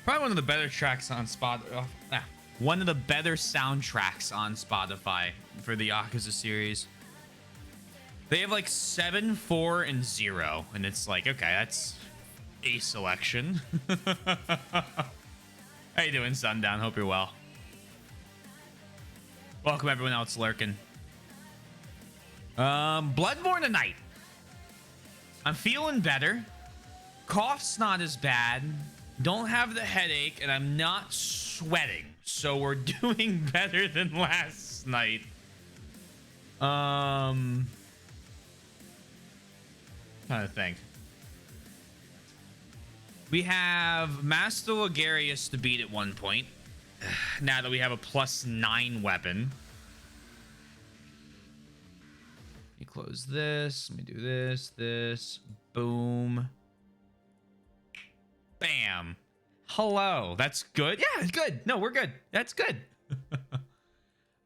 Probably one of the better tracks on one of the better soundtracks on Spotify for the Yakuza series. They have like 7, 4, and 0, and it's like, okay, that's a selection. How you doing, Sundown? Hope you're well. Welcome everyone else lurking. Bloodborne tonight. I'm feeling better. Cough's not as bad. Don't have the headache, and I'm not sweating. So we're doing better than last night. Trying to think. We have Master Logarius to beat at one point. Now that we have a +9 weapon. Let me close this. Let me do this. Boom. Bam. Hello. That's good. Yeah, good. No, we're good. That's good.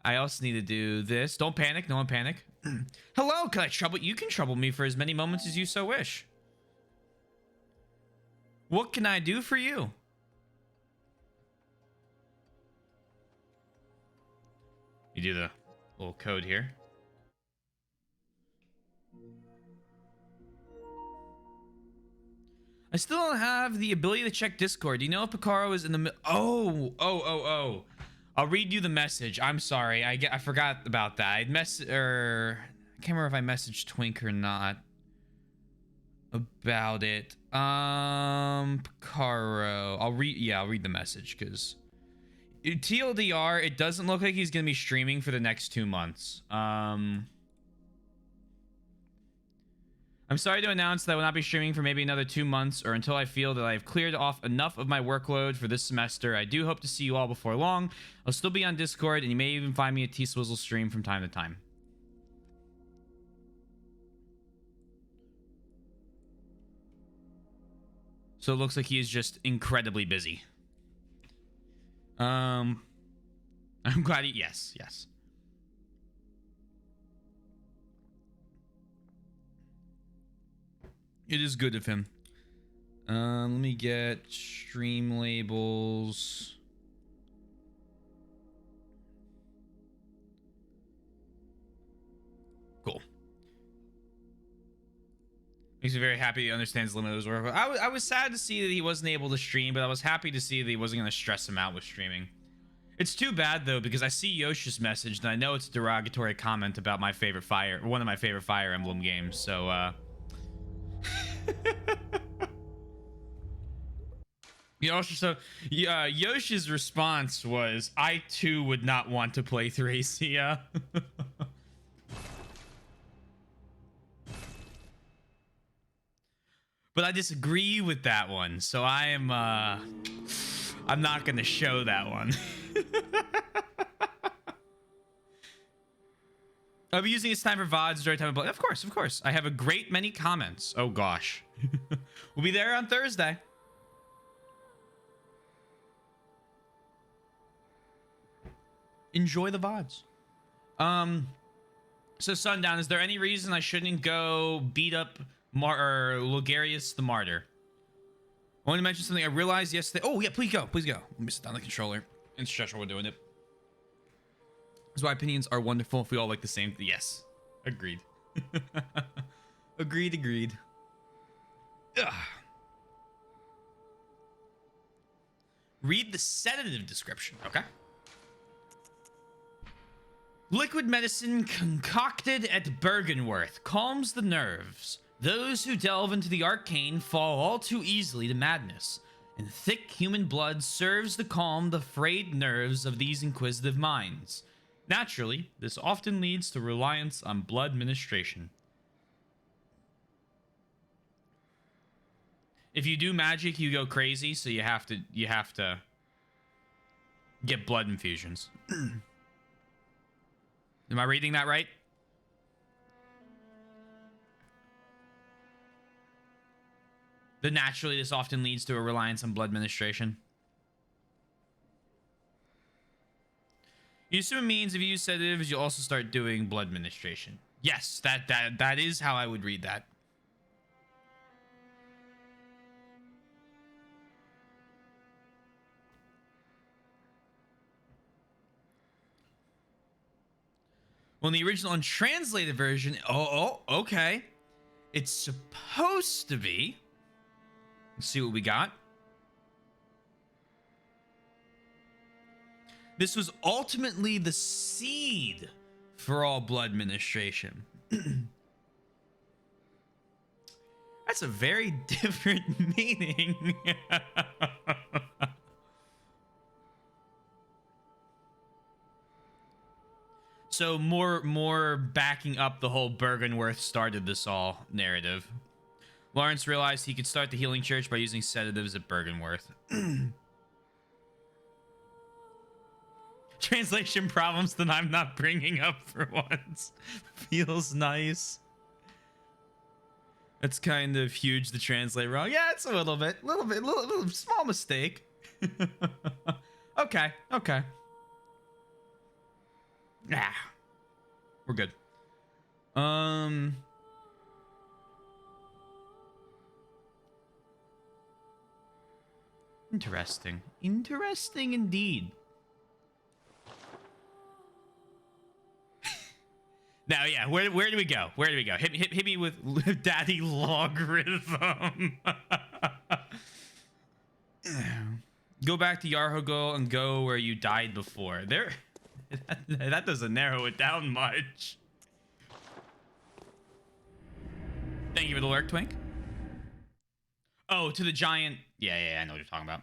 I also need to do this. Don't panic. No one panic. Hello. Can I trouble you? Can trouble me for as many moments as you so wish. What can I do for you? You do the little code here. I still don't have the ability to check Discord. Do you know if Picaro is in the Oh. I'll read you the message. I'm sorry. I forgot about that. I can't remember if I messaged Twink or not about it. Picaro. I'll read the message because TLDR, it doesn't look like he's gonna be streaming for the next 2 months. I'm sorry to announce that I will not be streaming for maybe another 2 months or until I feel that I've cleared off enough of my workload for this semester. I do hope to see you all before long. I'll still be on Discord, and you may even find me at T-Swizzle stream from time to time. So it looks like he is just incredibly busy. I'm glad he... Yes. It is good of him. Let me get stream labels. Cool. Makes me very happy he understands the limit of his work. I was sad to see that he wasn't able to stream, but I was happy to see that he wasn't going to stress him out with streaming. It's too bad, though, because I see Yoshi's message, and I know it's a derogatory comment about my favorite one of my favorite Fire Emblem games, so, Yoshi's response was, I too would not want to play Thracia. But I disagree with that one, so I'm not gonna show that one. I'll be using this time for VODs during time of play. Of course. I have a great many comments. Oh gosh. We'll be there on Thursday. Enjoy the VODs. So Sundown, is there any reason I shouldn't go beat up Logarius the Martyr? I want to mention something I realized yesterday. Oh yeah, please go. Let me sit down the controller and stretch while we're doing it. That's why opinions are wonderful if we all like the same thing. Yes. Agreed. Agreed. Ugh. Read the sedative description, okay? Liquid medicine concocted at Bergenworth calms the nerves. Those who delve into the arcane fall all too easily to madness, and thick human blood serves to calm the frayed nerves of these inquisitive minds. Naturally, this often leads to reliance on blood ministration. If you do magic, you go crazy, so you have to get blood infusions. Am I reading that right? Then naturally, this often leads to a reliance on blood ministration. You assume it means if you use sedatives, you'll also start doing blood ministration. Yes, that is how I would read that. Well, in the original untranslated version, okay. It's supposed to be. Let's see what we got. This was ultimately the seed for all blood ministration. That's a very different meaning. So more backing up the whole Bergenworth started this all narrative. Lawrence realized he could start the healing church by using sedatives at Bergenworth. Translation problems that I'm not bringing up for once. Feels nice. That's kind of huge to translate wrong. Yeah, it's a little small mistake. Okay. Ah, we're good. Interesting indeed. Now, yeah, where do we go? Hit me with daddy logarithm. Go back to Yarhogul and go where you died before. That doesn't narrow it down much. Thank you for the lurk, Twink. Oh, to the giant. Yeah, I know what you're talking about.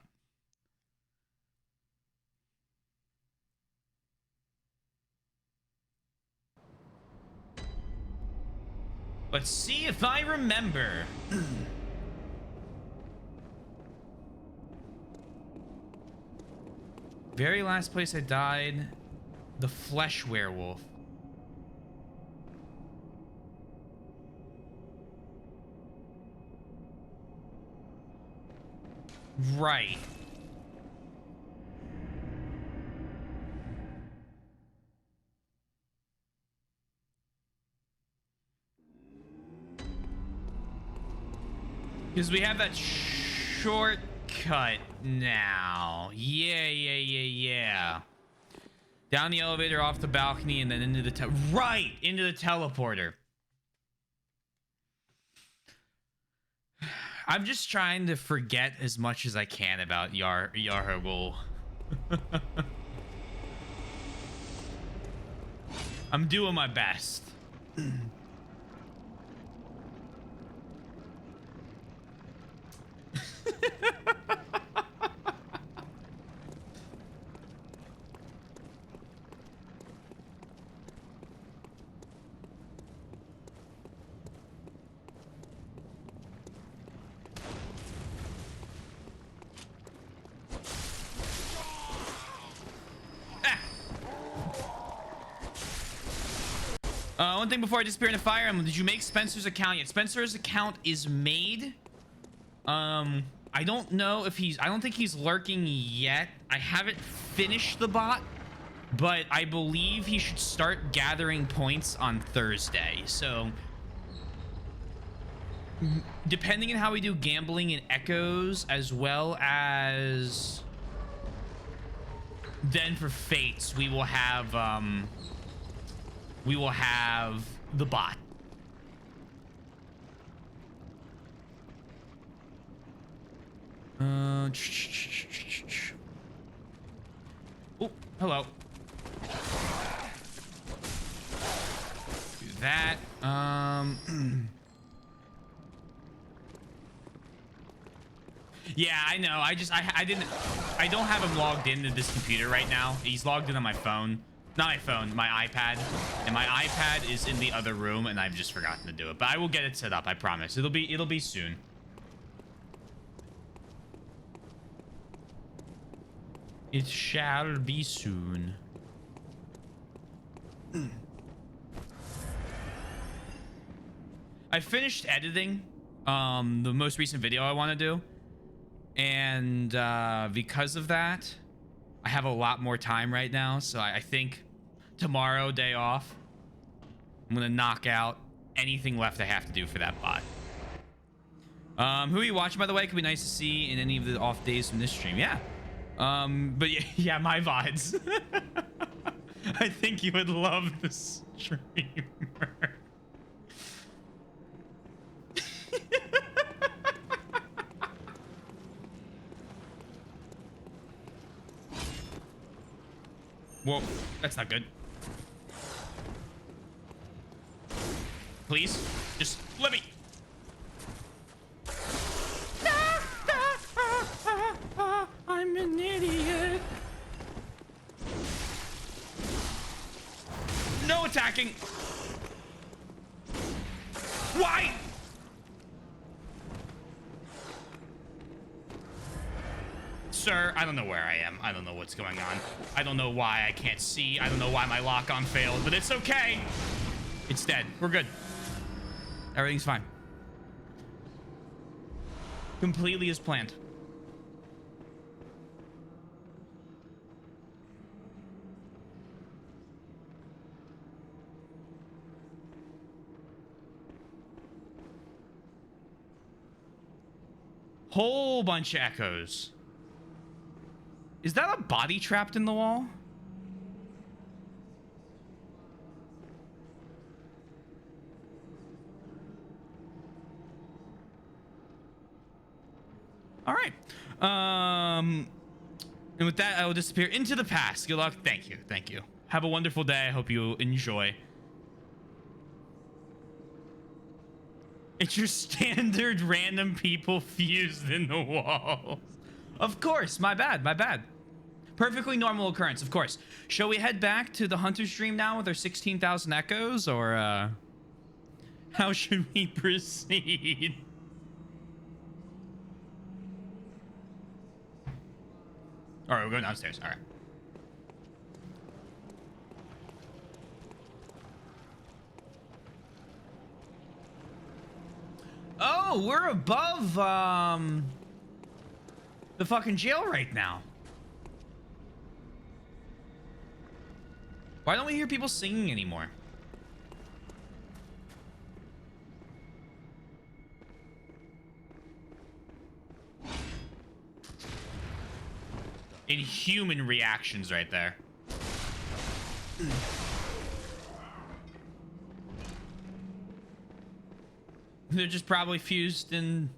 Let's see if I remember. Very last place I died, the flesh werewolf. Right. Because we have that shortcut now. Yeah. Down the elevator, off the balcony, and then into the into the teleporter. I'm just trying to forget as much as I can about Yarhogul. I'm doing my best. One thing before I disappear in the fire emblem, did you make Spencer's account yet? Spencer's account is made. I don't know if I don't think he's lurking yet. I haven't finished the bot, but I believe he should start gathering points on Thursday. So depending on how we do gambling and echoes, as well as then for fates, we will have the bot. Oh, hello. Do that. Yeah, I know. I don't have him logged into this computer right now. He's logged in on my phone. Not my phone, my iPad. And my iPad is in the other room, and I've just forgotten to do it. But I will get it set up, I promise. It'll be soon. It shall be soon. I finished editing the most recent video I want to do. And because of that, I have a lot more time right now, so I think tomorrow, day off, I'm gonna knock out anything left I have to do for that bot. Who are you watching, by the way? Could be nice to see in any of the off days from this stream. Yeah. But yeah, my VODs. I think you would love the streamer. Whoa, that's not good. Please, just let me. I'm an idiot. No attacking. Why? Sir, I don't know where I am. I don't know what's going on. I don't know why I can't see. I don't know why my lock-on failed, but it's okay. It's dead. We're good. Everything's fine. Completely as planned. Whole bunch of echoes. Is that a body trapped in the wall? All right. And with that, I will disappear into the past. Good luck. Thank you. Thank you. Have a wonderful day. I hope you enjoy. It's your standard random people fused in the walls. Of course. My bad. My bad. Perfectly normal occurrence, of course. Shall we head back to the Hunter's Dream now with our 16,000 echoes, or how should we proceed? All right, we're going downstairs. All right. Oh, we're above the fucking jail right now. Why don't we hear people singing anymore? Inhuman reactions right there. They're just probably fused in...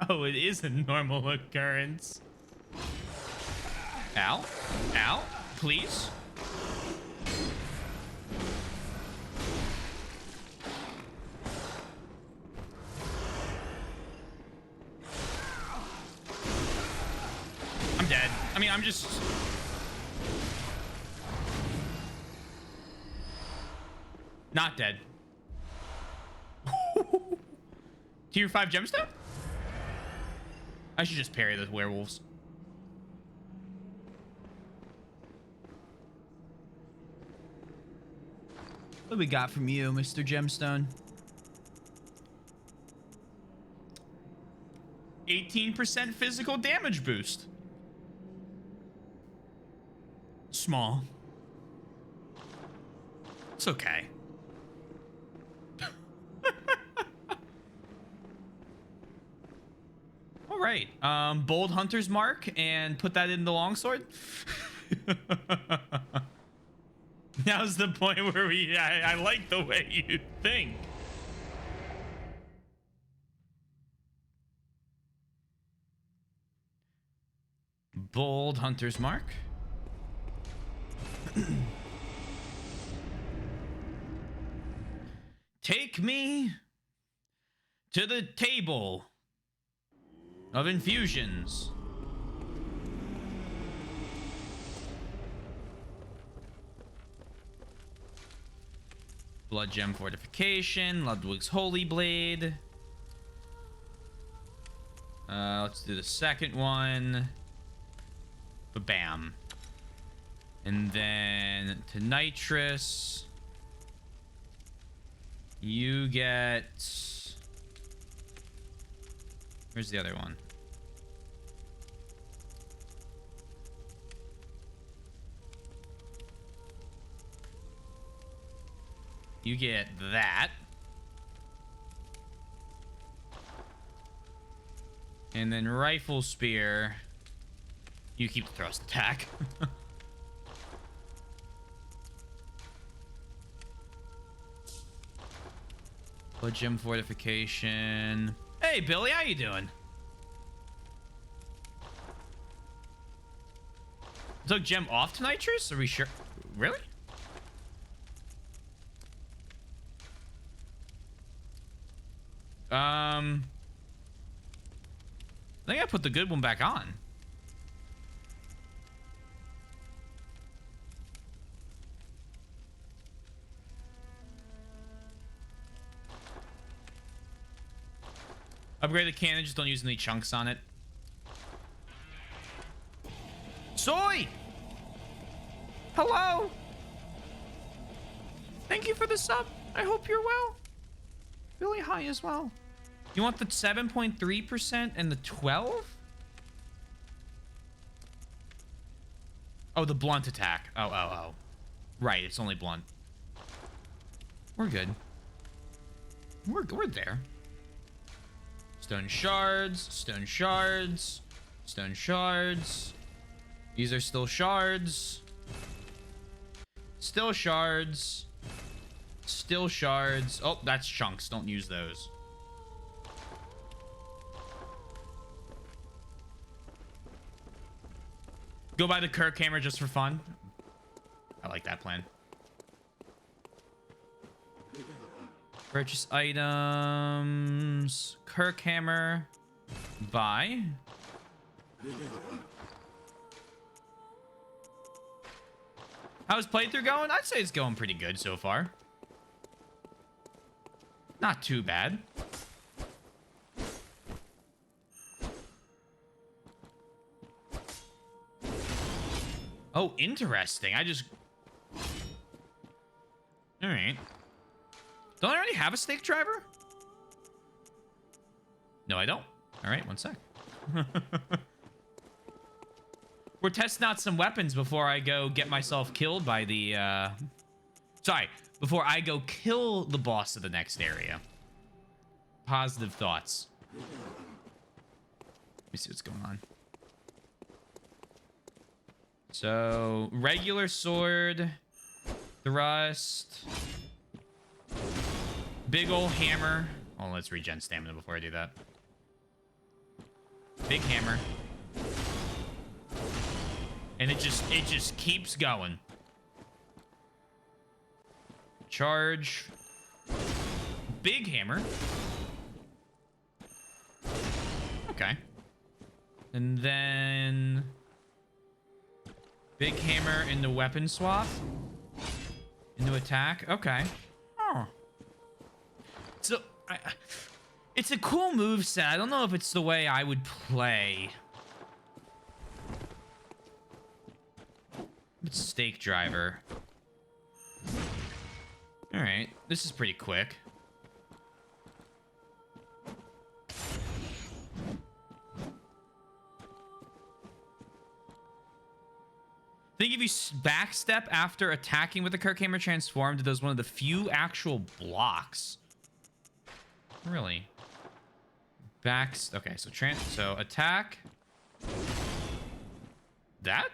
Oh, it is a normal occurrence. Ow. Ow. Please. I'm dead. I mean, I'm just... Not dead. Tier 5 gemstone? I should just parry the werewolves. What we got from you, Mr. Gemstone? 18% physical damage boost. Small. It's okay. All right. Bold Hunter's Mark and put that in the longsword. Now's the point where I like the way you think. Bold Hunter's Mark. Take me to the table of infusions. Blood Gem Fortification, Ludwig's Holy Blade. Let's do the second one. Bam. And then to Nitrous. You get... Where's the other one? You get that. And then Rifle Spear. You keep the thrust attack. Blood gem fortification. Hey, Billy, how you doing? Took gem off to nitrous? Are we sure? Really? I think I put the good one back on. Upgrade the cannon, just don't use any chunks on it. Soy! Hello! Thank you for the sub. I hope you're well. Really high as well. You want the 7.3% and the 12? Oh, the blunt attack. Oh. Right, it's only blunt. We're good. We're there. Stone shards, stone shards, stone shards. These are still shards. Still shards. Still shards. Oh, that's chunks. Don't use those. Go buy the Kirk hammer just for fun. I like that plan. Purchase items. Kirk hammer. Buy. How's playthrough going? I'd say it's going pretty good so far. Not too bad. Oh, interesting. All right. Don't I already have a stake driver? No, I don't. All right, one sec. We're testing out some weapons before I go get myself killed by the, Sorry, before I go kill the boss of the next area. Positive thoughts. Let me see what's going on. So, regular sword, thrust, big ol' hammer. Oh, let's regen stamina before I do that. Big hammer. And it just keeps going. Charge. Big hammer. Okay. And then big hammer into weapon swap. Into attack. Okay. Oh. So it's a cool move set. I don't know if it's the way I would play. It's stake driver. All right, this is pretty quick. I think if you backstep after attacking with the Kirk hammer transformed, it does one of the few actual blocks. Really? Okay, so attack. That?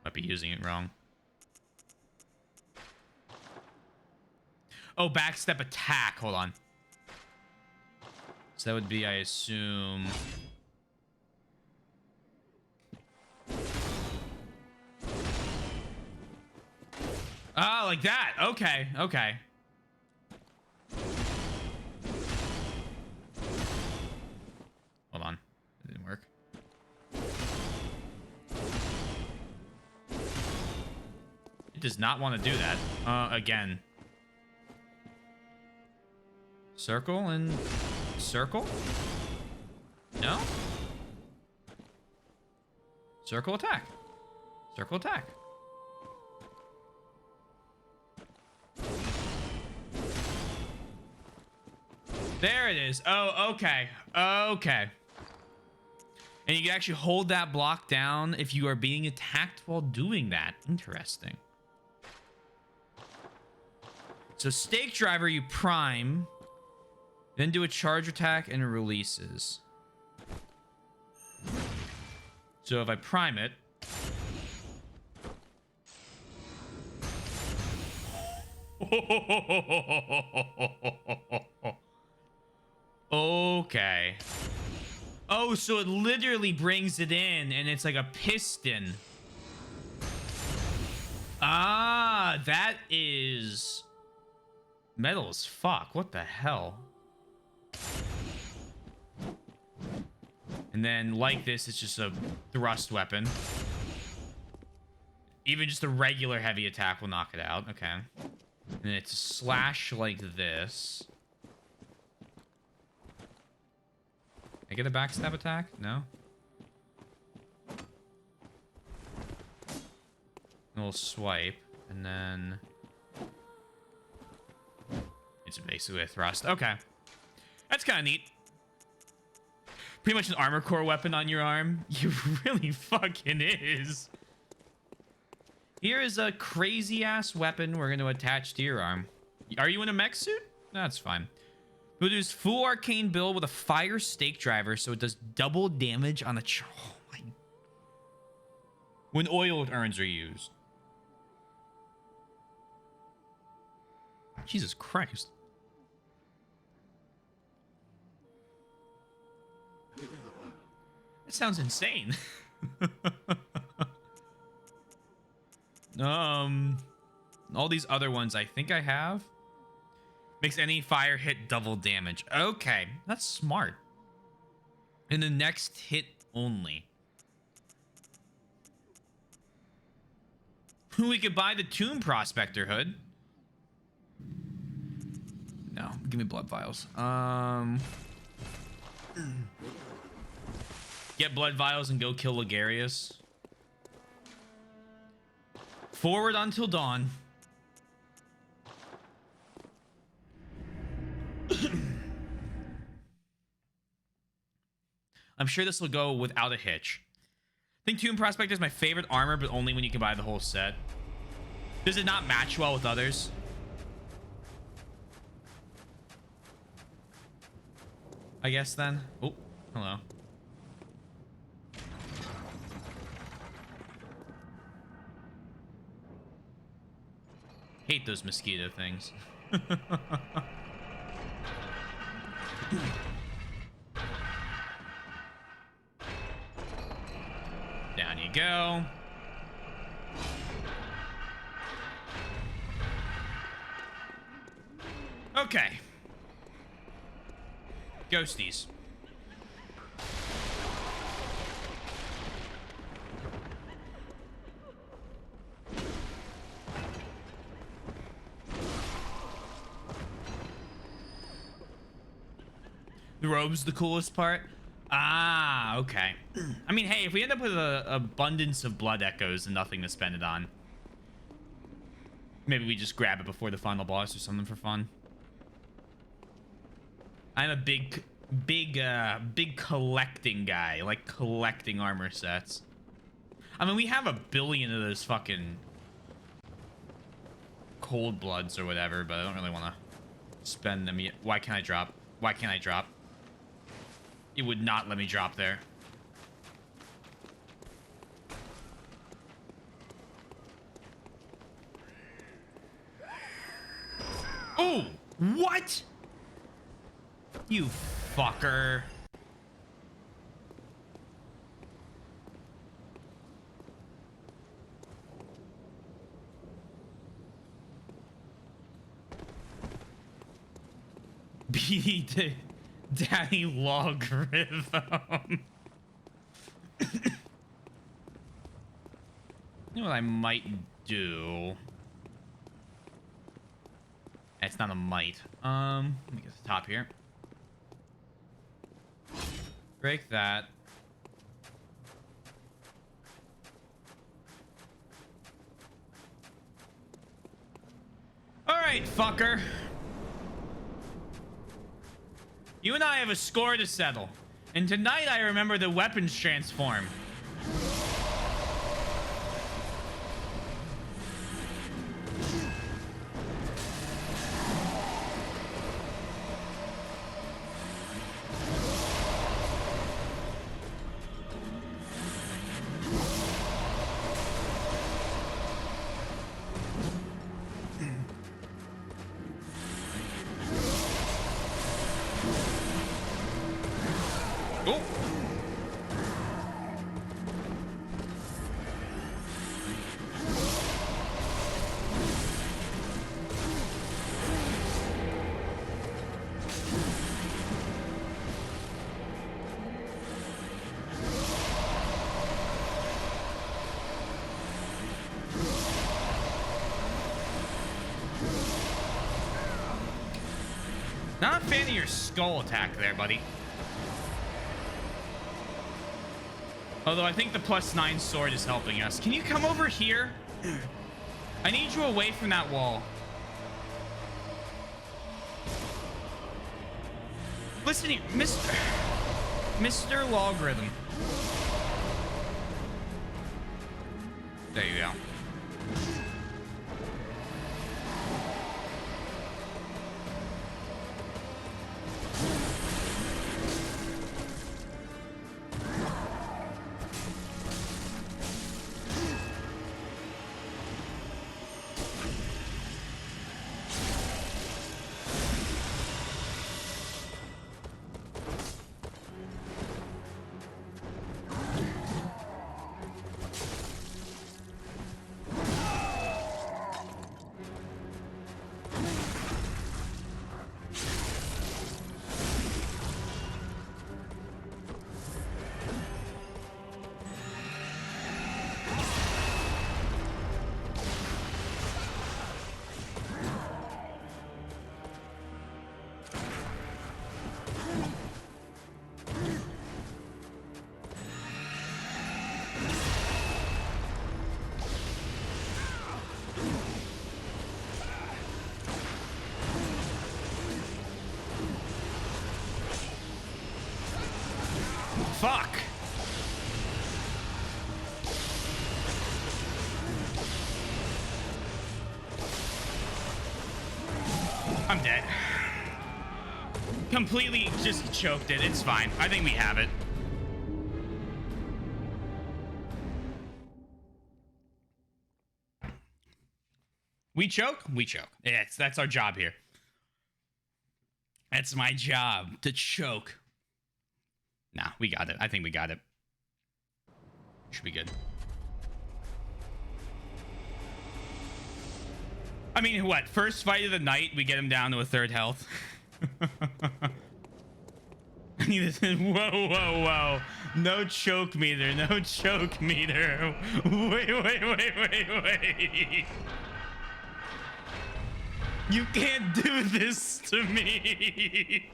Might be using it wrong. Oh, backstep attack. Hold on. So that would be, I assume... Oh, like that. Okay, okay. Hold on. It didn't work. It does not want to do that. Again. Circle and circle? No? Circle attack. Circle attack. There it is. Oh, okay. Okay. And you can actually hold that block down if you are being attacked while doing that. Interesting. So stake driver, you prime. Then do a charge attack and it releases. So if I prime it. Okay. Oh, so it literally brings it in and it's like a piston. Ah, that is metal as fuck. What the hell? And then like this, it's just a thrust weapon. Even just a regular heavy attack will knock it out. Okay. And it's a slash like this. I get a backstab attack? No. A little swipe, and then it's basically a thrust. Okay. That's kind of neat. Pretty much an armor core weapon on your arm. You really fucking is. Here is a crazy ass weapon we're going to attach to your arm. Are you in a mech suit? No, that's fine. We'll do full arcane build with a fire stake driver, so it does double damage on the oh my. When oil urns are used. Jesus Christ. That sounds insane. All these other ones I think I have. Makes any fire hit double damage. Okay, that's smart. In the next hit only. We could buy the Tomb Prospector hood. No, give me blood vials. Get blood vials and go kill Ligarius. Forward until dawn. I'm sure this will go without a hitch. I think Tomb Prospector is my favorite armor, but only when you can buy the whole set. Does it not match well with others? I guess then. Oh, hello. Hate those mosquito things. Down you go. Okay. Ghosties. The robe's the coolest part. Ah, okay. I mean, hey, if we end up with an abundance of blood echoes and nothing to spend it on, maybe we just grab it before the final boss or something for fun. I'm a big collecting guy. I like collecting armor sets. I mean, we have a billion of those fucking cold bloods or whatever, but I don't really want to spend them yet. Why can't I drop? Why can't I drop? It would not let me drop there. Oh, what? You fucker. Beat the daddy logarithm. You know what I might do? It's not a might. Let me get to the top here. Break that. All right, fucker. You and I have a score to settle. And tonight I remember the weapons transform. Oh. Not a fan of your skull attack there, buddy. Although I think the +9 sword is helping us. Can you come over here? I need you away from that wall. Listen here, Mr. Logarithm. There you go. Fuck. I'm dead. Completely just choked it. It's fine. I think we have it. We choke? We choke. Yeah, that's our job here. That's my job, to choke. Nah, we got it. I think we got it. Should be good. I mean, what? First fight of the night, we get him down to a 3rd health. I need this. Whoa, whoa, whoa. No choke meter. No choke meter. Wait. You can't do this to me.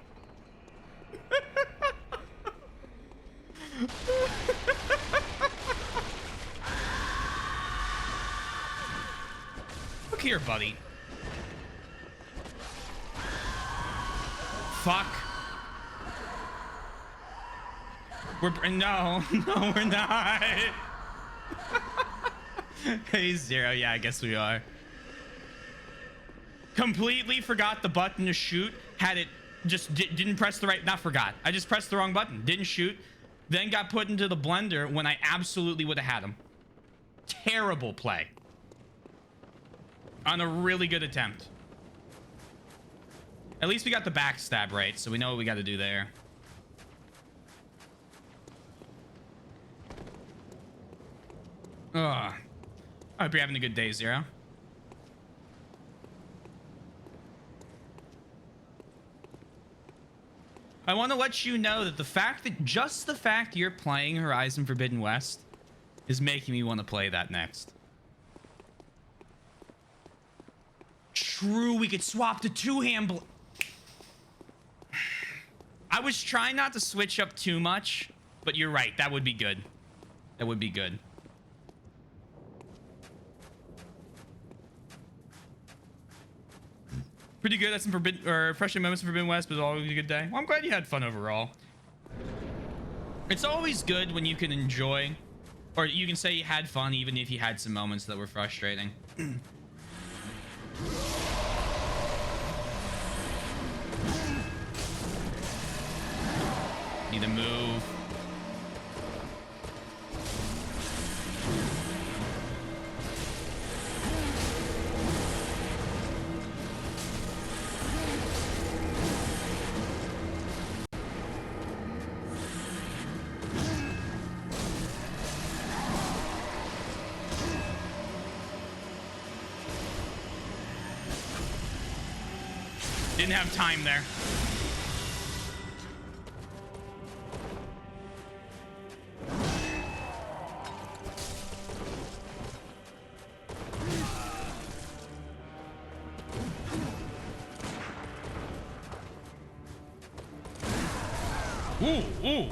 Look here, buddy. Fuck. No, we're not. Hey, Zero. Yeah, I guess we are. Completely forgot the button to shoot. Had it just didn't press the right. Not forgot. I just pressed the wrong button. Didn't shoot. Then got put into the blender when I absolutely would have had him. Terrible play. On a really good attempt. At least we got the backstab right, so we know what we got to do there. Ugh. I hope you're having a good day, Zero. I want to let you know that just the fact you're playing Horizon Forbidden West is making me want to play that next. True, we could swap to 2-hand. I was trying not to switch up too much, but you're right. That would be good. That would be good. Pretty good. That's some frustrating moments in Forbidden West, but always a good day. Well, I'm glad you had fun overall. It's always good when you can enjoy, or you can say you had fun even if you had some moments that were frustrating. Need to move. Didn't have time there. Ooh, ooh.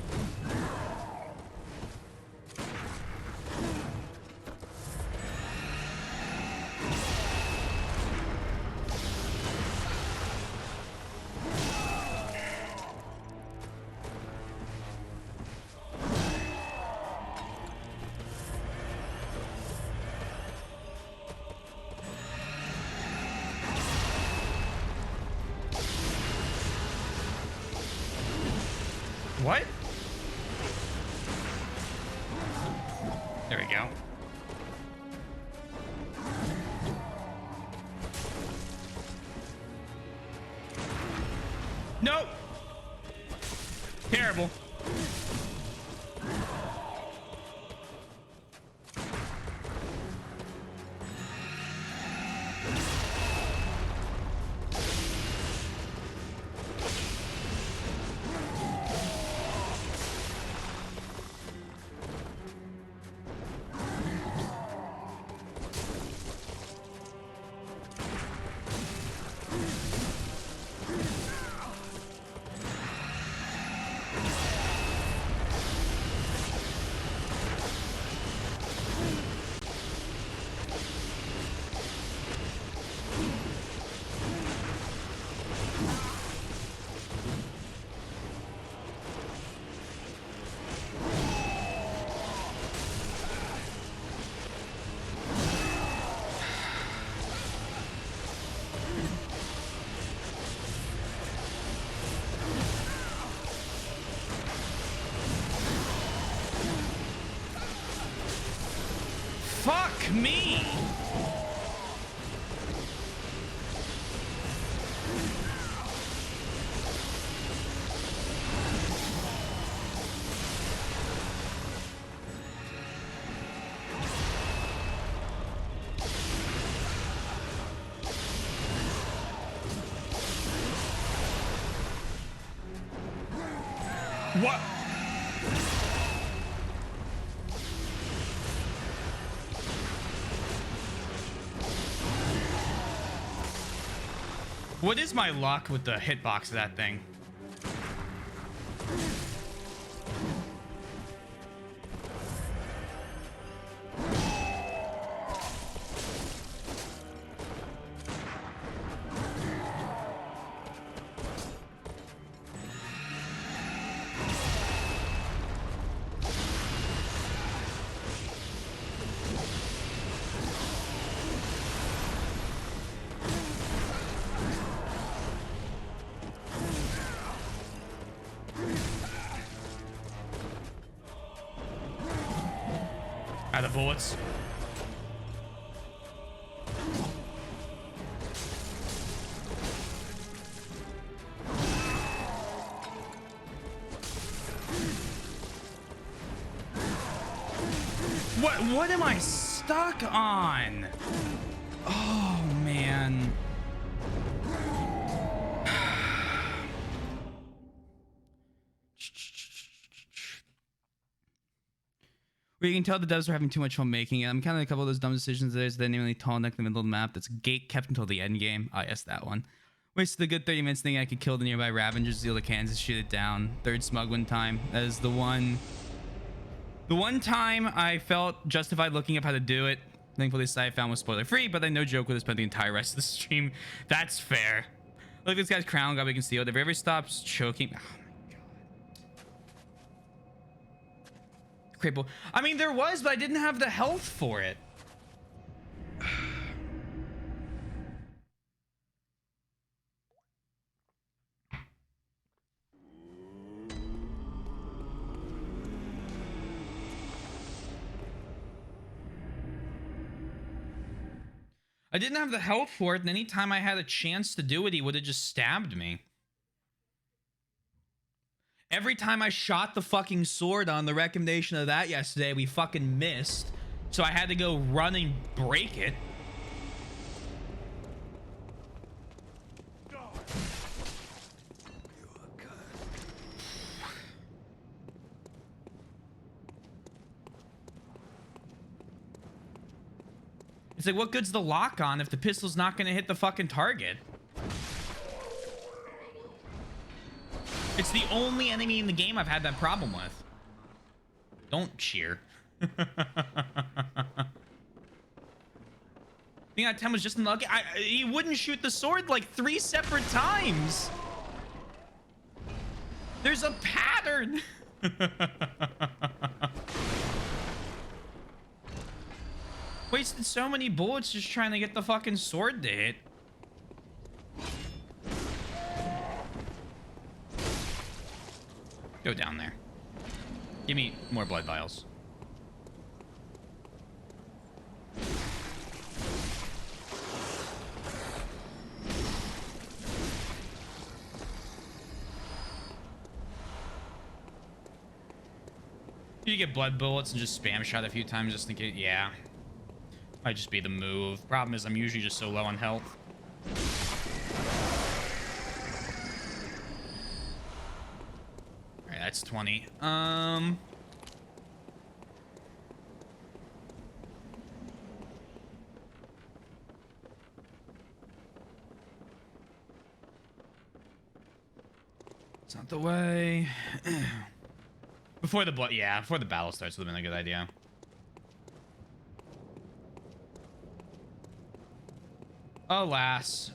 What? There we go. Nope. Terrible. Fuck me! What? What is my luck with the hitbox of that thing? Out of bullets. What am I stuck on? Oh man. Where you can tell the devs are having too much fun making it. I'm counting a couple of those dumb decisions. There's the namely tall neck in the middle of the map that's gate kept until the end game. Ah, yes, that one. Wasted a good 30 minutes thinking I could kill the nearby Ravengers, steal the Kansas, shoot it down. Third smug one time. That is the one time I felt justified looking up how to do it. Thankfully, this site I found was spoiler free, but then no joke would have spent the entire rest of the stream. That's fair. Look at this guy's crown. God, we can steal it. If it ever stops choking. Oh my god. Cripple. I mean, there was, but I didn't have the health for it. I didn't have the health for it, and anytime I had a chance to do it, he would have just stabbed me. Every time I shot the fucking sword on the recommendation of that yesterday, we fucking missed. So I had to go run and break it. It's like, what good's the lock on if the pistol's not gonna hit the fucking target? It's the only enemy in the game I've had that problem with. Don't cheer. I think that 10 was just unlucky. He wouldn't shoot the sword like 3 separate times. There's a pattern. Wasted so many bullets just trying to get the fucking sword to hit. Go down there. Give me more blood vials. You get blood bullets and just spam shot a few times just in case. Yeah. Might just be the move. Problem is I'm usually just so low on health. Alright, that's 20. It's not the way. Before the before the battle starts would have been a good idea. Alas.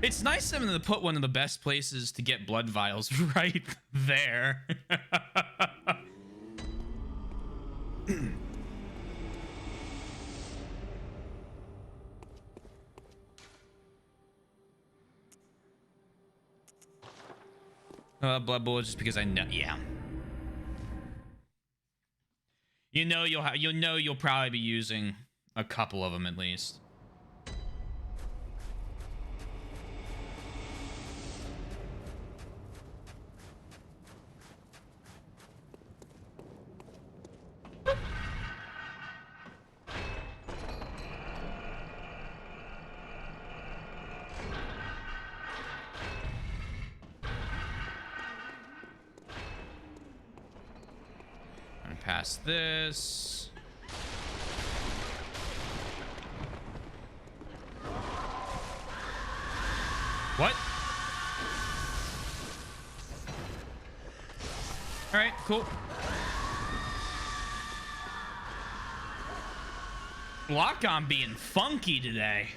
It's nice of them to put one of the best places to get blood vials right there. Blood bullets just because I know, yeah. You know you'll probably be using a couple of them at least. Past this. What? All right, cool. Lock on being funky today.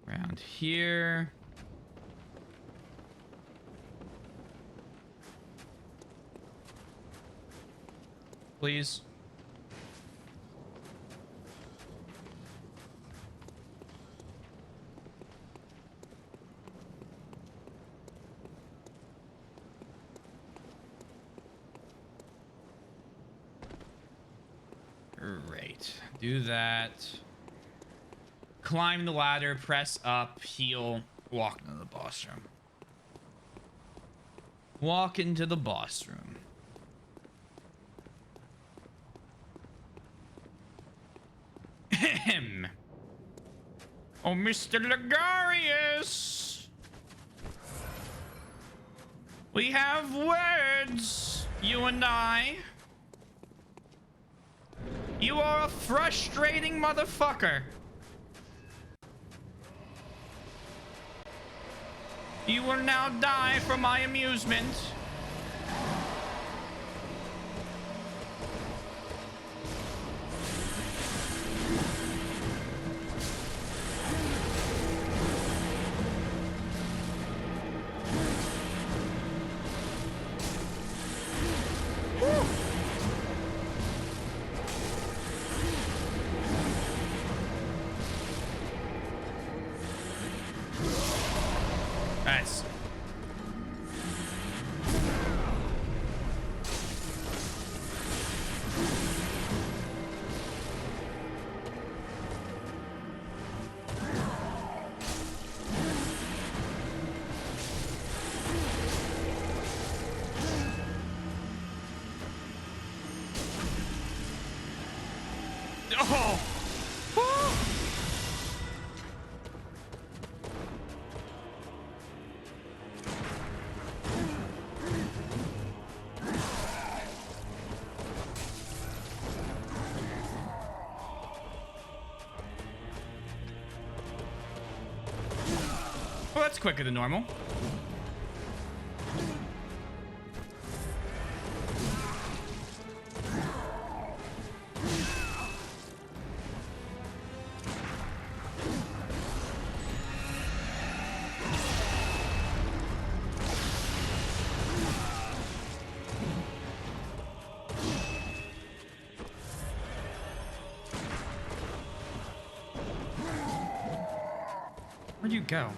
Around here. Please. Great. Do that. Climb the ladder, press up, heal, walk into the boss room. Walk into the boss room. Ahem. Oh, Mr. Ligarius. We have words, you and I. You are a frustrating motherfucker. You will now die for my amusement. Oh! Woo! Well, that's quicker than normal. Where'd you go?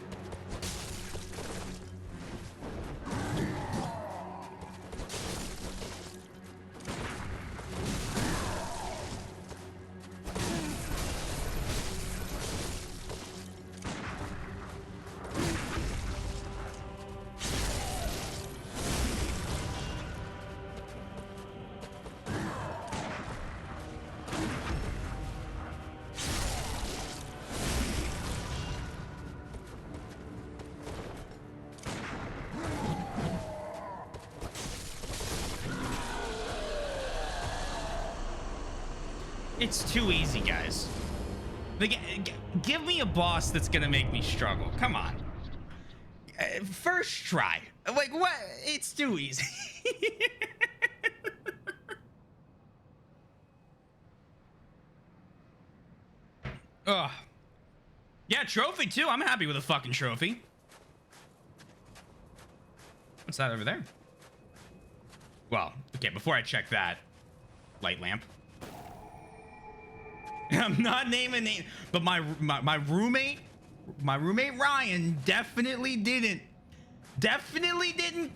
It's too easy, guys. Like, give me a boss that's gonna make me struggle. Come on. First try. Like, what? It's too easy. Ugh. Yeah, trophy too. I'm happy with a fucking trophy. What's that over there? Well, okay, before I check that, light lamp. I'm not naming names, but my roommate Ryan definitely didn't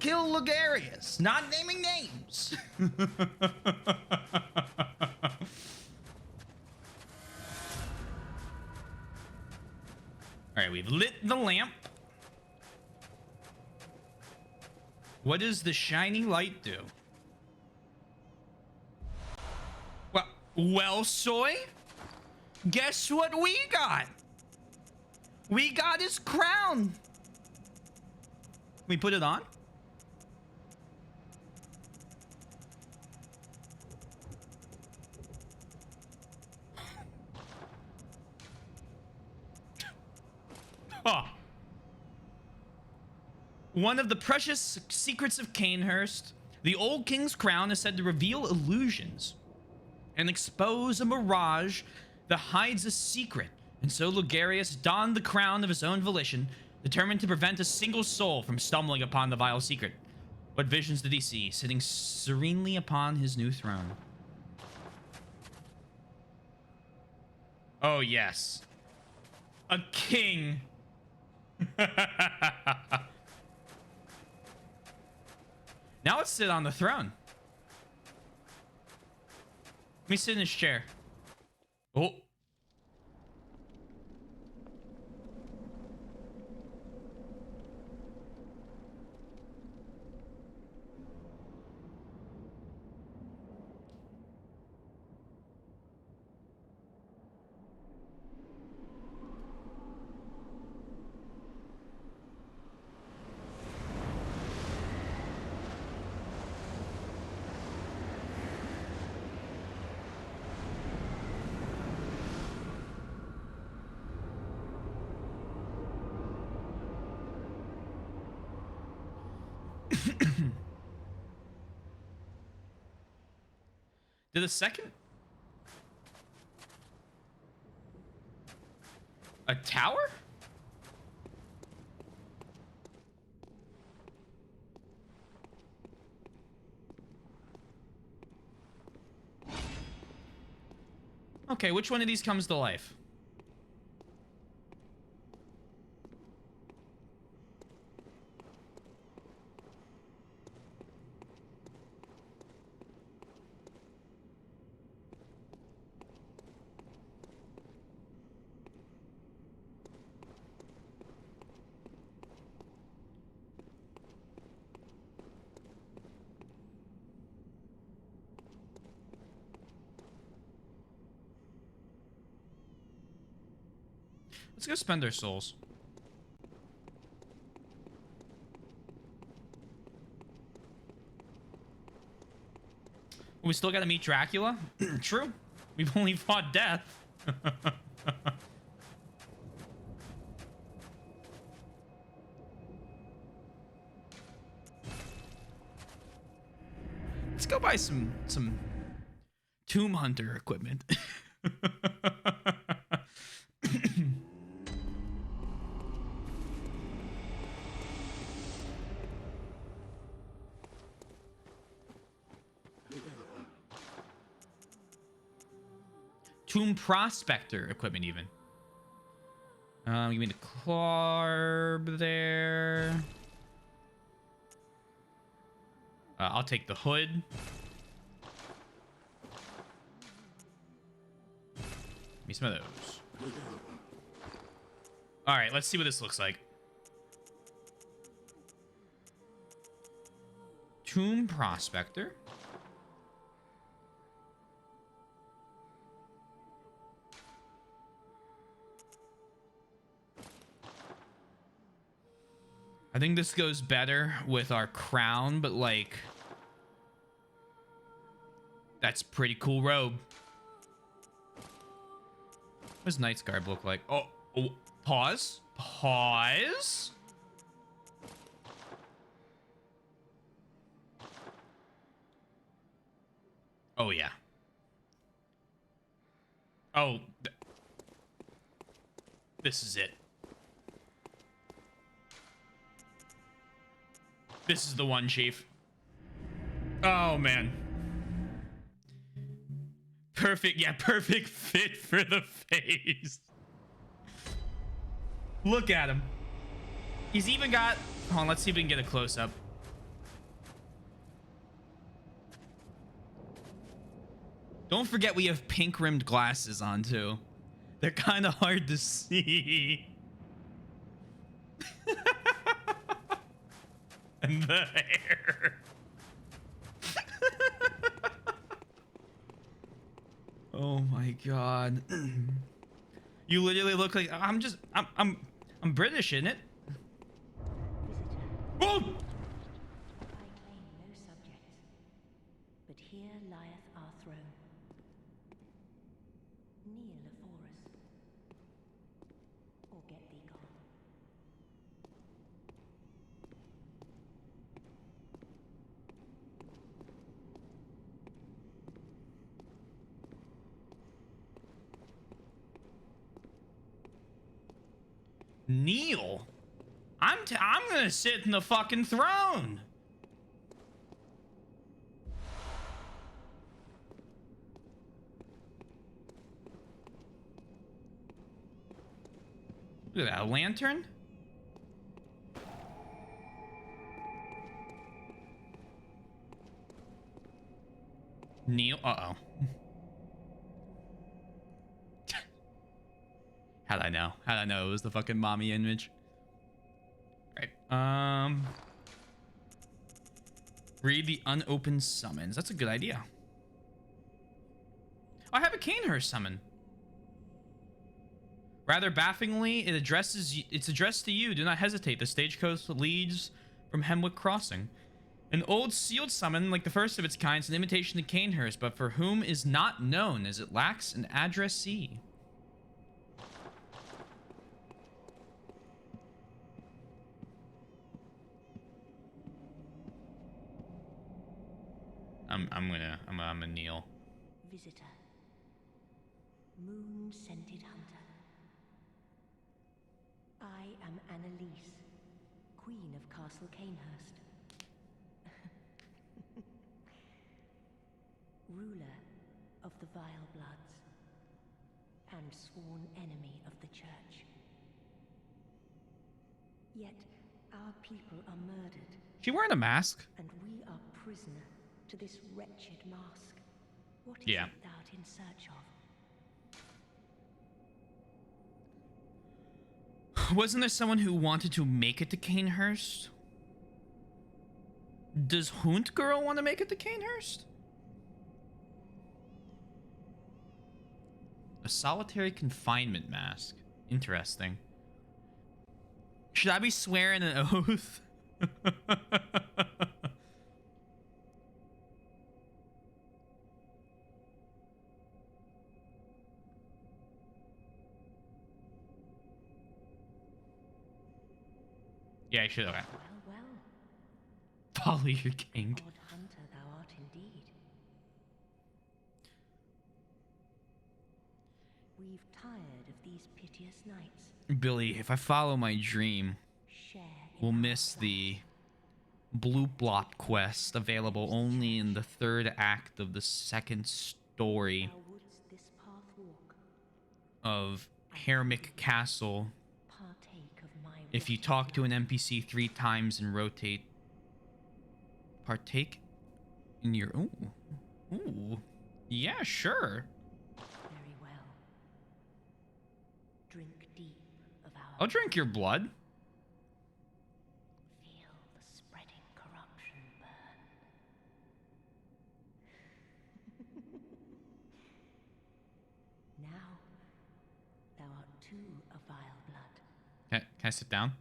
kill Logarius. Not naming names. All right, we've lit the lamp. What does the shiny light do? Well, Soy, guess what we got? We got his crown. We put it on? Huh. One of the precious secrets of Canehurst, the old king's crown is said to reveal illusions and expose a mirage that hides a secret. And so Logarius donned the crown of his own volition, determined to prevent a single soul from stumbling upon the vile secret. What visions did he see, sitting serenely upon his new throne? Oh, yes. A king. Now let's sit on the throne. Let me sit in his chair. Oh. Did a second? A tower? Okay, which one of these comes to life? Let's go spend our souls. We still gotta meet Dracula? True. We've only fought death. Let's go buy some Tomb Hunter equipment. Tomb Prospector equipment, even. Give me the Clarb there. I'll take the hood. Give me some of those. All right, let's see what this looks like. Tomb Prospector. I think this goes better with our crown, but like, that's pretty cool robe. What does Knight's garb look like? Oh, pause. Pause. Oh, yeah. Oh, this is it. This is the one, Chief. Oh, man. Perfect. Yeah, perfect fit for the face. Look at him. He's even got... Hold on, let's see if we can get a close-up. Don't forget we have pink-rimmed glasses on, too. They're kind of hard to see. And the hair. Oh my god. You literally look like I'm British, isn't it? Oh! I claim no subjects, but here lieth our throne. Kneel afore us, or get thee gone. Kneel? I'm gonna sit in the fucking throne. Look at that, a lantern? Kneel, uh-oh. How'd I know? How'd I know it was the fucking mommy image? Right. Read the unopened summons. That's a good idea. I have a Canehurst summon. Rather bafflingly, it's addressed to you. Do not hesitate. The stagecoach leads from Hemwick Crossing. An old sealed summon, like the first of its kind, is an invitation to Canehurst, but for whom is not known, as it lacks an addressee. I'm gonna kneel. Visitor, moon-scented hunter. I am Annalise, Queen of Castle Canehurst. Ruler of the Vile Bloods, and sworn enemy of the Church. Yet our people are murdered. She wearing a mask? And we are prisoner to this wretched mask. What is Yeah. it thou art in search of? Wasn't there someone who wanted to make it to Canehurst? Does Hunt Girl want to make it to Canehurst? A solitary confinement mask. Interesting. Should I be swearing an oath? Yeah, I should. Okay. Well, Follow your king. odd hunter thou art indeed. We've tired of these piteous nights. Billy, if I follow my dream, Share in we'll our miss blood. the Blue Blop quest, available only in the 3rd act of the 2nd story Thou wouldst this path walk, of Hermic Castle. partake of my If you rotting talk to an blood. NPC 3 times and rotate, partake in your... Ooh. Yeah, sure. Very well. Drink deep of our I'll drink your blood. Feel the spreading corruption burn. Now thou art too a vile blood. Can I sit down?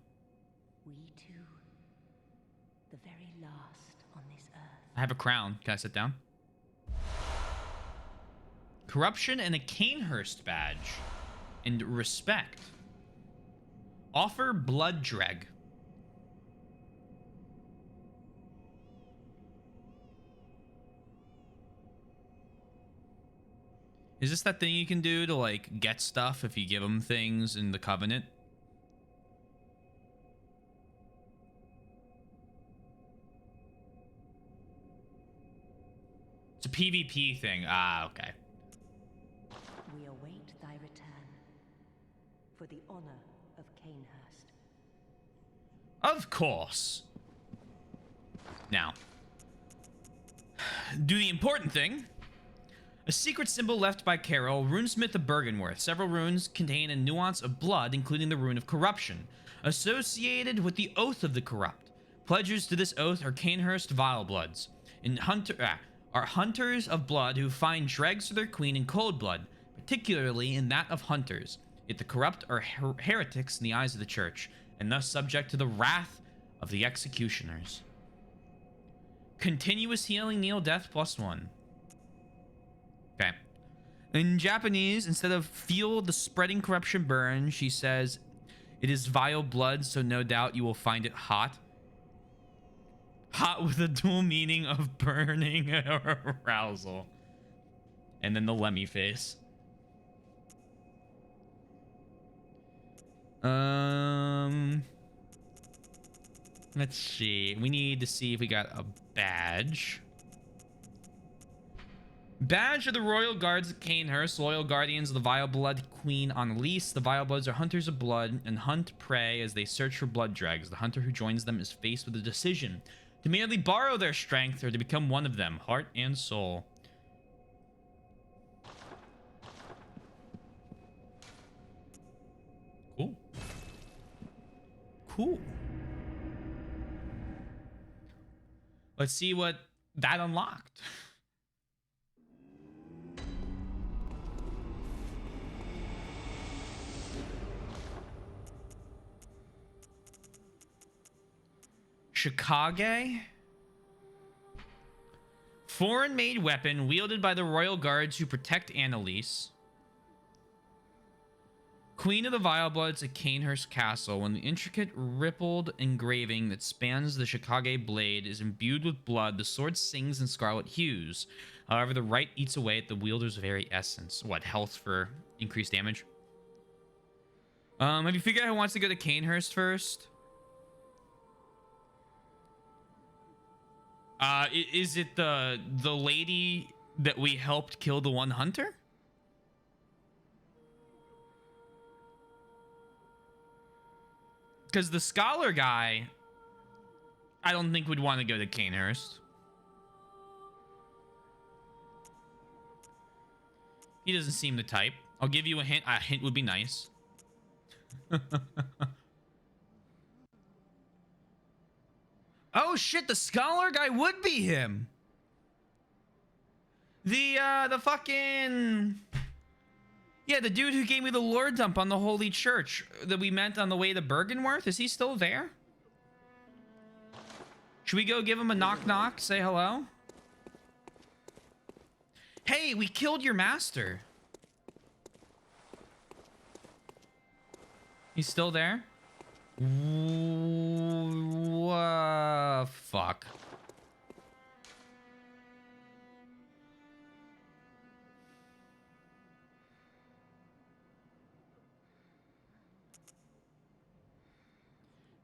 We two, the very last on this earth. I have a crown. Can I sit down? Corruption and a Canehurst badge. And respect. Offer blood dreg. Is this that thing you can do to, like, get stuff if you give them things in the Covenant? It's a PvP thing. Ah, okay. We await thy return for the honor of Canehurst. Of course. Now, do the important thing. A secret symbol left by Carol, runesmith of Bergenworth. Several runes contain a nuance of blood, including the rune of corruption, associated with the oath of the corrupt. Pledgers to this oath are Canehurst Vilebloods, and are hunters of blood who find dregs for their queen in cold blood, particularly in that of hunters. Yet the corrupt are heretics in the eyes of the church, and thus subject to the wrath of the executioners. Continuous healing, Neil death +1. Okay. In Japanese, instead of feel the spreading corruption burn, she says, it is vile blood, so no doubt you will find it hot. Hot with a dual meaning of burning or arousal. And then the Lemmy face. Let's see. We need to see if we got a badge. Badge of the Royal Guards of Canehurst, loyal guardians of the Vile Blood Queen on lease. The Vile Bloods are hunters of blood and hunt prey as they search for blood dregs. The hunter who joins them is faced with a decision: to merely borrow their strength or to become one of them, heart and soul. Cool. Cool. Let's see what that unlocked. Shikage? Foreign-made weapon wielded by the royal guards who protect Annalise. Queen of the Vilebloods at Canehurst Castle. When the intricate rippled engraving that spans the Shikage blade is imbued with blood, the sword sings in scarlet hues. However, the rite eats away at the wielder's very essence. What, health for increased damage? Have you figured out who wants to go to Canehurst first? Is it the lady that we helped kill the one hunter? Because the scholar guy, I don't think would want to go to Canehurst. He doesn't seem the type. I'll give you a hint. A hint would be nice. Oh shit, the scholar guy would be him. The fucking... Yeah, the dude who gave me the lore dump on the Holy Church that we met on the way to Bergenworth, is he still there? Should we go give him a knock knock, say hello? Hey, we killed your master. He's still there? Fuck.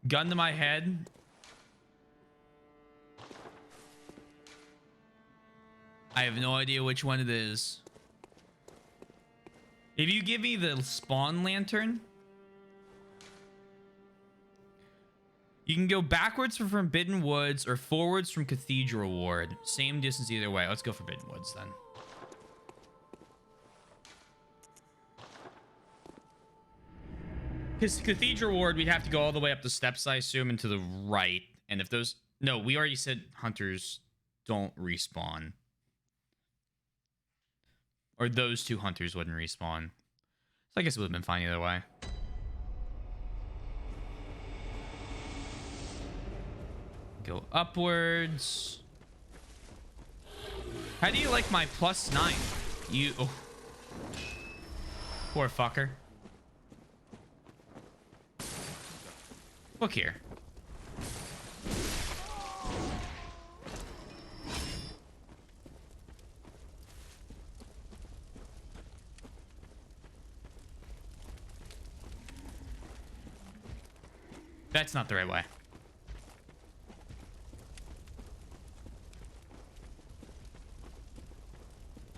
Gun to my head. I have no idea which one it is. If you give me the spawn lantern, you can go backwards from Forbidden Woods or forwards from Cathedral Ward. Same distance either way. Let's go Forbidden Woods then. Because Cathedral Ward, we'd have to go all the way up the steps, I assume, and to the right. And if those... No, we already said hunters don't respawn. Or those two hunters wouldn't respawn. So I guess it would have been fine either way. Go upwards. How do you like my +9? You... Oh. Poor fucker. Look here. That's not the right way.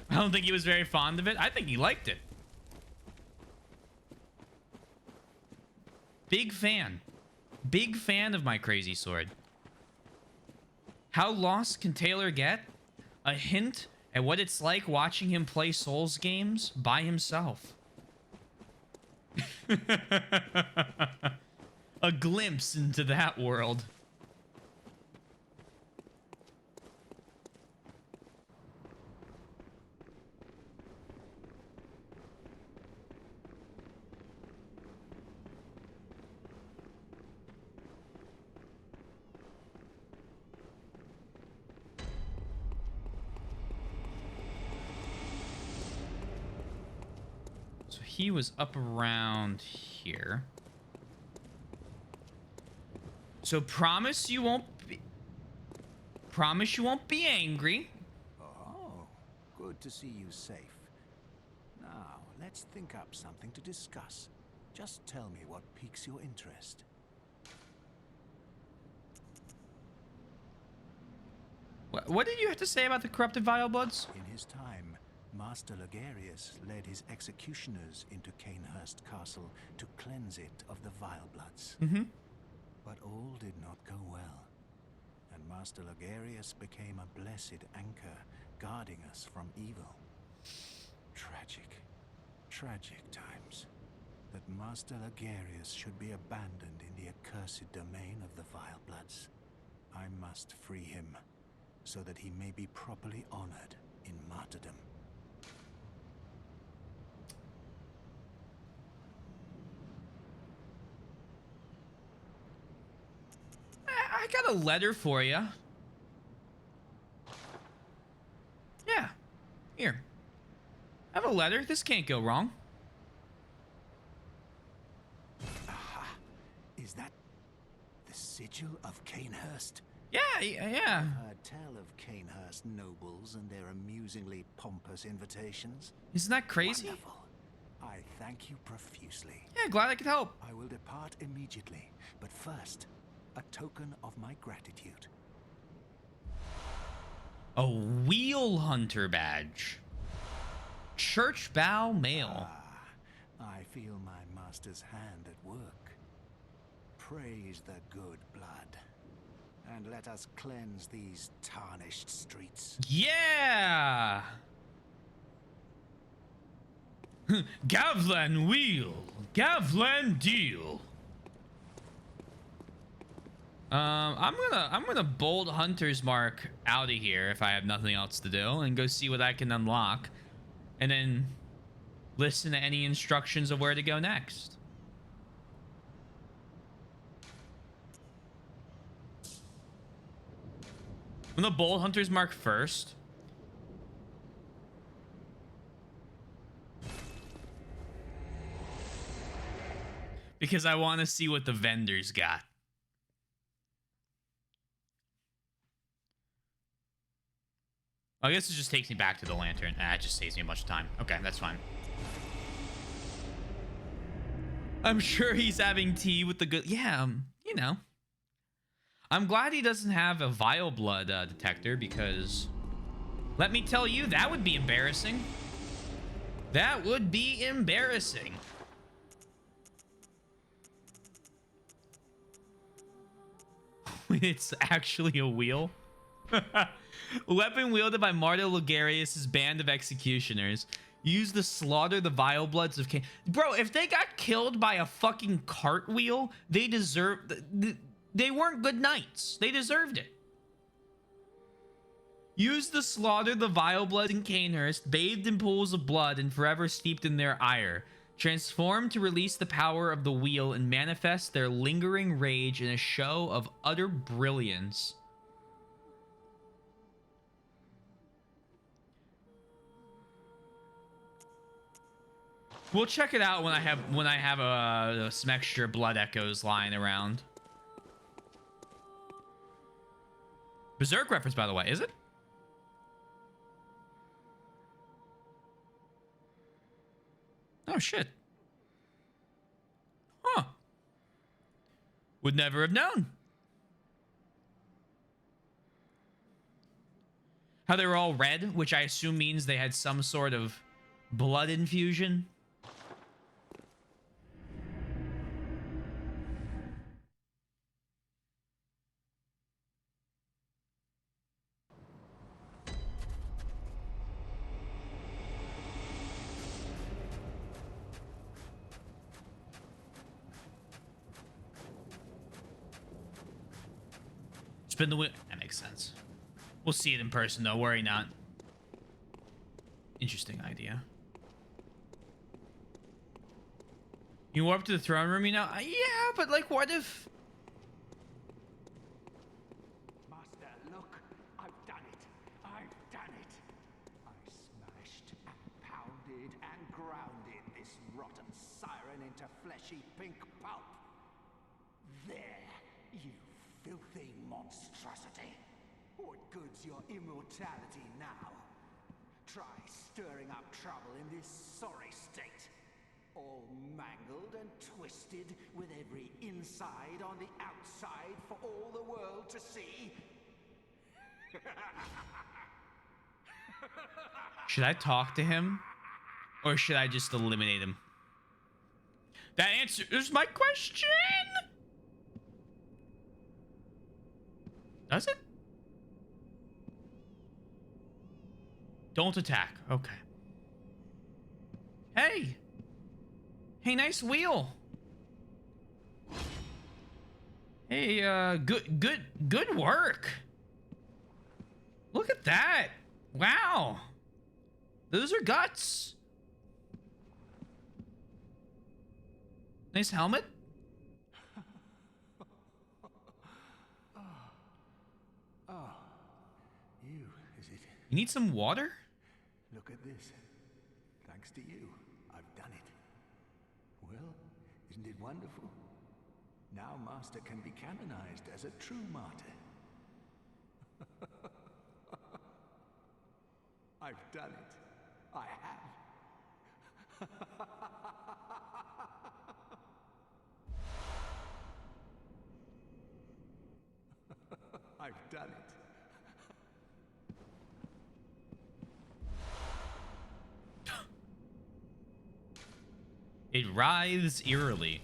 I don't think he was very fond of it. I think he liked it. Big fan. Big fan of my crazy sword. How lost can Taylor get? A hint at what it's like watching him play Souls games by himself. A glimpse into that world. So he was up around here. So promise you won't be angry. Oh, good to see you safe. Now, let's think up something to discuss. Just tell me what piques your interest. What did you have to say about the corrupted Vile Bloods? In his time, Master Logarius led his executioners into Canehurst Castle to cleanse it of the Vile Bloods. Mm-hmm. But all did not go well, and Master Logarius became a blessed anchor, guarding us from evil. Tragic, tragic times. That Master Logarius should be abandoned in the accursed domain of the Vile Bloods. I must free him, so that he may be properly honored in martyrdom. I got a letter for you. Yeah. Here. I have a letter. This can't go wrong. Aha! Is that the sigil of Canehurst? Yeah. I've heard tell of Canehurst nobles and their amusingly pompous invitations. Isn't that crazy? Wonderful. I thank you profusely. Yeah, glad I could help. I will depart immediately, but first, a token of my gratitude. A wheel hunter badge. Church bow mail. I feel my master's hand at work. Praise the good blood, and let us cleanse these tarnished streets. Yeah. Gavlan wheel. Gavlan deal. I'm gonna bolt Hunter's Mark out of here if I have nothing else to do and go see what I can unlock. And then listen to any instructions of where to go next. When the bolt hunters mark first. Because I want to see what the vendors got. I guess it just takes me back to the lantern. It just saves me a bunch of time. Okay, that's fine. I'm sure he's having tea with the good... Yeah, you know. I'm glad he doesn't have a vile blood detector because... Let me tell you, that would be embarrassing. That would be embarrassing. It's actually a wheel. Weapon wielded by Marta Logarius' band of executioners. Use to slaughter the vile bloods of Cain. Bro, if they got killed by a fucking cartwheel, they deserve... They weren't good knights. They deserved it. Use to slaughter the vile bloods in Cainhurst, bathed in pools of blood and forever steeped in their ire. Transform to release the power of the wheel and manifest their lingering rage in a show of utter brilliance. We'll check it out when I have some extra blood echoes lying around. Berserk reference, by the way, is it? Oh shit. Huh. Would never have known. How they were all red, which I assume means they had some sort of blood infusion. Spin the wheel. That makes sense. We'll see it in person, though. Worry not. Interesting idea. You warp to the throne room, you know? Yeah, but like, what if... Master, look. I've done it. I've done it. I smashed and pounded and grounded this rotten siren into fleshy pink pulp. There, you filthy monstrosity. What good's your immortality now? Try stirring up trouble in this sorry state. All mangled and twisted, with every inside on the outside for all the world to see. Should I talk to him? Or should I just eliminate him? That answers my question! Does it? Don't attack. Okay. Hey! Hey, nice wheel! Hey, good work! Look at that! Wow! Those are guts! Nice helmet. You, is it? You need some water? Look at this. Thanks to you, I've done it. Well, isn't it wonderful? Now Master can be canonized as a true martyr. I've done it. I have. I've done it. It writhes eerily.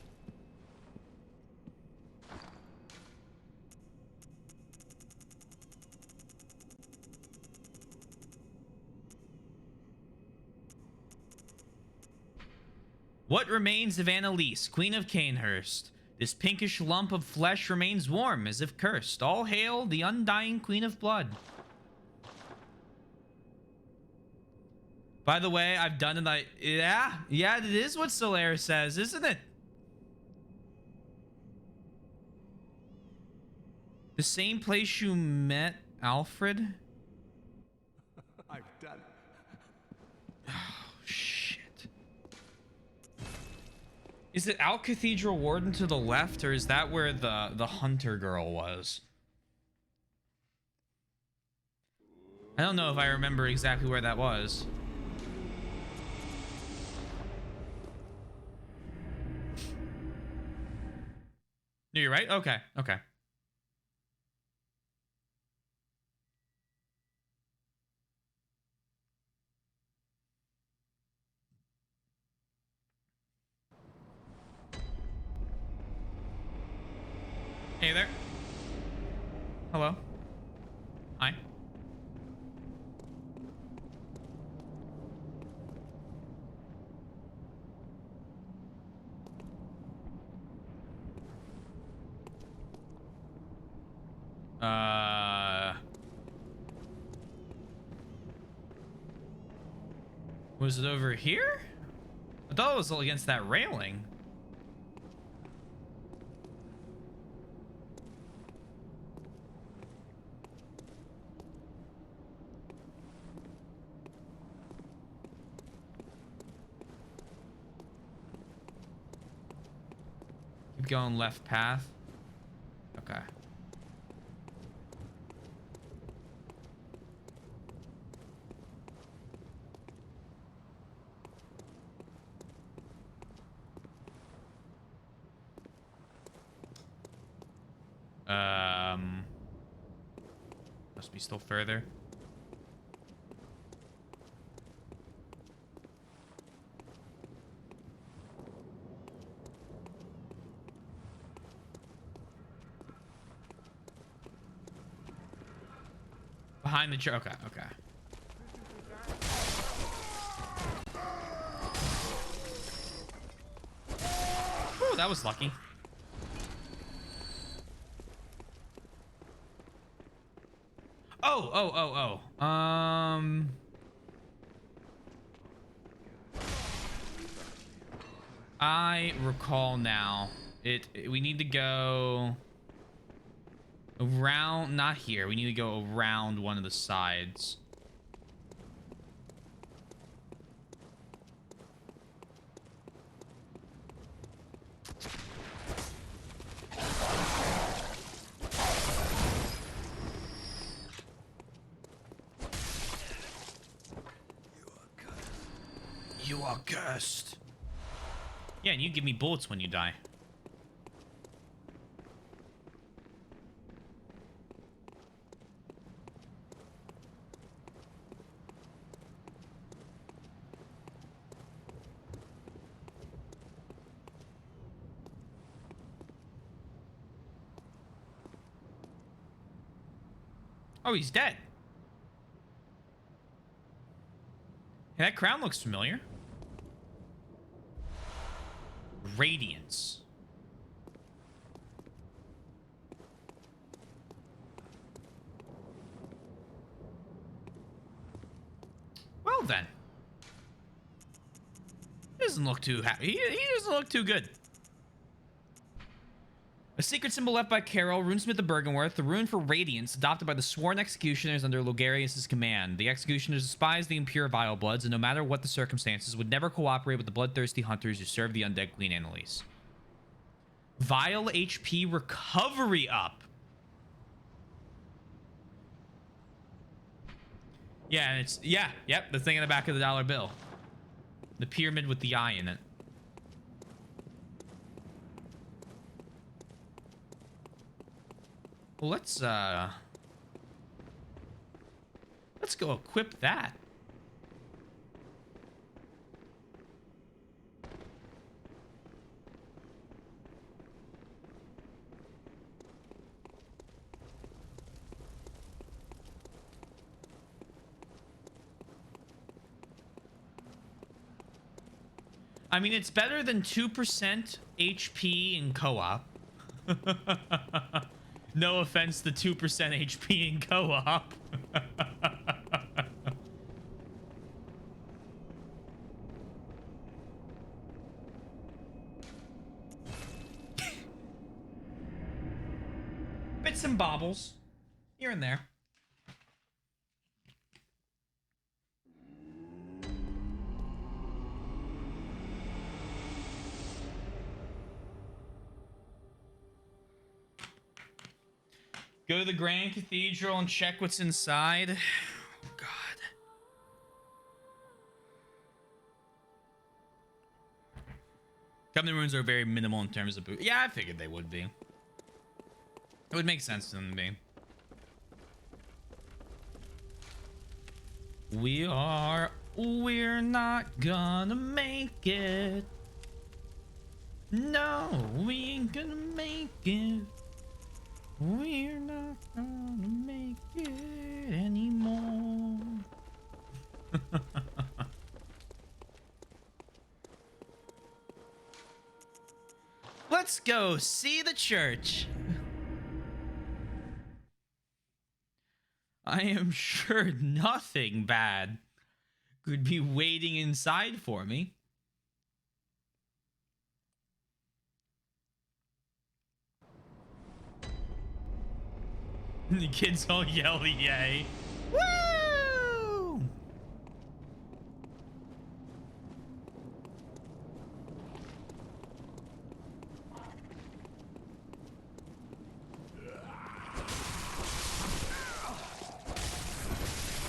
What remains of Annalise, Queen of Cainhurst? This pinkish lump of flesh remains warm, as if cursed. All hail the undying Queen of Blood. By the way, I've done it. Yeah, it is what Solaire says, isn't it? The same place you met Alfred? I've done it. Oh, shit. Is it Out Cathedral Warden to the left, or is that where the hunter girl was? I don't know if I remember exactly where that was. No, you're right? Okay, okay. Hey there. Hello. Hi. Was it over here? I thought it was against that railing. Keep going left path. Okay. Must be still further. Behind the chair. Okay, okay. Ooh, that was lucky. Oh. I recall now. We need to go around, not here. We need to go around one of the sides. You are cursed. Yeah, and you give me bullets when you die. Oh, he's dead. Hey, that crown looks familiar. Radiance. Well then. He doesn't look too happy. He doesn't look too good. A secret symbol left by Carol, runesmith of Bergenworth, the rune for Radiance, adopted by the sworn executioners under Logarius' command. The executioners despise the impure Vile Bloods, and no matter what the circumstances, would never cooperate with the bloodthirsty hunters who serve the undead Queen Annalise. Vile HP recovery up. Yeah, and it's, yep, the thing in the back of the dollar bill. The pyramid with the eye in it. Well, let's go equip that. I mean, it's better than 2% HP in co-op. No offense to 2% HP in co-op. bits and bobbles here and there. Go to the Grand Cathedral and check what's inside. Oh, God. Covenant runes are very minimal in terms of boot. Yeah, I figured they would be. It would make sense to them to be. We're not gonna make it. No, we ain't gonna make it. We're not gonna make it anymore. Let's go see the church. I am sure nothing bad could be waiting inside for me. The kids all yell yay. Woo!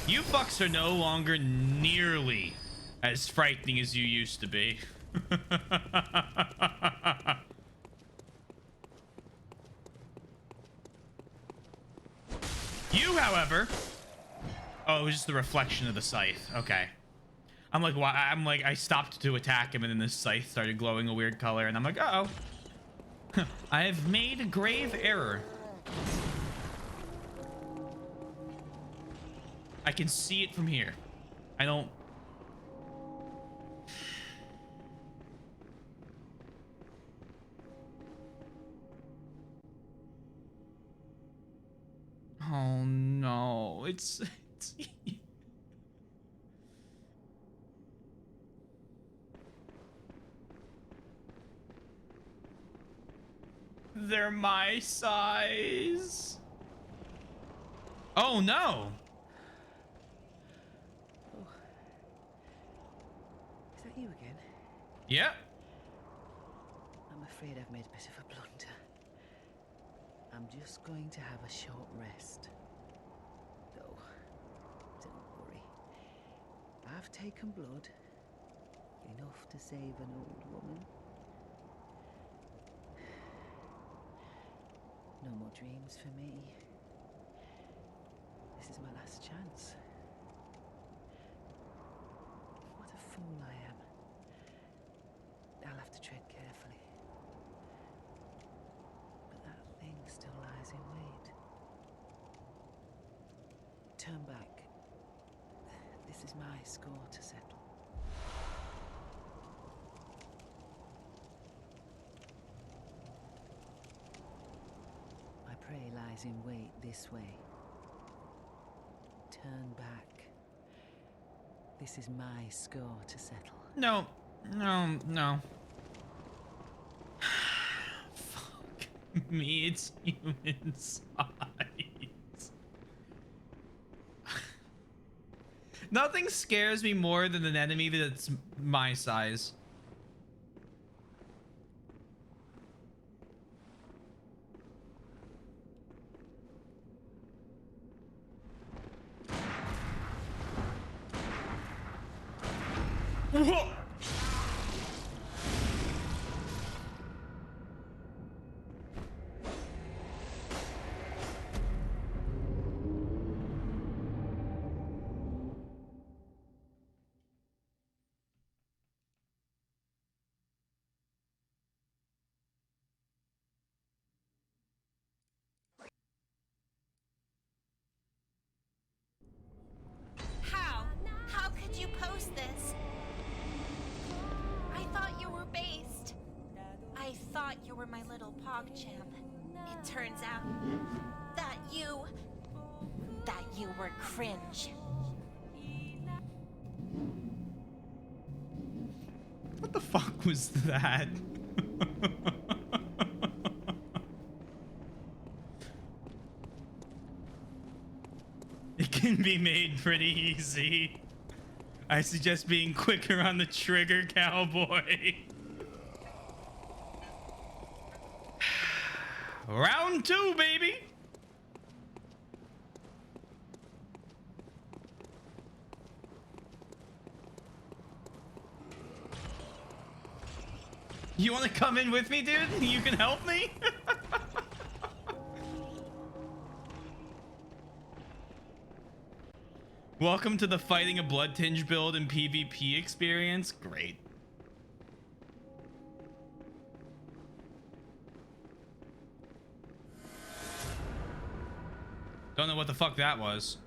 You fucks are no longer nearly as frightening as you used to be. You, however... Oh, it was just the reflection of the scythe. Okay. I'm like, why? I'm like, I stopped to attack him, and then the scythe started glowing a weird color, and I'm like, uh-oh. I have made a grave error. I can see it from here. I don't... Oh no, it's they're my size. Oh no. Oh. Is that you again? Yeah. I'm afraid I've made a bit of a blunder. I'm just going to have a short rest. Though, don't worry. I've taken blood. Enough to save an old woman. No more dreams for me. This is my last chance. What a fool I am. I'll have to tread carefully. But that thing still lies in wait. Turn back. This is my score to settle. My prey lies in wait this way. Turn back. This is my score to settle. No. No, no. Fuck me, it's human size. Nothing scares me more than an enemy that's my size. Whoa! How could you post this? I thought you were based. I thought you were my little PogChamp. It turns out that you were cringe. What the fuck was that? can be made pretty easy. I suggest being quicker on the trigger, cowboy. Round 2, baby. You want to come in with me, dude? You can help me? Welcome to the fighting a blood tinge build and PvP experience. Great. Don't know what the fuck that was.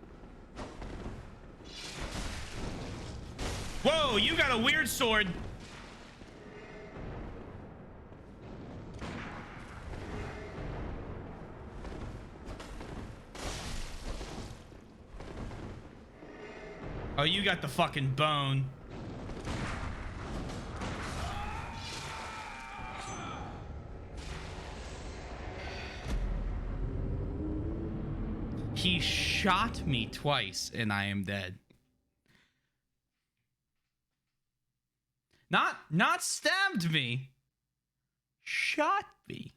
Whoa, you got a weird sword. Oh, you got the fucking bone. He shot me twice and I am dead. Not stabbed me. Shot me.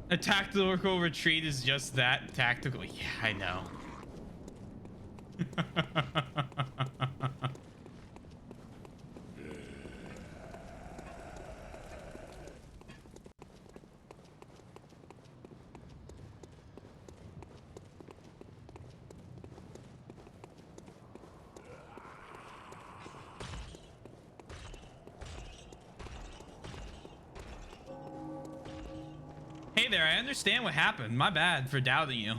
A tactical retreat is just that, tactical. Yeah, I know. Hey there, I understand what happened. My bad for doubting you.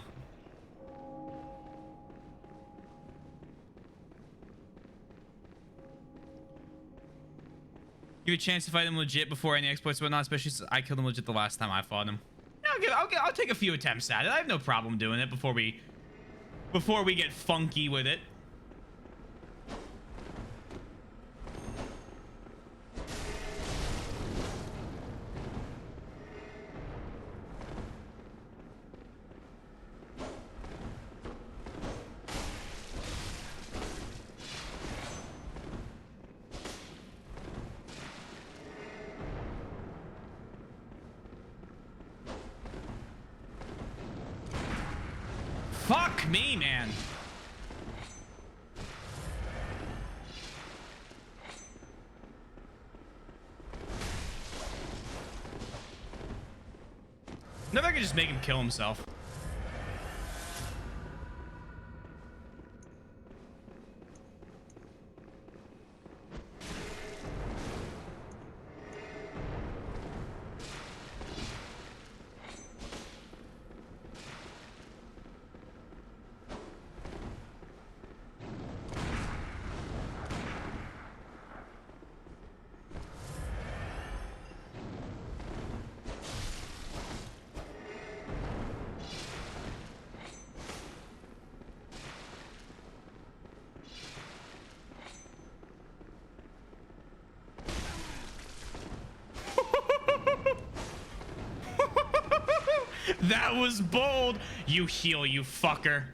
Give a chance to fight him legit before any exploits, but not especially since I killed him legit the last time I fought him. I'll take a few attempts at it. I have no problem doing it before we get funky with it. Fuck me, man. Never I could just make him kill himself. That was bold. You heal, you fucker.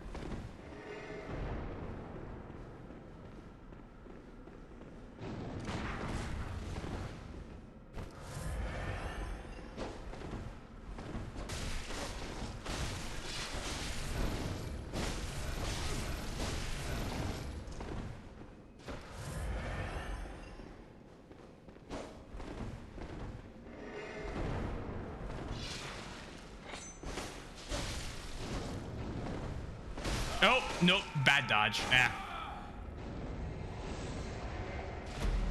Oh, nope. Bad dodge.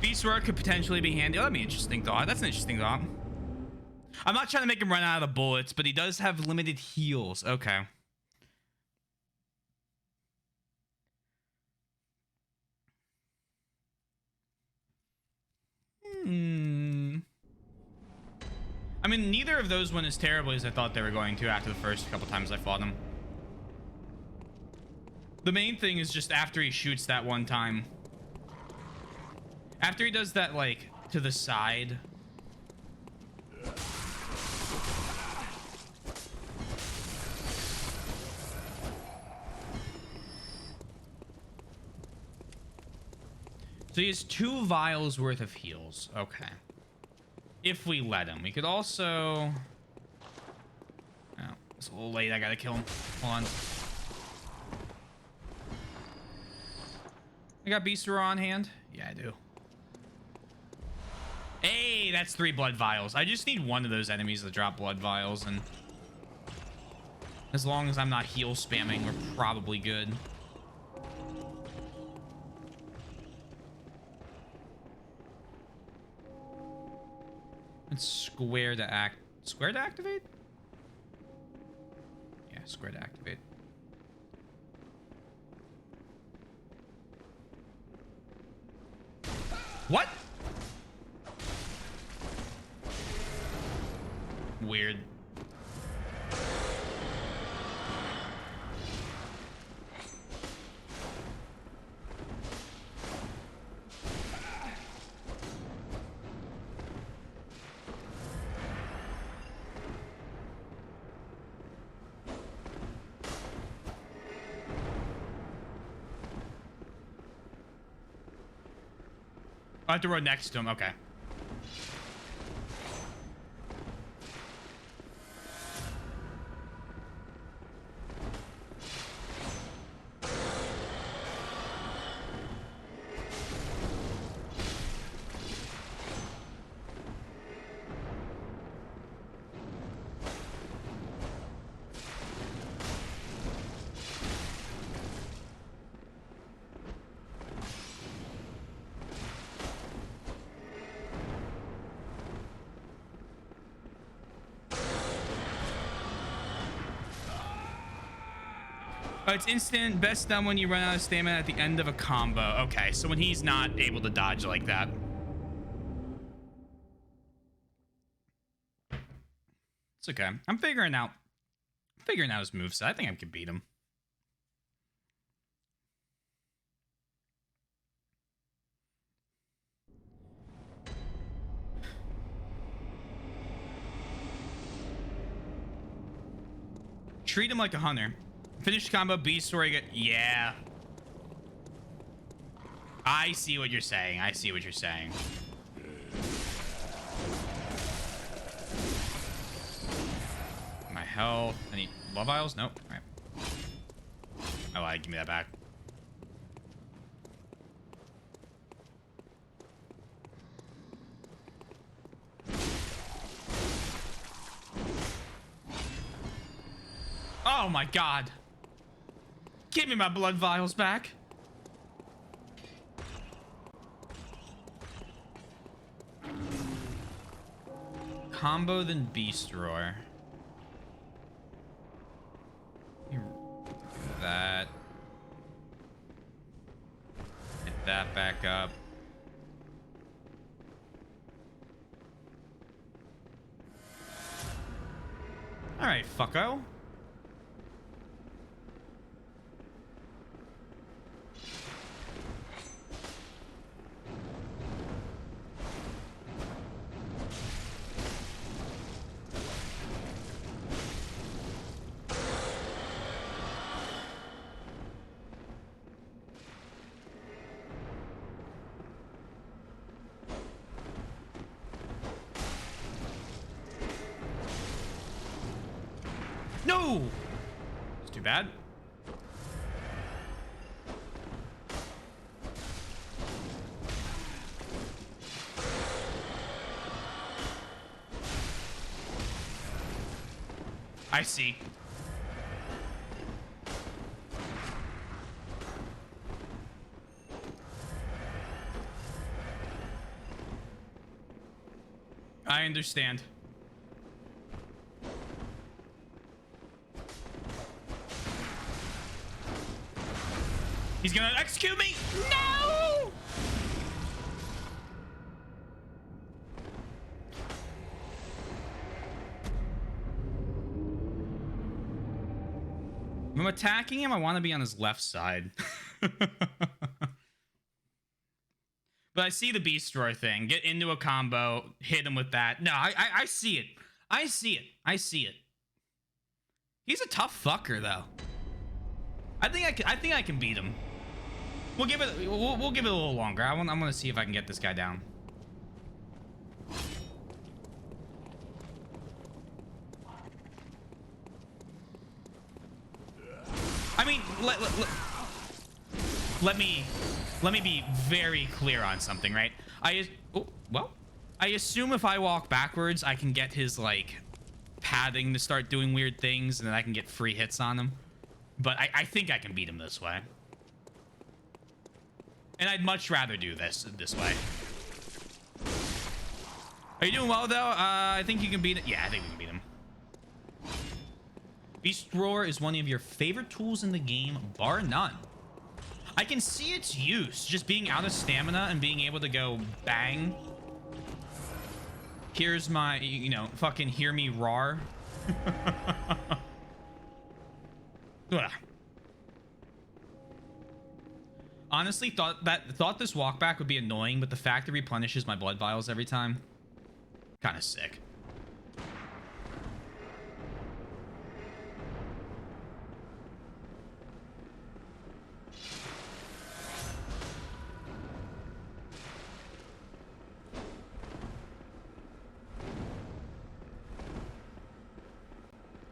Beast Roar could potentially be handy. Oh, that'd be an interesting thought. That's an interesting thought. I'm not trying to make him run out of the bullets, but he does have limited heals. Okay. I mean, neither of those went as terribly as I thought they were going to after the first couple times I fought him. The main thing is just after he shoots that one time. After he does that, like, to the side. So he has 2 vials worth of heals. Okay. If we let him. We could also... Oh, it's a little late. I gotta kill him. Hold on. I got Beastro on hand? Yeah, I do. Hey, that's 3 blood vials. I just need one of those enemies to drop blood vials, and as long as I'm not heal spamming, we're probably good. It's square to activate? Yeah, square to activate. What? Weird. I have to run next to him. Okay. It's instant. Best done when you run out of stamina at the end of a combo. Okay, so when he's not able to dodge like that. It's okay. I'm figuring out his moveset. I think I can beat him. Treat him like a hunter. Finish combo, beast story. Get yeah. I see what you're saying. I see what you're saying. My health. Any love vials? Nope. All right. I lied. Give me that back. Oh my god. Give me my blood vials back. Combo then beast roar. That. Get that back up. All right, fucko. No! It's too bad. I see. I understand. He's gonna execute me! No! When I'm attacking him, I want to be on his left side. But I see the Beast Roar thing. Get into a combo, hit him with that. No, I see it. I see it. I see it. He's a tough fucker, though. I think I can beat him. We'll give it a little longer. I'm gonna see if I can get this guy down. I mean, let me be very clear on something, right? I assume if I walk backwards, I can get his like padding to start doing weird things, and then I can get free hits on him. But I think I can beat him this way. And I'd much rather do this way. Are you doing well, though? I think you can beat it. Yeah, I think we can beat him. Beast Roar is one of your favorite tools in the game, bar none. I can see its use, just being out of stamina and being able to go bang. Here's my, you know, fucking hear me roar. Honestly, thought this walkback would be annoying, but the fact it replenishes my blood vials every time, kind of sick.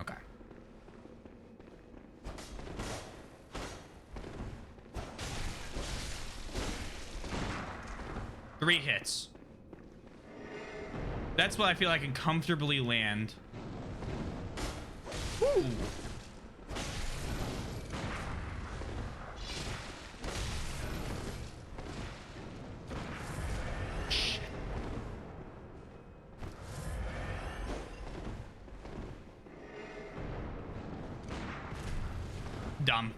Okay. Three hits. That's what I feel I can comfortably land. Woo. Shit. Dumb.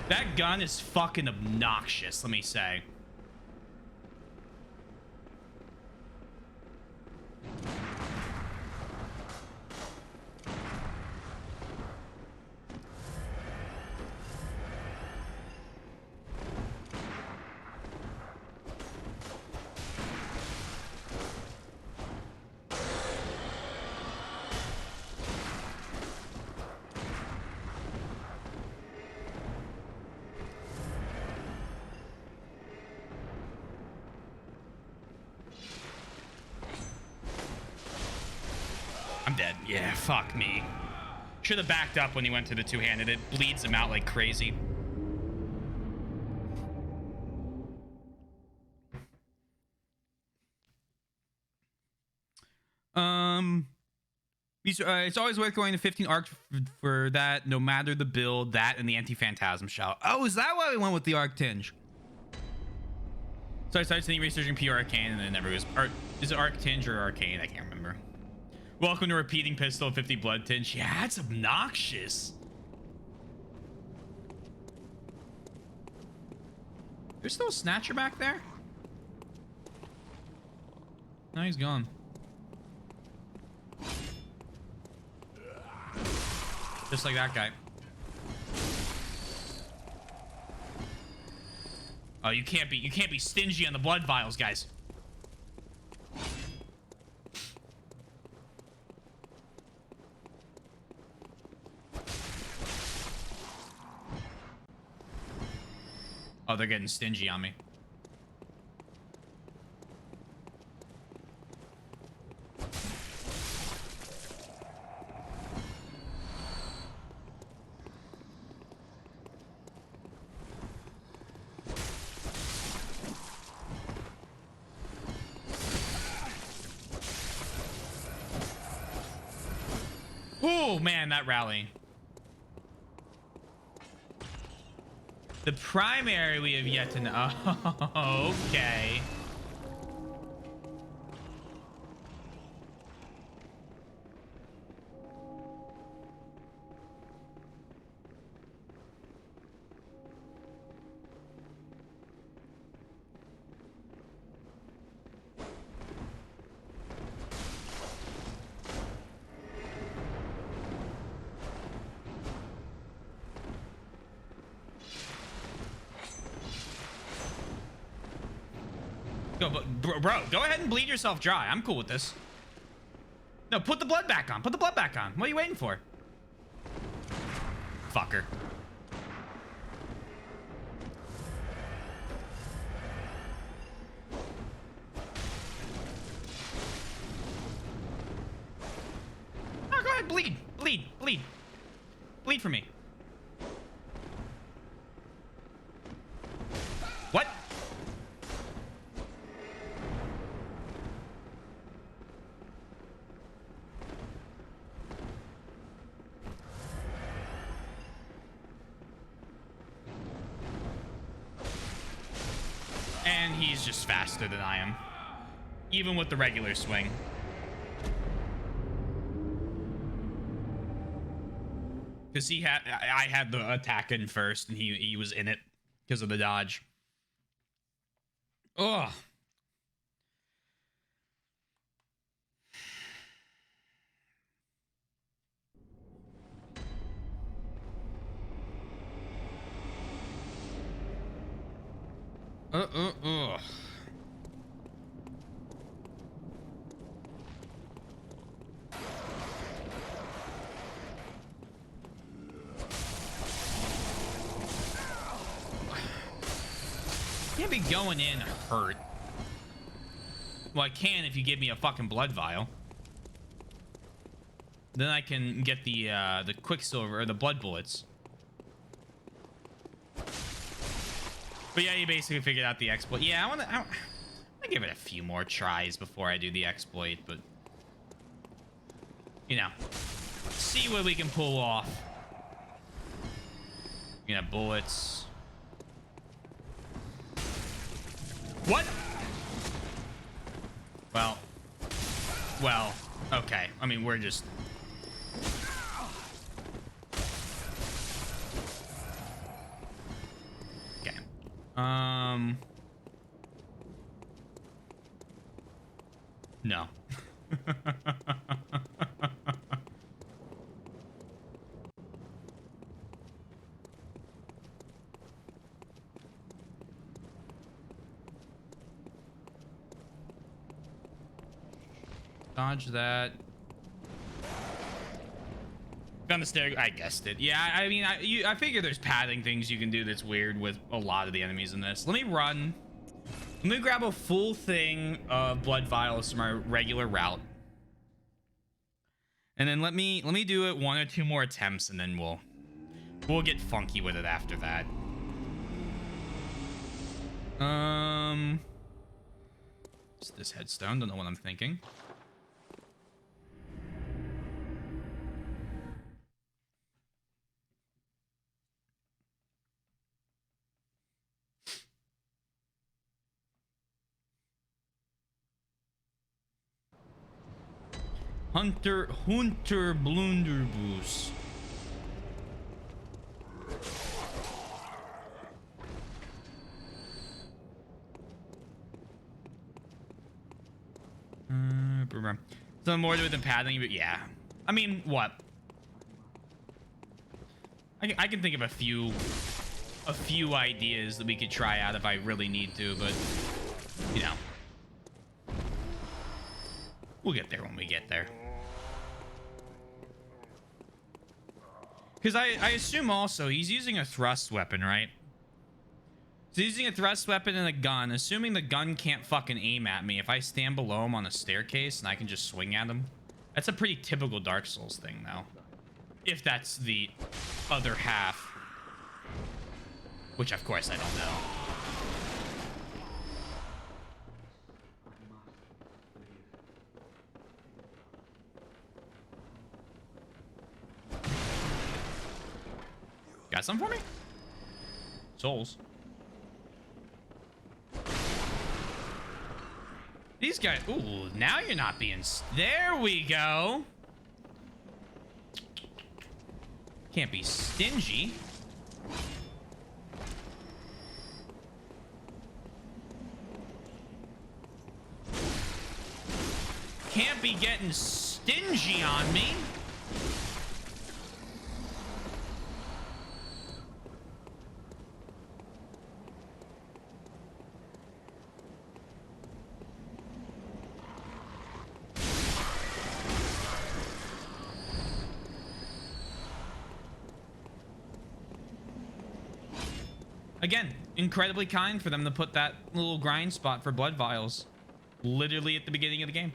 That gun is fucking obnoxious, let me say. I'm dead. Yeah, fuck me. Should have backed up when he went to the two-handed. It bleeds him out like crazy. It's always worth going to 15 arc for that, no matter the build, that and the anti-phantasm shell. Oh, is that why we went with the arc tinge? So I started researching pure arcane and then it never was. Is it arc tinge or arcane? I can't remember. Welcome to repeating pistol 50 blood tinge. Yeah, it's obnoxious. There's still a snatcher back there? No, he's gone. Just like that guy. Oh, you can't be stingy on the blood vials, guys. Oh, they're getting stingy on me. Oh, man, that rally. The primary we have yet to know. Okay. Go, bro, go ahead and bleed yourself dry. I'm cool with this. No, put the blood back on. Put the blood back on. What are you waiting for? Fucker. Oh, go ahead, bleed. Bleed. Bleed. Bleed for me. What? And he's just faster than I am. Even with the regular swing. Because I had the attack in first, and he was in it because of the dodge. Ugh. Ugh. Can't be going in hurt. Well, I can if you give me a fucking blood vial. Then I can get the quicksilver or the blood bullets. But yeah, you basically figured out the exploit. Yeah, I wanna give it a few more tries before I do the exploit, but you know, see what we can pull off. You know, bullets. What? Well, okay. I mean, we're just... Okay. No. Dodge that. Found the stair. I guessed it. Yeah, I mean, I figure there's padding things you can do that's weird with a lot of the enemies in this. Let me run. Let me grab a full thing of blood vials from our regular route. And then let me do it 1 or 2 more attempts, and then we'll get funky with it after that. It's this headstone. Don't know what I'm thinking. Hunter Blunderboos. Something more to it than padding, but yeah. I mean, what? I can think of a few ideas that we could try out if I really need to, but you know, we'll get there when we get there. Because I assume also he's using a thrust weapon, right? So he's using a thrust weapon and a gun. Assuming the gun can't fucking aim at me, if I stand below him on a staircase and I can just swing at him. That's a pretty typical Dark Souls thing, though. If that's the other half. Which, of course, I don't know. Got some for me? Souls. These guys... Ooh, now you're not being... There we go. Can't be stingy. Can't be getting stingy on me. Again, incredibly kind for them to put that little grind spot for blood vials literally at the beginning of the game.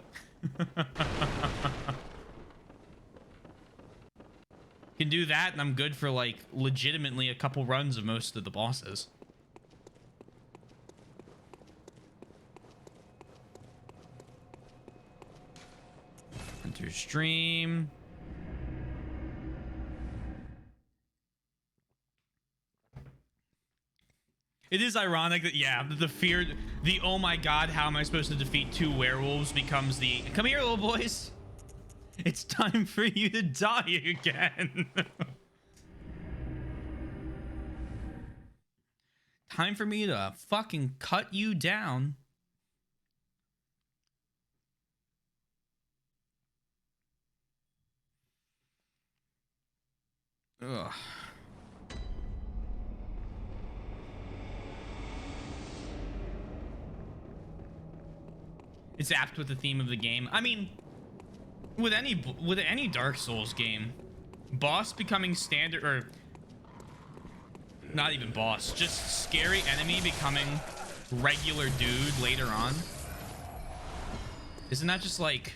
Can do that and I'm good for like legitimately a couple runs of most of the bosses. Enter stream. It is ironic that, yeah, the fear, the oh my god, how am I supposed to defeat 2 werewolves becomes the, come here, little boys. It's time for you to die again. Time for me to fucking cut you down. Ugh. It's apt with the theme of the game. I mean, with any Dark Souls game, boss becoming standard, or not even boss, just scary enemy becoming regular dude later on. Isn't that just like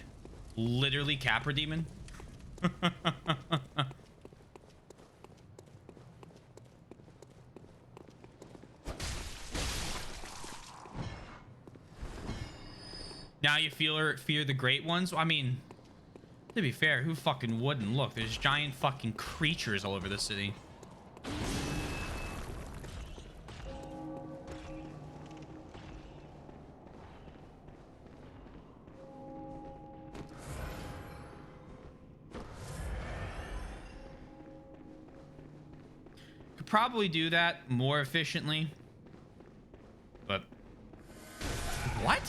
literally Capra Demon? Now you fear the great ones? I mean, to be fair, who fucking wouldn't? Look, there's giant fucking creatures all over the city. Could probably do that more efficiently. But what?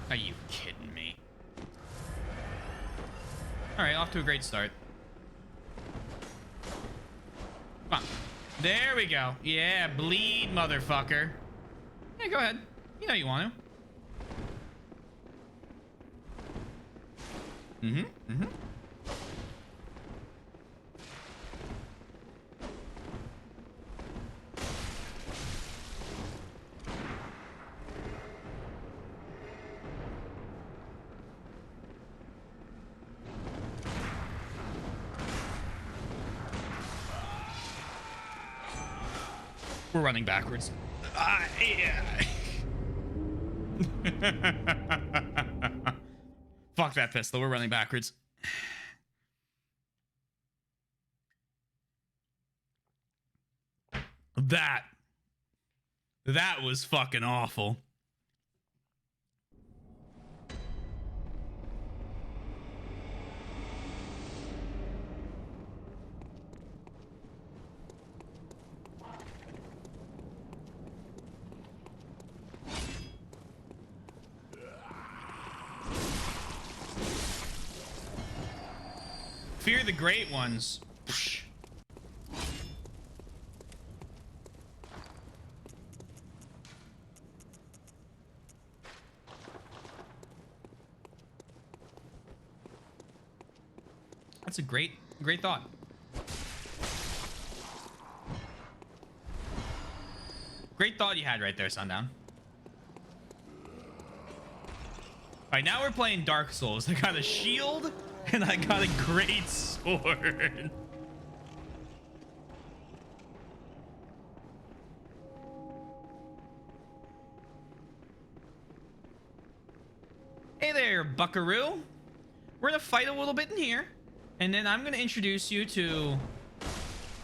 Are you kidding me? Alright, off to a great start. Come on. There we go. Yeah, bleed, motherfucker. Yeah, go ahead. You know you want to. Mm-hmm. We're running backwards. Yeah. Fuck that pistol. We're running backwards. That was fucking awful. Fear the great ones. Psh. That's a great thought. Great thought you had right there, Sundown. All right, now we're playing Dark Souls. I got a shield and I got a great sword. Hey there, buckaroo. We're gonna fight a little bit in here, and then I'm gonna introduce you to...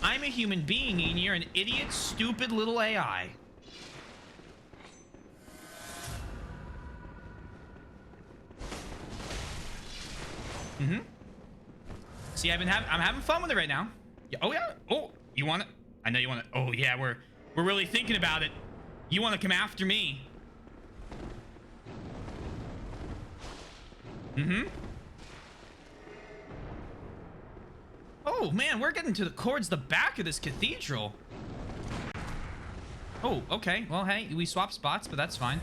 I'm a human being and you're an idiot, stupid little AI. Mm-hmm. See, I'm having fun with it right now. Yeah, oh yeah. Oh, you want it? I know you want it. Oh yeah, we're really thinking about it. You want to come after me? Mm-hmm. Oh man, we're getting towards the back of this cathedral. Oh, okay. Well, hey, we swapped spots, but that's fine.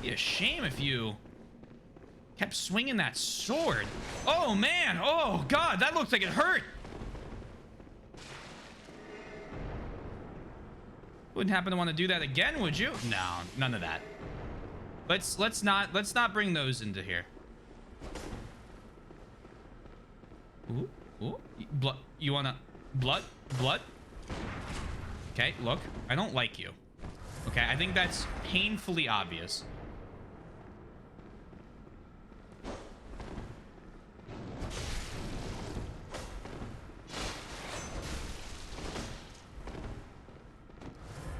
Be a shame if you Kept swinging that sword. Oh, man. Oh, God. That looks like it hurt. Wouldn't happen to want to do that again, would you? No, none of that. Let's not bring those into here. Ooh, ooh. Blood. You wanna blood? Okay, look. I don't like you. Okay, I think that's painfully obvious.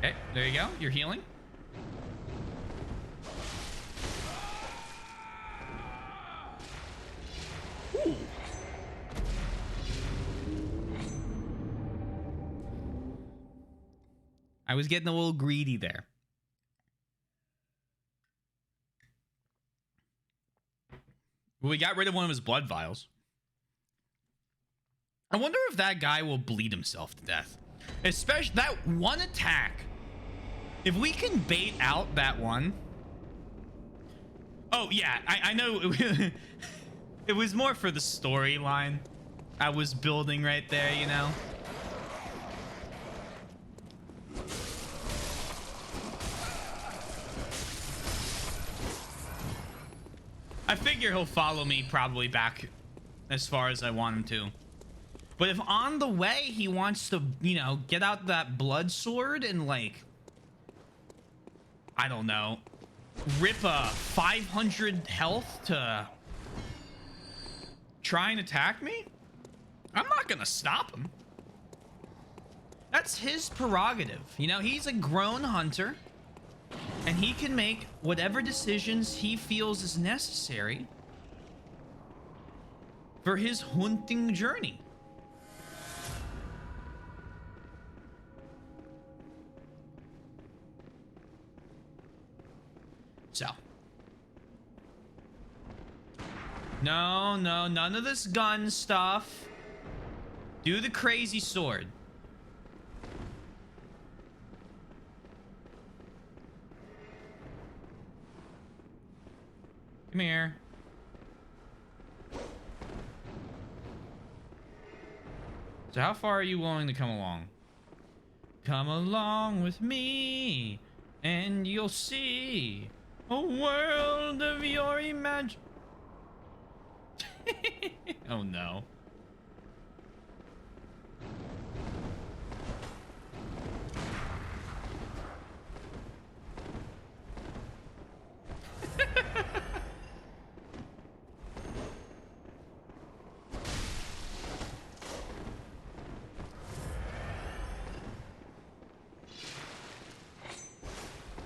Okay, there you go. You're healing. Ooh. I was getting a little greedy there. Well, we got rid of one of his blood vials. I wonder if that guy will bleed himself to death. Especially that one attack. If we can bait out that one. Oh, yeah. I know. It was more for the storyline I was building right there, you know? I figure he'll follow me probably back as far as I want him to. But if on the way he wants to, you know, get out that blood sword and, like, I don't know, rip a 500 health to try and attack me, I'm not gonna stop him. That's his prerogative. You know, he's a grown hunter and he can make whatever decisions he feels is necessary for his hunting journey. So. No, none of this gun stuff. Do the crazy sword. Come here. So how far are you willing to come along? Come along with me and you'll see a world of your imagine. Oh no.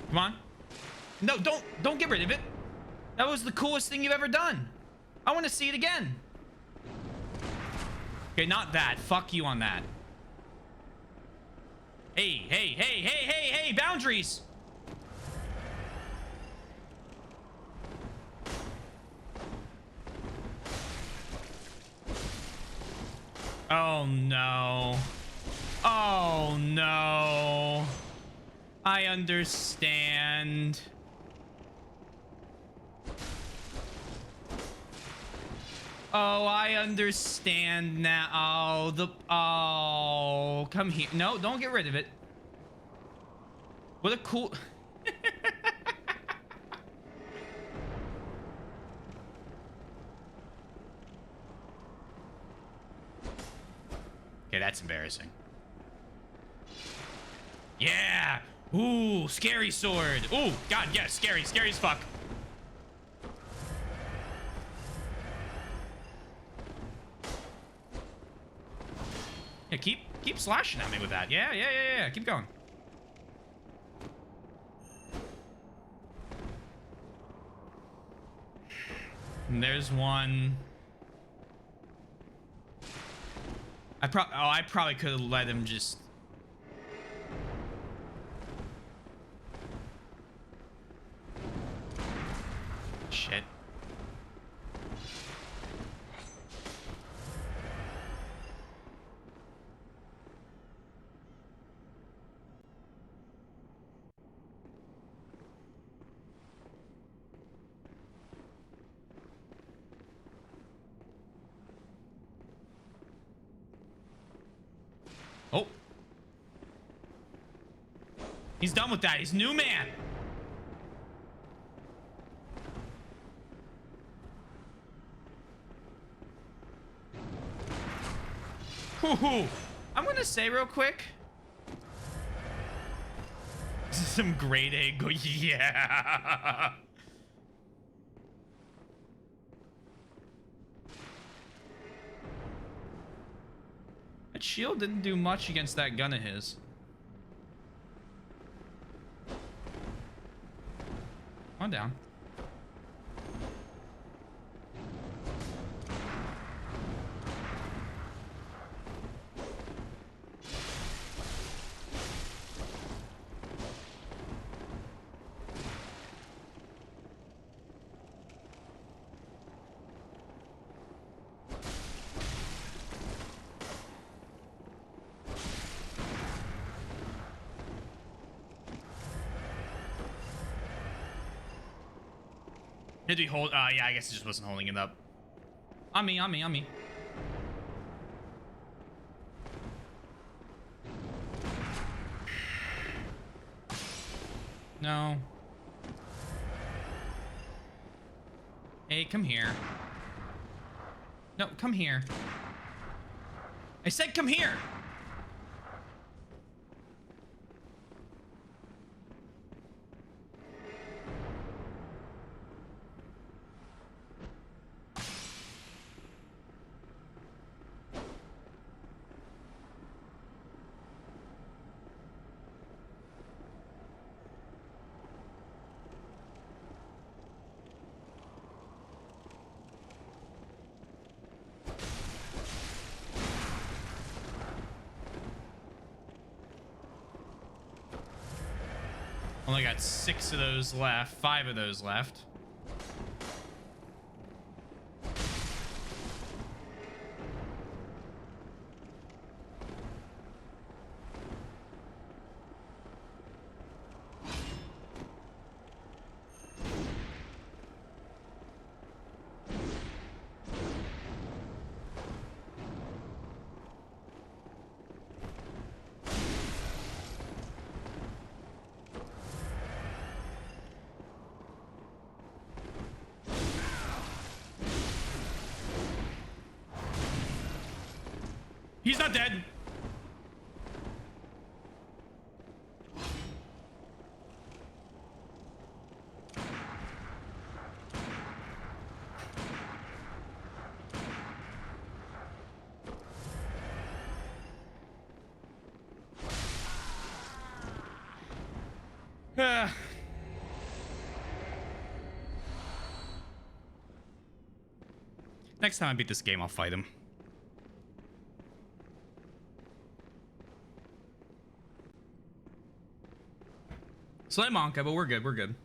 Come on. No, don't get rid of it. That was the coolest thing you've ever done. I want to see it again. Okay, not that. Fuck you on that. Hey, boundaries. Oh no. Oh no. I understand. Oh, I understand now. Oh, come here. No, don't get rid of it. What a cool. Okay, that's embarrassing. Yeah. Ooh, scary sword. Ooh, God, yes, scary as fuck. Yeah, keep slashing at me with that. Yeah. Keep going. And there's one. I probably could have let him just. Shit. He's done with that. He's new man. Whew. I'm gonna say real quick. This is some grade A go. Yeah. That shield didn't do much against that gun of his. Come on down. Did we hold? Yeah, I guess it just wasn't holding it up. On me, on me, on me. No. Hey, come here. No, come here. I said come here. Only got 6 of those left, 5 of those left. He's not dead. Next time I beat this game, I'll fight him. Slight Monka, but we're good. We're good.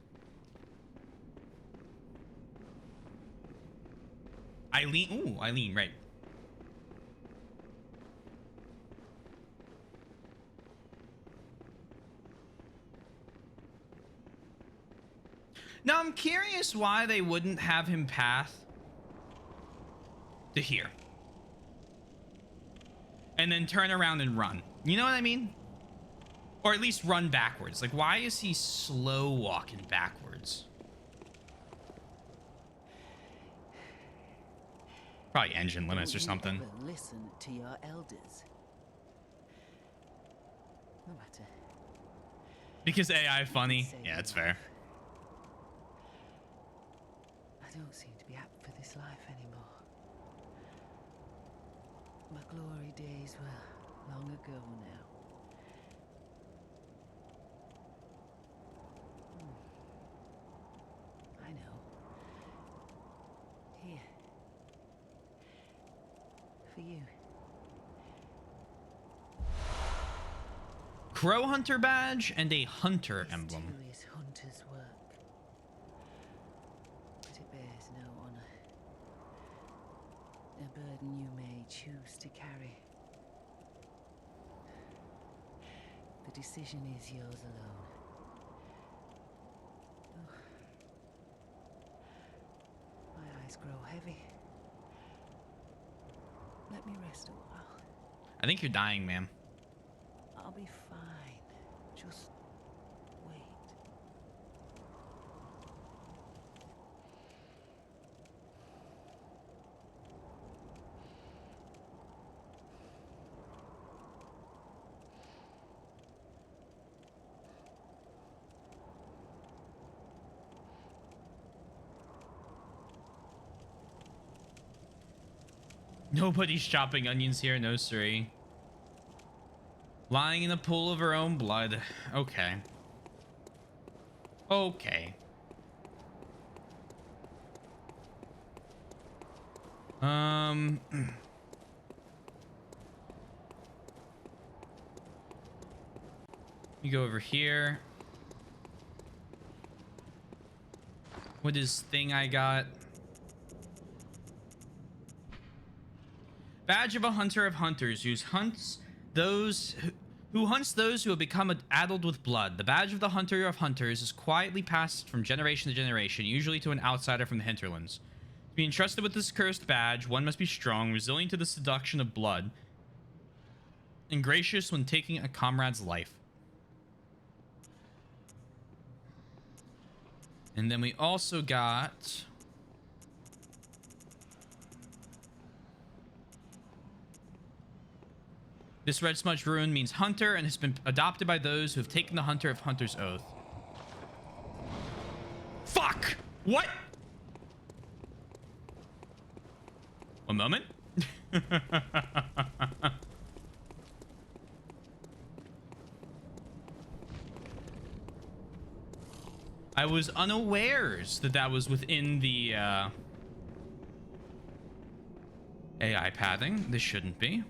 Eileen. Ooh, Eileen, right. Now, I'm curious why they wouldn't have him path to here. And then turn around and run. You know what I mean? Or at least run backwards. Like, why is he slow walking backwards? Probably engine limits or something. Listen to your elders. No matter. Because AI funny. Yeah, it's fair. I don't seem to be apt for this life anymore. My glory days were long ago now. I know. Here. For you. Crow Hunter badge and a hunter emblem. This too is hunter's work. But it bears no honor. A burden you may choose to carry. The decision is yours alone. Oh. My eyes grow heavy. Let me rest a while. I think you're dying, ma'am. I'll be fine. Just Nobody's chopping onions here, no siree. Lying in a pool of her own blood. Okay. Okay. You go over here. What is thing I got? Badge of a hunter of hunters, who hunts those who have become addled with blood. The badge of the hunter of hunters is quietly passed from generation to generation, usually to an outsider from the hinterlands. To be entrusted with this cursed badge, one must be strong, resilient to the seduction of blood, and gracious when taking a comrade's life. And then we also got this red smudged rune means hunter and has been adopted by those who have taken the hunter of hunter's oath. Fuck! What? One moment. I was unawares that that was within the AI pathing. This shouldn't be.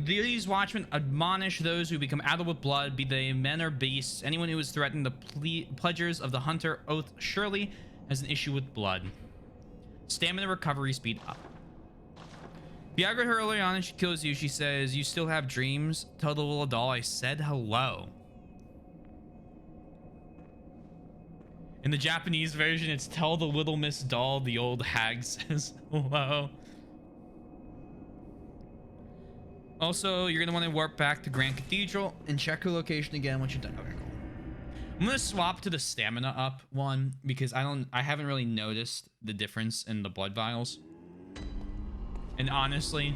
These watchmen admonish those who become addled with blood, be they men or beasts. Anyone who has threatened the pledgers of the hunter oath surely has an issue with blood. Stamina recovery speed up. If you aggro her early on and she kills you, she says, "You still have dreams? Tell the little doll I said hello." In the Japanese version, it's "Tell the little Miss Doll the old hag says hello." Also, you're gonna want to warp back to Grand Cathedral and check her location again once you're done. Okay, cool. I'm gonna swap to the stamina up one because I haven't really noticed the difference in the blood vials. And honestly,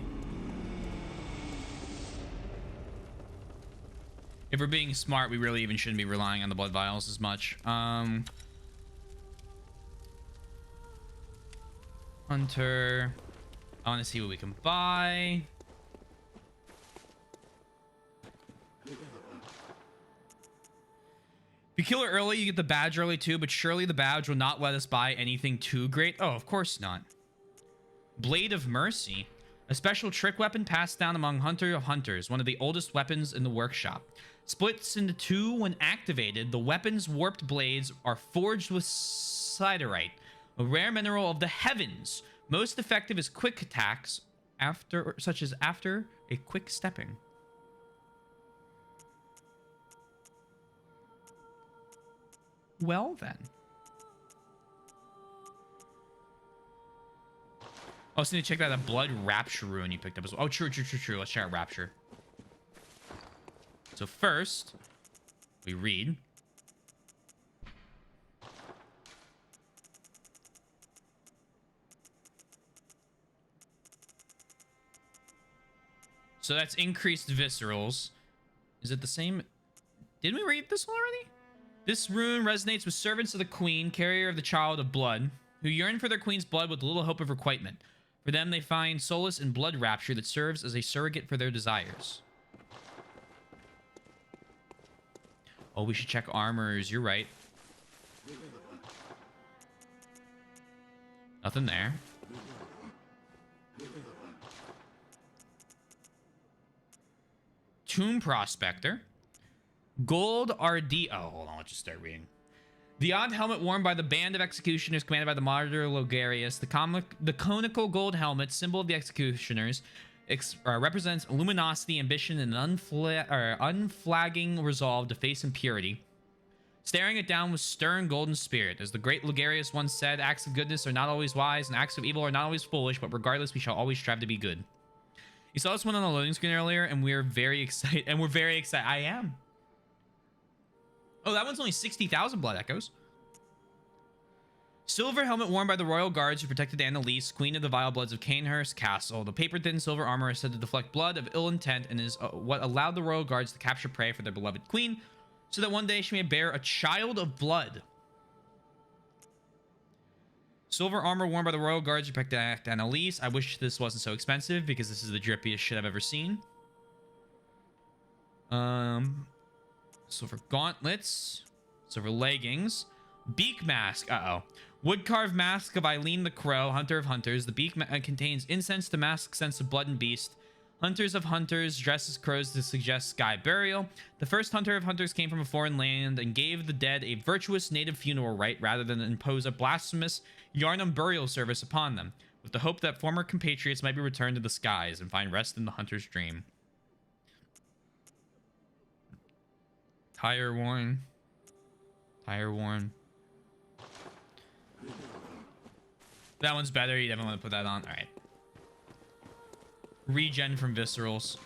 if we're being smart, we really even shouldn't be relying on the blood vials as much. Hunter. I want to see what we can buy. If you kill her early, you get the badge early too, but surely the badge will not let us buy anything too great. Oh, of course not. Blade of Mercy, a special trick weapon passed down among Hunter of Hunters, one of the oldest weapons in the workshop. Splits into two when activated, the weapon's warped blades are forged with siderite, a rare mineral of the heavens. Most effective as quick attacks, such as after a quick stepping. Well then. Oh, so need to check out that blood rapture rune you picked up as well. Oh, true. Let's check out rapture. So first, we read. So that's increased viscerals. Is it the same? Didn't we read this one already? This rune resonates with servants of the queen, carrier of the child of blood, who yearn for their queen's blood with little hope of requitement. For them, they find solace in blood rapture that serves as a surrogate for their desires. Oh, we should check armors. You're right. Nothing there. Tomb Prospector. Gold RD. Oh, hold on. Let's just start reading. The odd helmet worn by the band of executioners commanded by the martyr Logarius. The conical gold helmet, symbol of the executioners, represents luminosity, ambition, and unflagging resolve to face impurity. Staring it down with stern golden spirit. As the great Logarius once said, acts of goodness are not always wise, and acts of evil are not always foolish, but regardless, we shall always strive to be good. You saw this one on the loading screen earlier, and we're very excited. I am. Oh, that one's only 60,000 blood echoes. Silver helmet worn by the royal guards who protected Annalise, queen of the vile bloods of Canehurst Castle. The paper-thin silver armor is said to deflect blood of ill intent and is what allowed the royal guards to capture prey for their beloved queen, so that one day she may bear a child of blood. Silver armor worn by the royal guards who protect Annalise. I wish this wasn't so expensive because this is the drippiest shit I've ever seen. Silver gauntlets. Silver leggings. Beak mask. Uh-oh. Wood carved mask of Eileen the Crow, hunter of hunters. The beak contains incense to mask sense of blood and beast. Hunters of hunters dress as crows to suggest sky burial. The first hunter of hunters came from a foreign land and gave the dead a virtuous native funeral rite rather than impose a blasphemous Yarnum burial service upon them, with the hope that former compatriots might be returned to the skies and find rest in the hunter's dream. Tire worn. Tire worn. That one's better. You definitely want to put that on. All right. Regen from viscerals.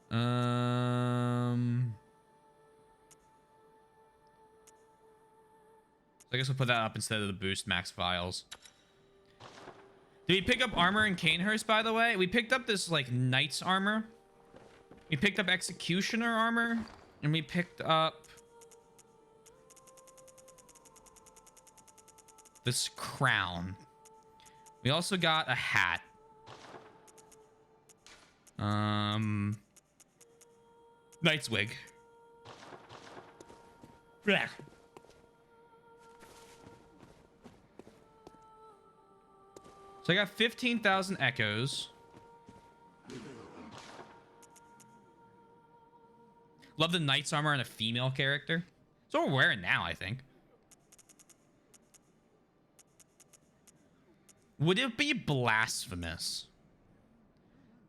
So I guess we'll put that up instead of the boost max files. Did we pick up armor in Canehurst, by the way? We picked up this, like, knight's armor. We picked up executioner armor. And we picked up this crown. We also got a hat. Knight's wig. Blech. So I got 15,000 echoes. Love the knight's armor on a female character. That's what we're wearing now, I think. Would it be blasphemous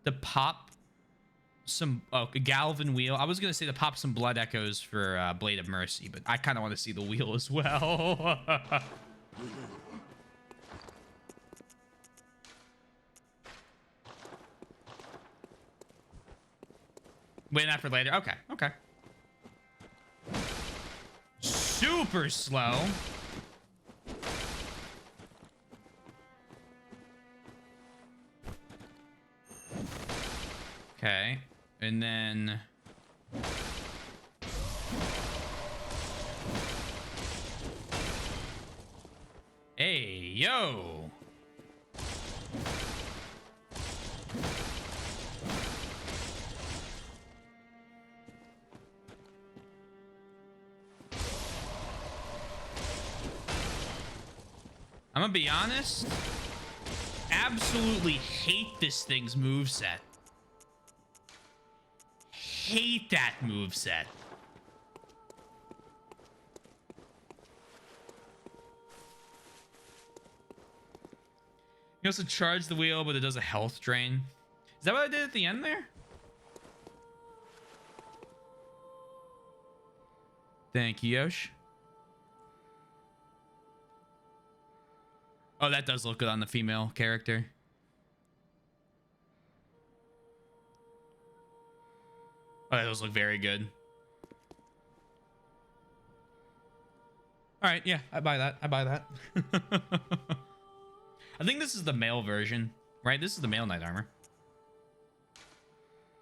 to pop some a Galvin wheel? I was gonna say to pop some blood echoes for Blade of Mercy, but I kind of want to see the wheel as well. Waiting that for later. Okay, okay. Super slow. Okay, and then hey, yo. I'm gonna be honest. Absolutely hate this thing's moveset. Hate that moveset. You also charge the wheel, but it does a health drain. Is that what I did at the end there? Thank you, Yosh. Oh, that does look good on the female character. Oh, that does look very good. All right, yeah, I buy that. I buy that. I think this is the male version, right? This is the male knight armor.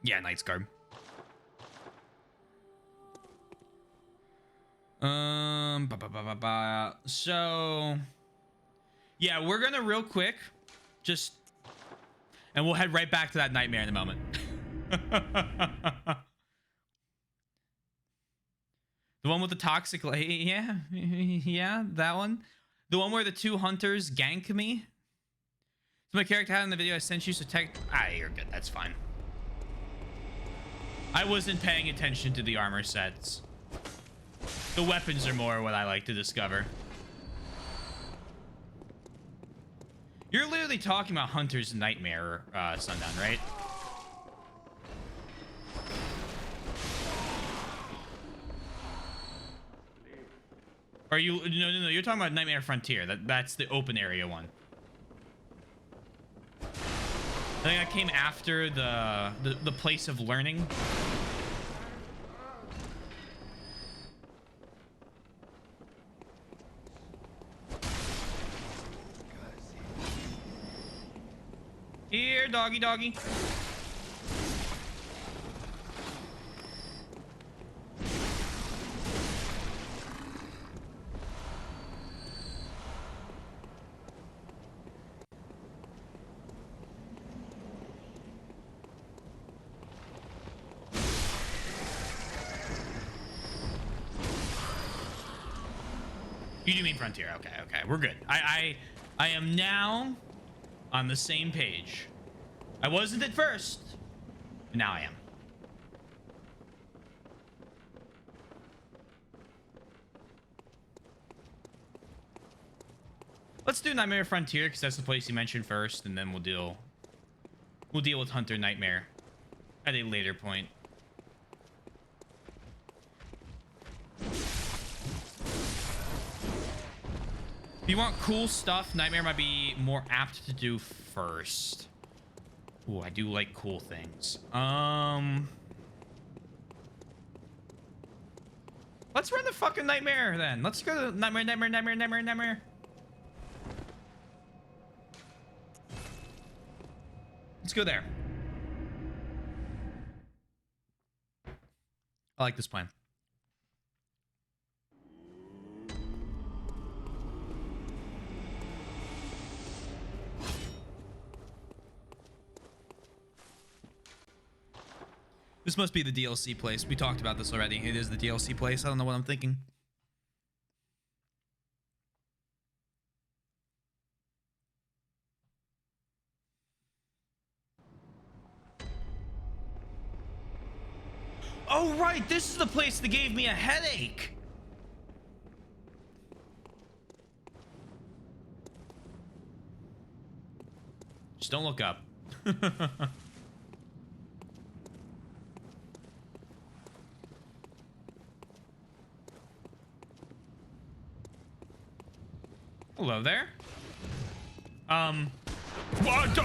Yeah, knight's garb. So, yeah, we're gonna real quick, and we'll head right back to that nightmare in a moment. The one with the toxic, yeah, yeah, that one. The one where the two hunters gank me. So my character had in the video I sent you, so you're good, that's fine. I wasn't paying attention to the armor sets. The weapons are more what I like to discover. You're literally talking about Hunter's Nightmare, Sundown, right? Are you? No. You're talking about Nightmare Frontier. That's the open area one. I think that came after the place of learning. Here, doggy, doggy. You do mean Frontier. Okay, okay. We're good. I am now on the same page. I wasn't at first, but now I am. Let's do Nightmare Frontier because that's the place you mentioned first, and then we'll deal with Hunter Nightmare at a later point. If you want cool stuff, Nightmare might be more apt to do first. Ooh, I do like cool things. Let's run the fucking Nightmare then. Let's go to Nightmare. Let's go there. I like this plan. This must be the DLC place. We talked about this already. It is the DLC place. I don't know what I'm thinking. Oh, right. This is the place that gave me a headache. Just don't look up. Hello there. What?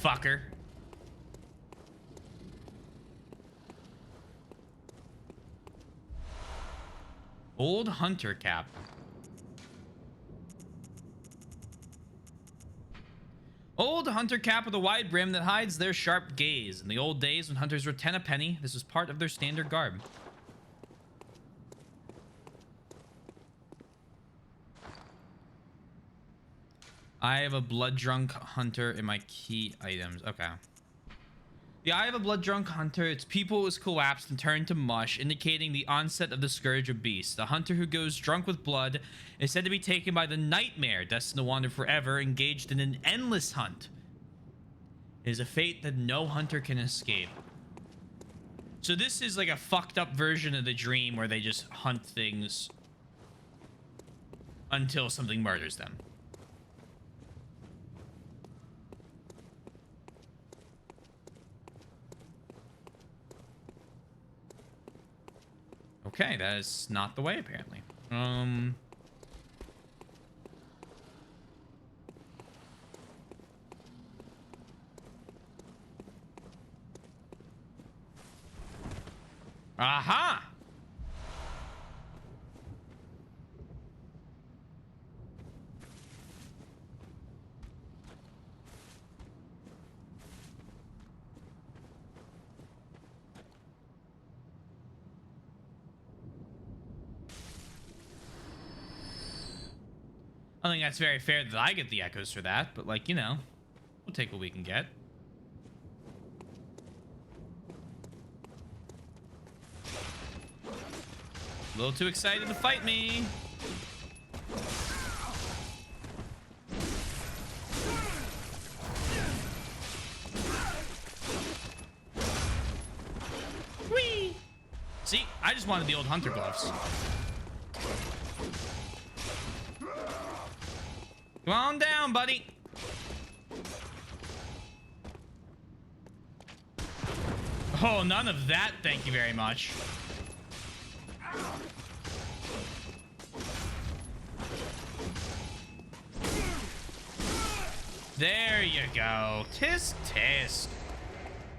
Fucker. Old hunter cap. Old hunter cap with a wide brim that hides their sharp gaze. In the old days when hunters were 10 a penny, this was part of their standard garb. I have a blood drunk hunter in my key items. Okay. The eye of a blood drunk hunter, its pupil is collapsed and turned to mush, indicating the onset of the scourge of beasts. The hunter who goes drunk with blood is said to be taken by the nightmare, destined to wander forever, engaged in an endless hunt. It is a fate that no hunter can escape. So this is like a fucked up version of the dream where they just hunt things until something murders them. Okay, that is not the way, apparently. Aha! I don't think that's very fair that I get the echoes for that, but like, you know, we'll take what we can get. A little too excited to fight me. Whee! See, I just wanted the old hunter gloves. Come on down, buddy. Oh, none of that, thank you very much. There you go. Tisk, tisk.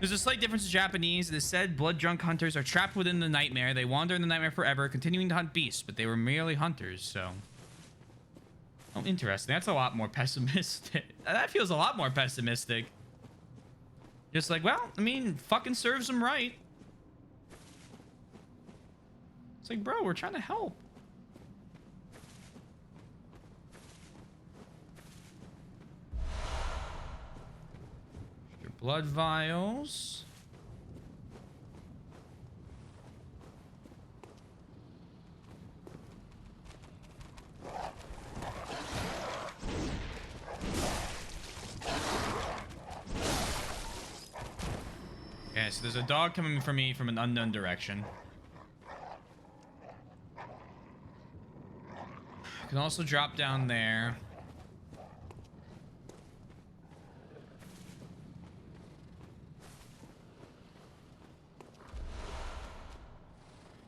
There's a slight difference in Japanese. It is said blood-drunk hunters are trapped within the nightmare. They wander in the nightmare forever, continuing to hunt beasts, but they were merely hunters, so... Oh, interesting. That's a lot more pessimistic. That feels a lot more pessimistic. Just like, well, I mean, fucking serves them right. It's like, bro, we're trying to help. Your blood vials. Okay, so there's a dog coming for me from an unknown direction. I can also drop down there.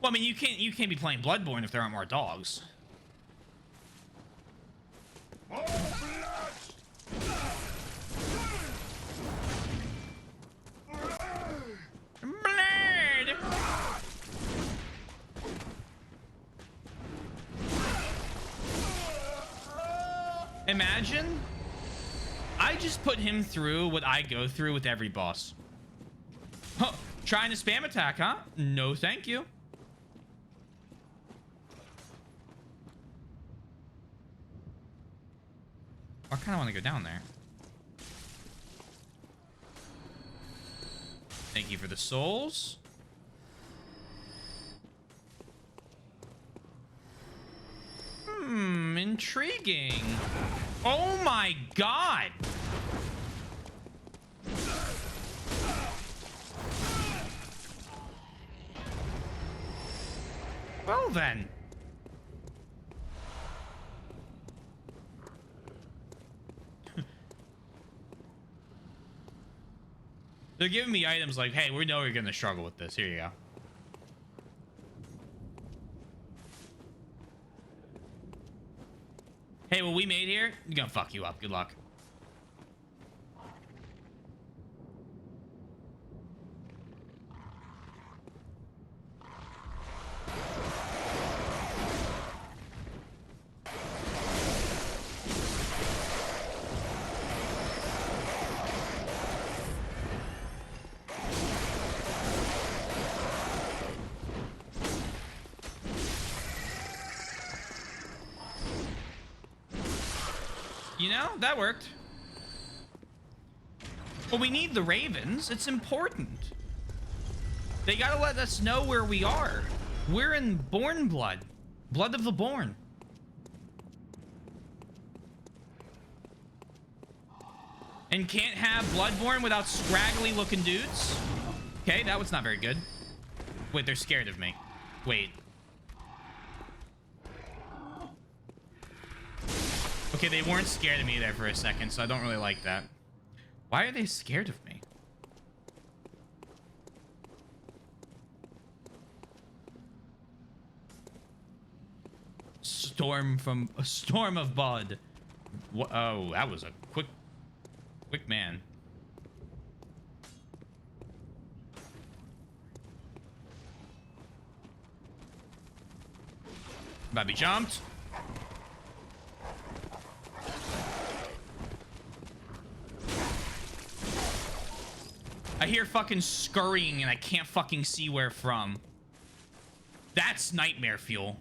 Well, I mean, you can't be playing Bloodborne if there aren't more dogs. Blood! Imagine I just put him through what I go through with every boss. Huh, trying to spam attack, huh? No, thank you. I kind of want to go down there. Thank you for the souls. Intriguing. Oh my god. Well then. They're giving me items like, hey, we know you're gonna struggle with this. Here you go. Hey, what we made here, I'm gonna fuck you up. Good luck. You know, that worked. Well, we need the ravens. It's important. They gotta let us know where we are. We're in Born Blood. Blood of the Born. And can't have Bloodborne without scraggly looking dudes. Okay, that was not very good. Wait, they're scared of me. Wait. Okay, they weren't scared of me there for a second, so I don't really like that. Why are they scared of me? A storm of blood. Oh, that was a quick man. Bobby jumped. I hear fucking scurrying and I can't fucking see where from. That's nightmare fuel.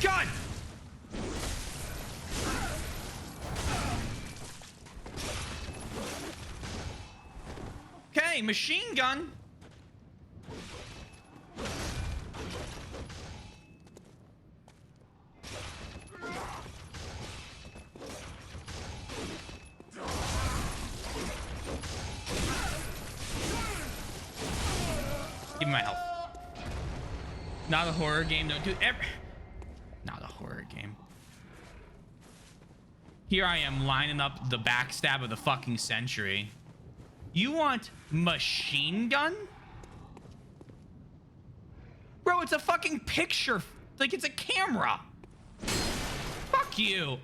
God! Okay, machine gun. Not a horror game. No, dude. Not a horror game. Here I am lining up the backstab of the fucking century. You want machine gun? Bro, it's a fucking picture. Like, it's a camera. Fuck you.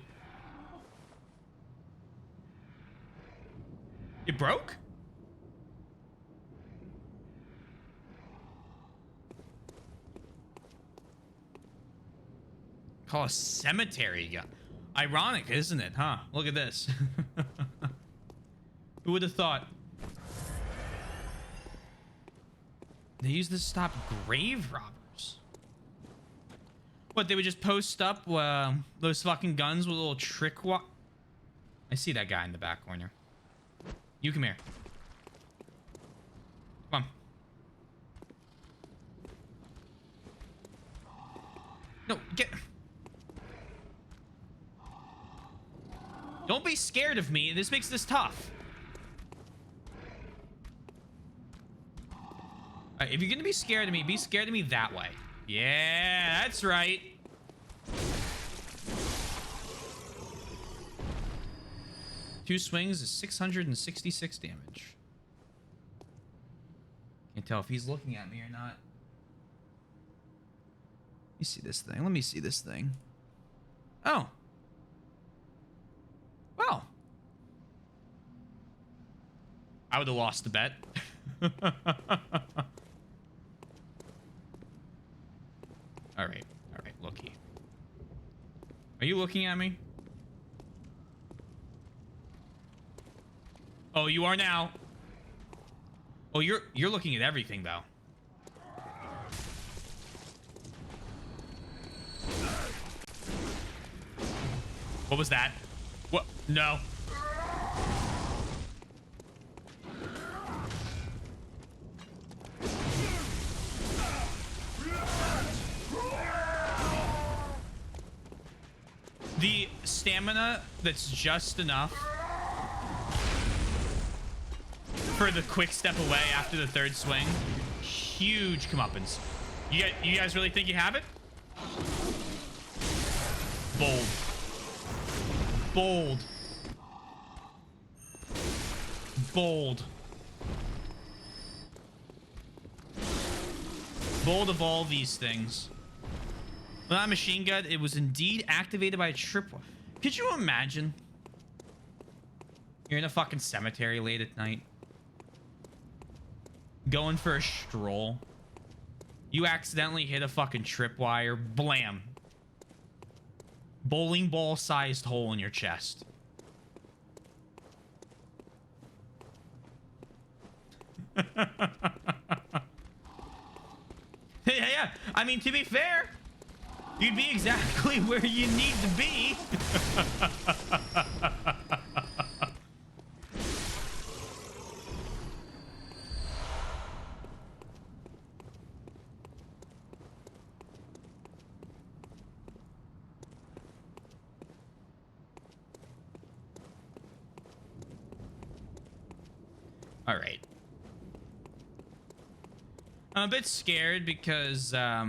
It broke? Call a cemetery gun. Ironic, isn't it, huh? Look at this. Who would have thought? They use this to stop grave robbers. What, they would just post up those fucking guns with a little trick I see that guy in the back corner. You come here. Come on. No, get... Don't be scared of me. This makes this tough. Alright, if you're gonna be scared of me, be scared of me that way. Yeah, that's right. Two swings is 666 damage. Can't tell if he's looking at me or not. Let me see this thing. Let me see this thing. Oh. Well. I would have lost the bet. All right, looky. Are you looking at me? Oh, you are now. Oh, you're looking at everything though. What was that? What? No. The stamina that's just enough for the quick step away after the third swing. Huge comeuppance. You guys really think you have it? Bold. Bold. Bold. Bold of all these things. Well, that machine gun, it was indeed activated by a tripwire. Could you imagine? You're in a fucking cemetery late at night. Going for a stroll. You accidentally hit a fucking tripwire. Blam. Bowling ball sized hole in your chest. Yeah. I mean, to be fair, you'd be exactly where you need to be. All right. I'm a bit scared because, I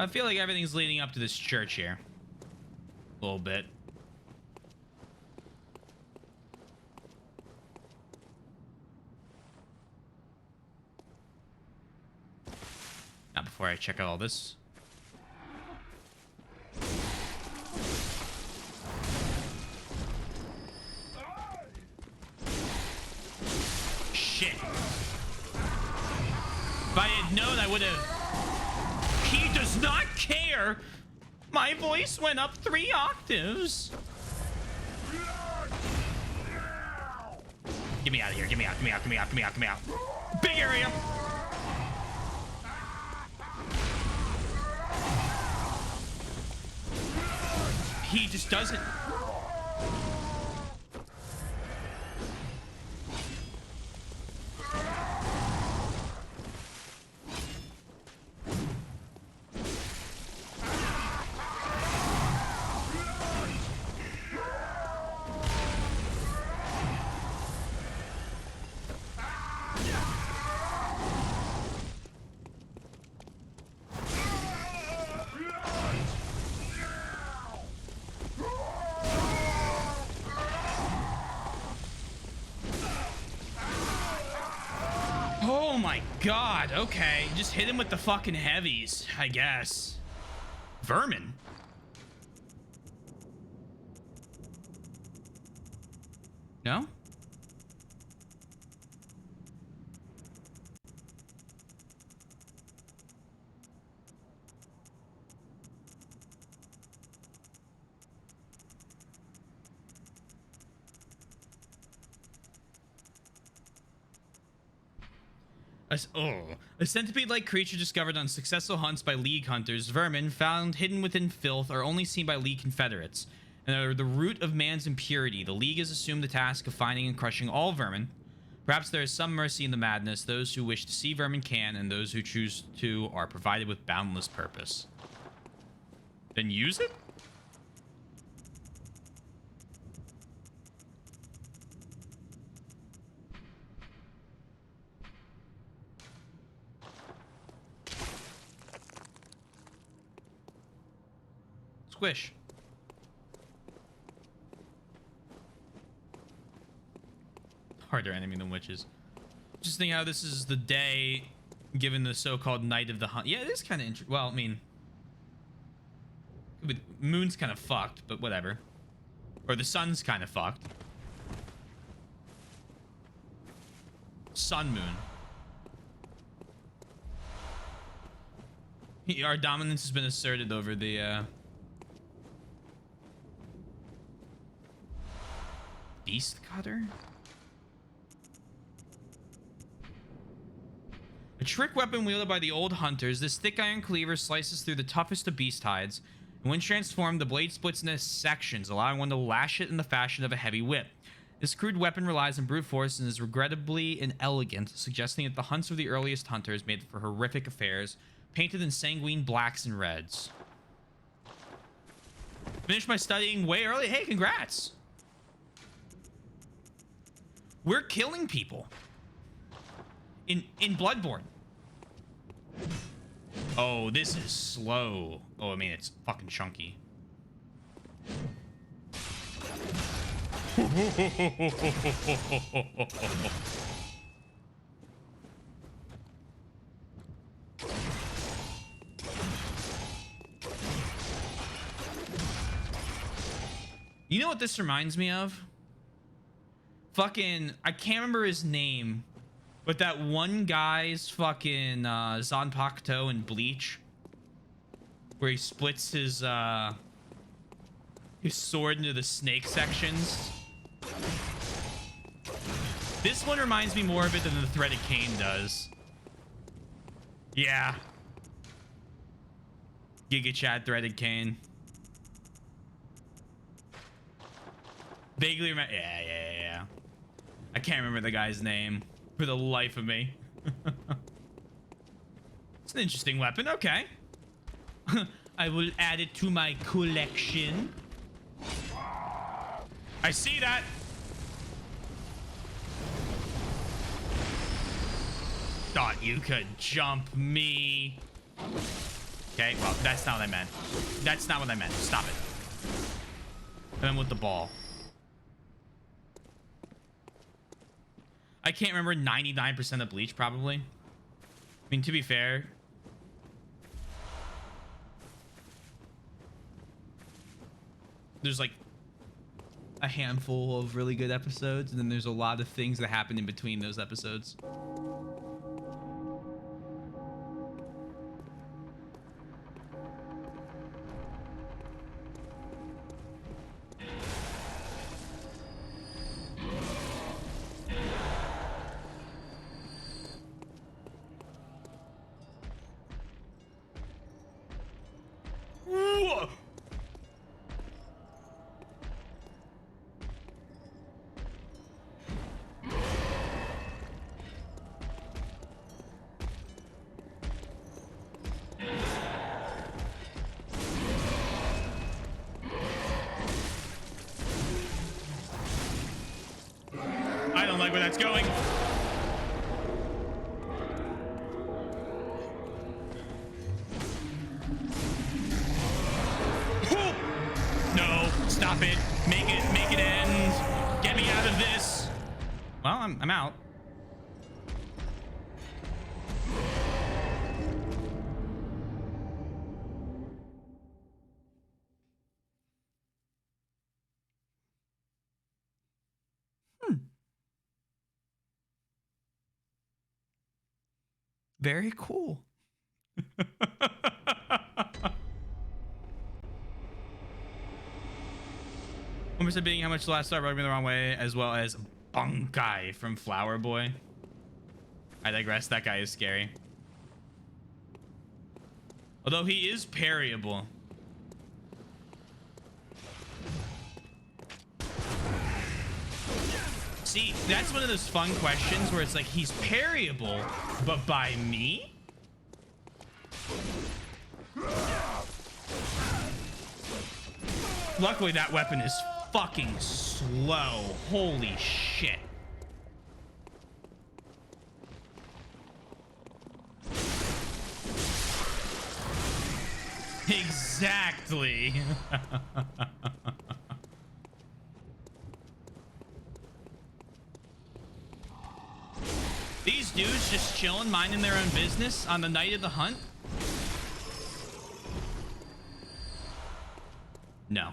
feel like everything's leading up to this church here. A little bit. Not before I check out all this. Shit. If I had known, I would have... He does not care. My voice went up 3 octaves. Get me out of here. Get me out. Get me out. Get me out. Get me out. Get me out. Big area. He just doesn't... God. Okay. Just hit him with the fucking heavies, I guess. Vermin. No? A centipede-like creature discovered on successful hunts by League hunters. Vermin found hidden within filth are only seen by League confederates and are the root of man's impurity. The League has assumed the task of finding and crushing all vermin. Perhaps there is some mercy in the madness. Those who wish to see vermin can, and those who choose to are provided with boundless purpose. Then use it? Squish. Harder enemy than witches. Just think how this is the day given the so-called night of the hunt. Yeah, it is kind of interesting. Well, I mean, moon's kind of fucked, but whatever. Or the sun's kind of fucked. Sun moon. Our dominance has been asserted over the beast cutter. A trick weapon wielded by the old hunters, this thick iron cleaver slices through the toughest of beast hides, and when transformed, the blade splits into sections, allowing one to lash it in the fashion of a heavy whip. This crude weapon relies on brute force and is regrettably inelegant, suggesting that the hunts of the earliest hunters made for horrific affairs, painted in sanguine blacks and reds. Finished my studying way early. Hey, congrats! We're killing people in Bloodborne. Oh, this is slow. Oh, I mean, it's fucking chunky. You know what this reminds me of? Fucking, I can't remember his name, but that one guy's fucking Zanpakuto in Bleach, where he splits his sword into the snake sections. This one reminds me more of it than the threaded cane does. Yeah. Giga Chad threaded cane. Vaguely remember. Yeah. I can't remember the guy's name for the life of me. It's an interesting weapon. Okay. I will add it to my collection. I see that. Thought you could jump me. Okay, well, that's not what I meant. That's not what I meant. Stop it. And then with the ball. I can't remember 99% of Bleach, probably. I mean, to be fair, there's like a handful of really good episodes, and then there's a lot of things that happen in between those episodes. I don't like where that's going. No, stop it. Make it end. Get me out of this. Well, I'm out. Very cool. Almost being how much the last start rubbed me the wrong way, as well as Bunkai from Flower Boy. I digress. That guy is scary. Although he is parryable. See, that's one of those fun questions where it's like, he's parryable, but by me? Luckily, that weapon is fucking slow. Holy shit. Exactly. These dudes just chilling, minding their own business on the night of the hunt? No.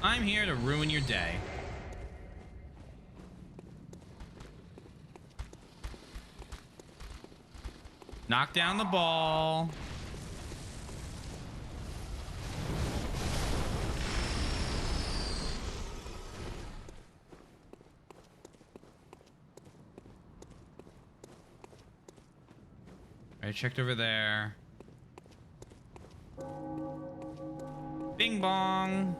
I'm here to ruin your day. Knock down the ball. I checked over there. Bing bong.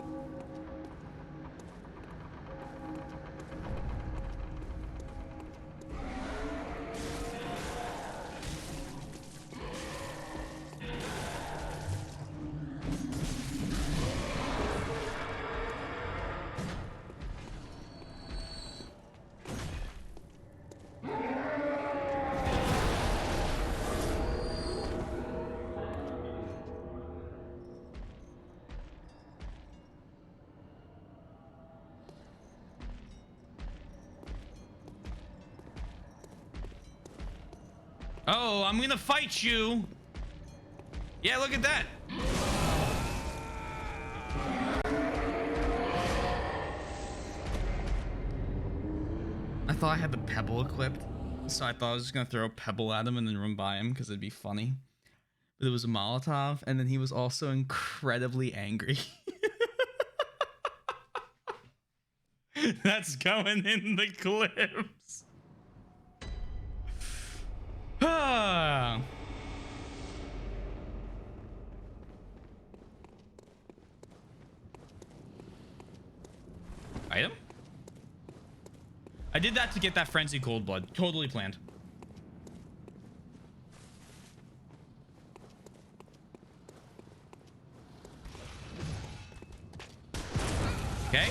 Oh, I'm gonna fight you. Yeah, look at that. I thought I had the pebble equipped, so I thought I was just gonna throw a pebble at him and then run by him because it'd be funny. But it was a Molotov, and then he was also incredibly angry. That's going in the clips. Item? I did that to get that frenzy cold blood. Totally planned. Okay.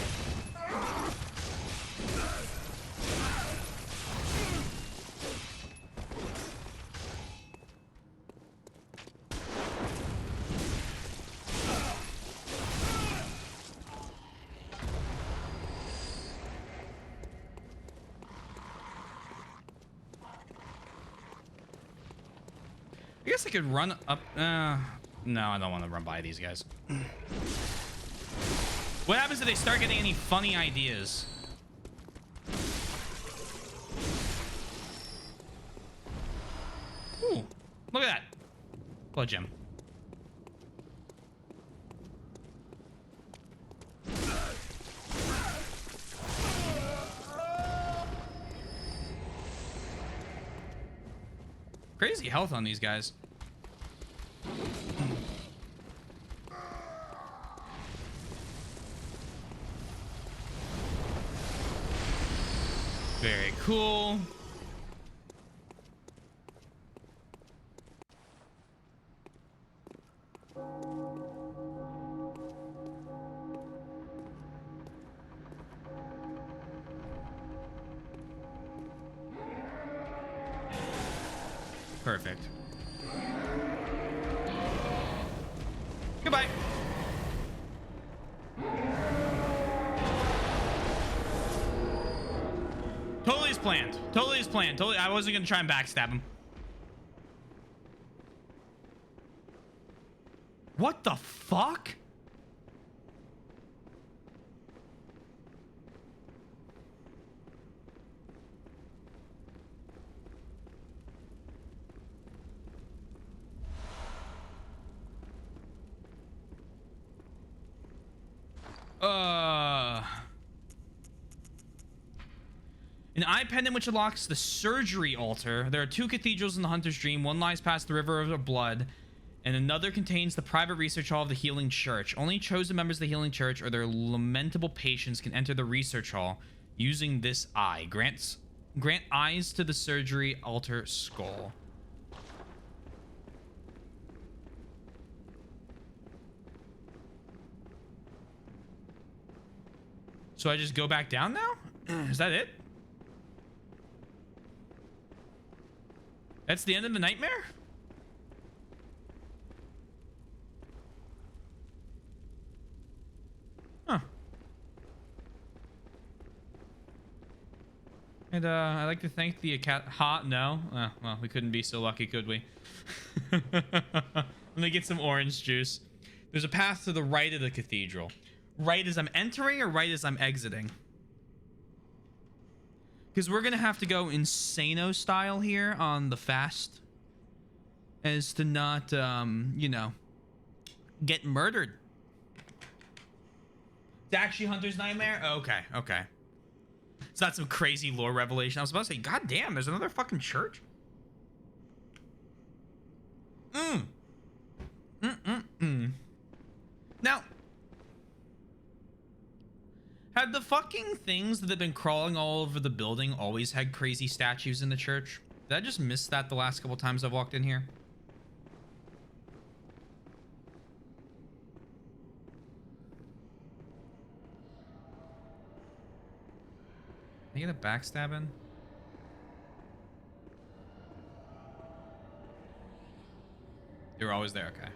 I guess I could run up. No, I don't want to run by these guys. What happens if they start getting any funny ideas? Ooh, look at that. Blood gem. Crazy health on these guys. Very cool. Perfect. Goodbye. Totally as planned. Totally as planned. Totally. I wasn't gonna try and backstab him. What the fuck? An eye pendant which unlocks the surgery altar. There are 2 cathedrals in the Hunter's Dream. One lies past the River of Blood, and another contains the private research hall of the Healing Church. Only chosen members of the Healing Church or their lamentable patients can enter the research hall using this eye. Grant eyes to the surgery altar skull. So I just go back down now? Is that it? That's the end of the nightmare? Huh. And I'd like to thank the no. Well, we couldn't be so lucky, could we? Let me get some orange juice. There's a path to the right of the cathedral. Right as I'm entering or right as I'm exiting? Because we're going to have to go Insano style here on the fast. As to not, you know, get murdered. It's actually Hunter's Nightmare? Okay, okay. It's not some crazy lore revelation. I was about to say, God damn, there's another fucking church? Now, had the fucking things that have been crawling all over the building always had crazy statues in the church? Did I just miss that the last couple times I've walked in here? Can I get a backstabbing? They were always there, okay.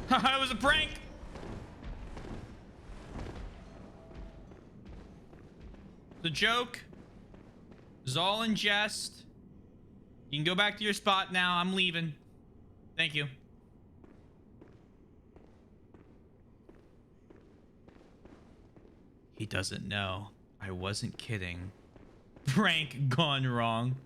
Haha, it was a prank! The joke is all in jest. You can go back to your spot now. I'm leaving. Thank you. He doesn't know. I wasn't kidding. Prank gone wrong.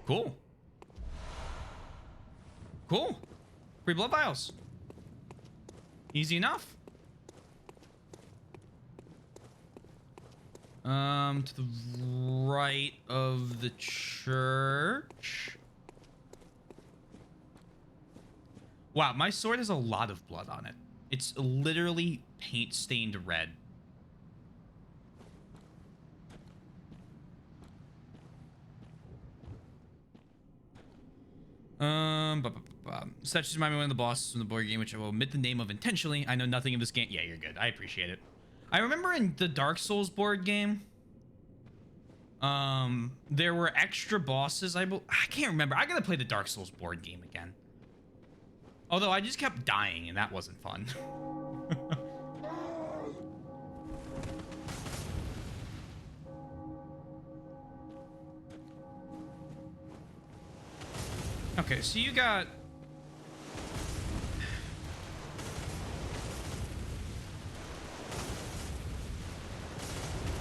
Cool. Cool. Free blood vials. Easy enough. To the right of the church. Wow, my sword has a lot of blood on it. It's literally paint stained red. Such as remind me of one of the bosses from the board game, which I will omit the name of intentionally. I know nothing of this game. Yeah, you're good. I appreciate it. I remember in the Dark Souls board game, there were extra bosses. I can't remember. I gotta play the Dark Souls board game again. Although I just kept dying, and that wasn't fun. Okay, so you got...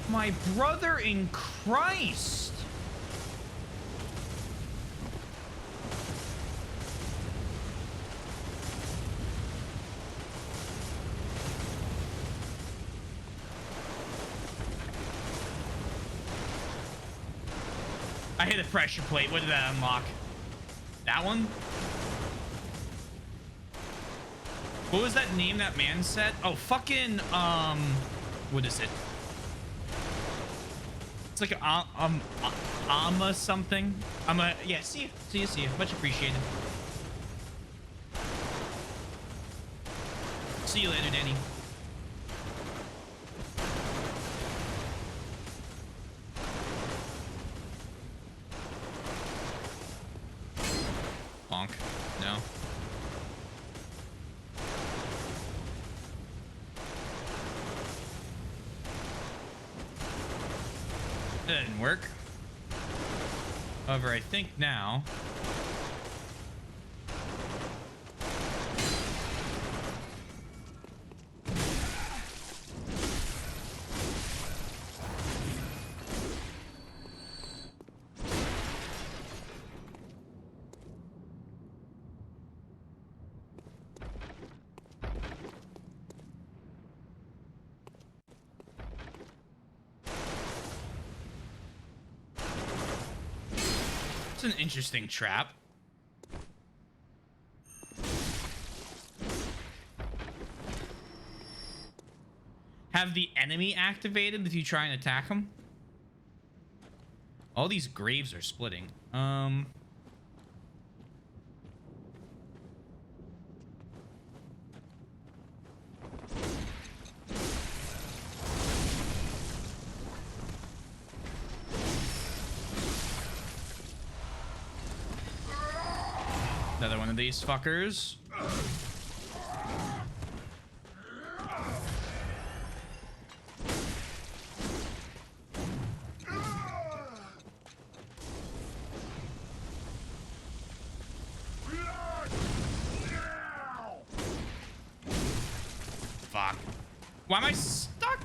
My brother in Christ! I hit a pressure plate. What did that unlock? That one? What was that name that man said? Oh, fucking, what is it? It's like a, Ama something. Yeah, see you. Much appreciated. See you later, Danny. That didn't work. However, I think now... It's an interesting trap. Have the enemy activated if you try and attack him? All these graves are splitting. Another one of these fuckers. Fuck. Why am I stuck?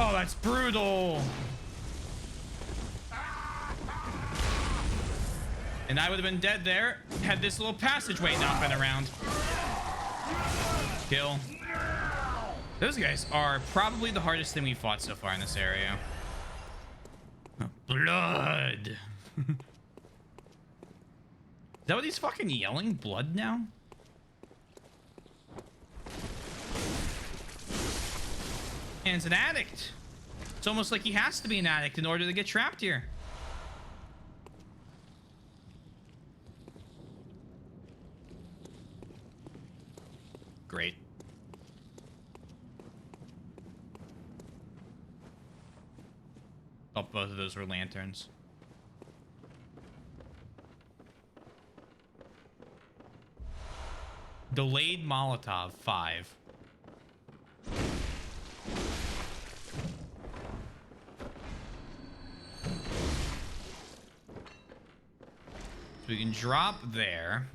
Oh, that's brutal. And I would have been dead there had this little passageway not been around. Kill. Those guys are probably the hardest thing we fought so far in this area. Blood. Is that what he's fucking yelling? Blood now? And it's an addict. It's almost like he has to be an addict in order to get trapped here. Great. Oh, both of those were lanterns. Delayed Molotov 5. So we can drop there.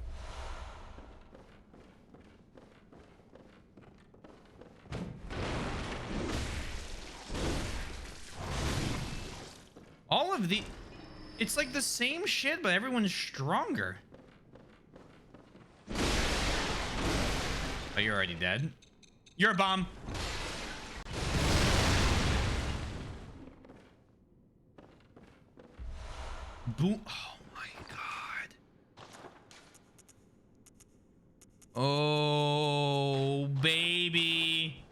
All of the... It's like the same shit, but everyone's stronger. Oh, you're already dead. You're a bomb. Boom. Oh my god. Oh, baby.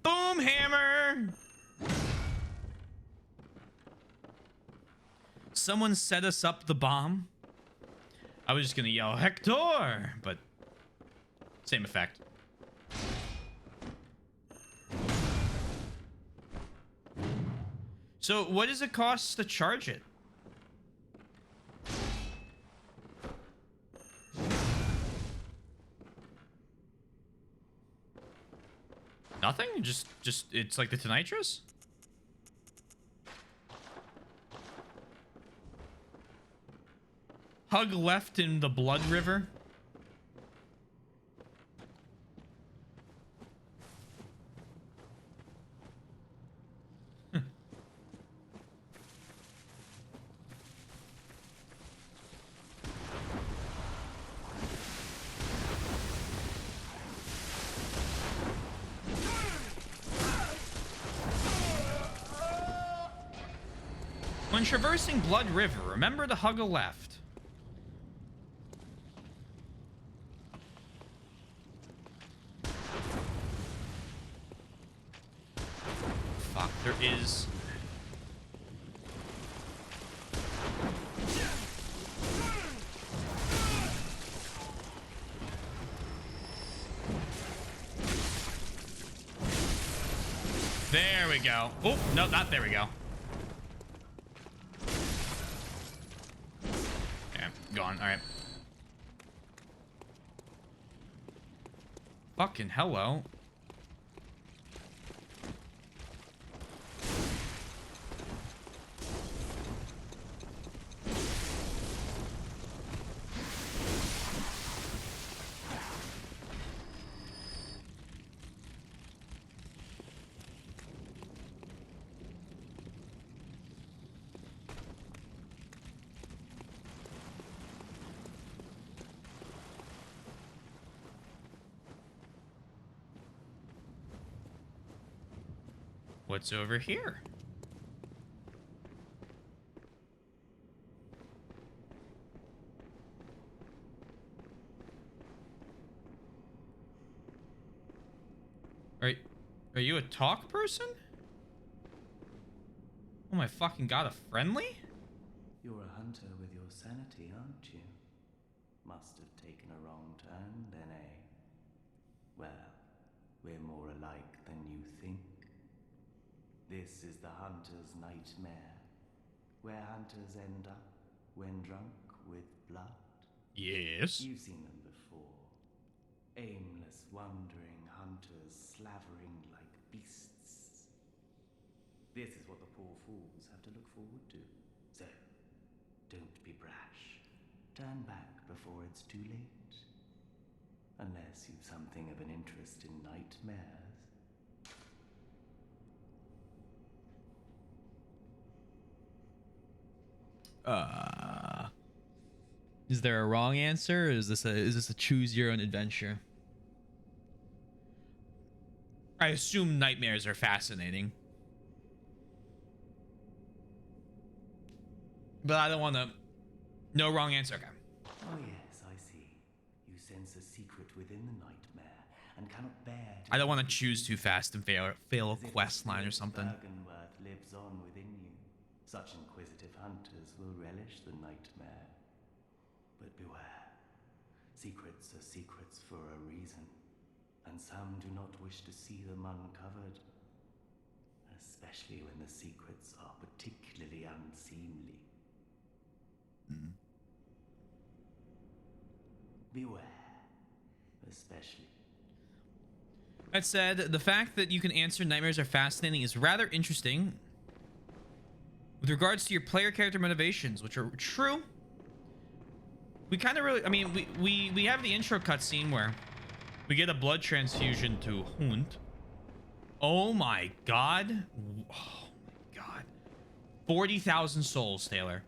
Boom hammer. Someone set us up the bomb. I was just gonna yell Hector, but same effect. So what does it cost to charge it? Nothing? Just it's like the Tonitrus? Hug left in the Blood River. When traversing Blood River, remember to hug a left. Fuck, there is... There we go. Oh, no, not there we go. Okay, gone. All right. Fucking hello. What's over here? Are you a talk person? Oh my fucking god, a friendly? You're a hunter with your sanity, aren't you? Must have taken a wrong turn then, eh? Well, we're more alike than you think. This is the hunter's nightmare, where hunters end up when drunk with blood. Yes. You've seen them before. Aimless, wandering hunters slavering like beasts. This is what the poor fools have to look forward to. So, don't be brash. Turn back before it's too late. Unless you've something of an interest in nightmares. Is there a wrong answer? Or is this a choose your own adventure? I assume nightmares are fascinating. But I don't want to... No wrong answer. Okay. Oh yes, I see. You sense a secret within the nightmare and cannot bear to... I don't want to choose too fast and fail a As if quest the line or spirit of something. Bergenworth lives on within you. Such inquisitive hunters will relish the nightmare. But beware. Secrets are secrets for a reason. And some do not wish to see them uncovered. Especially when the secrets are particularly unseemly. Beware. Especially. That said, the fact that you can answer nightmares are fascinating is rather interesting. With regards to your player character motivations, which are true. We kind of really, I mean, we have the intro cutscene where we get a blood transfusion to Hund. Oh my god. Oh my god. 40,000 souls, Taylor.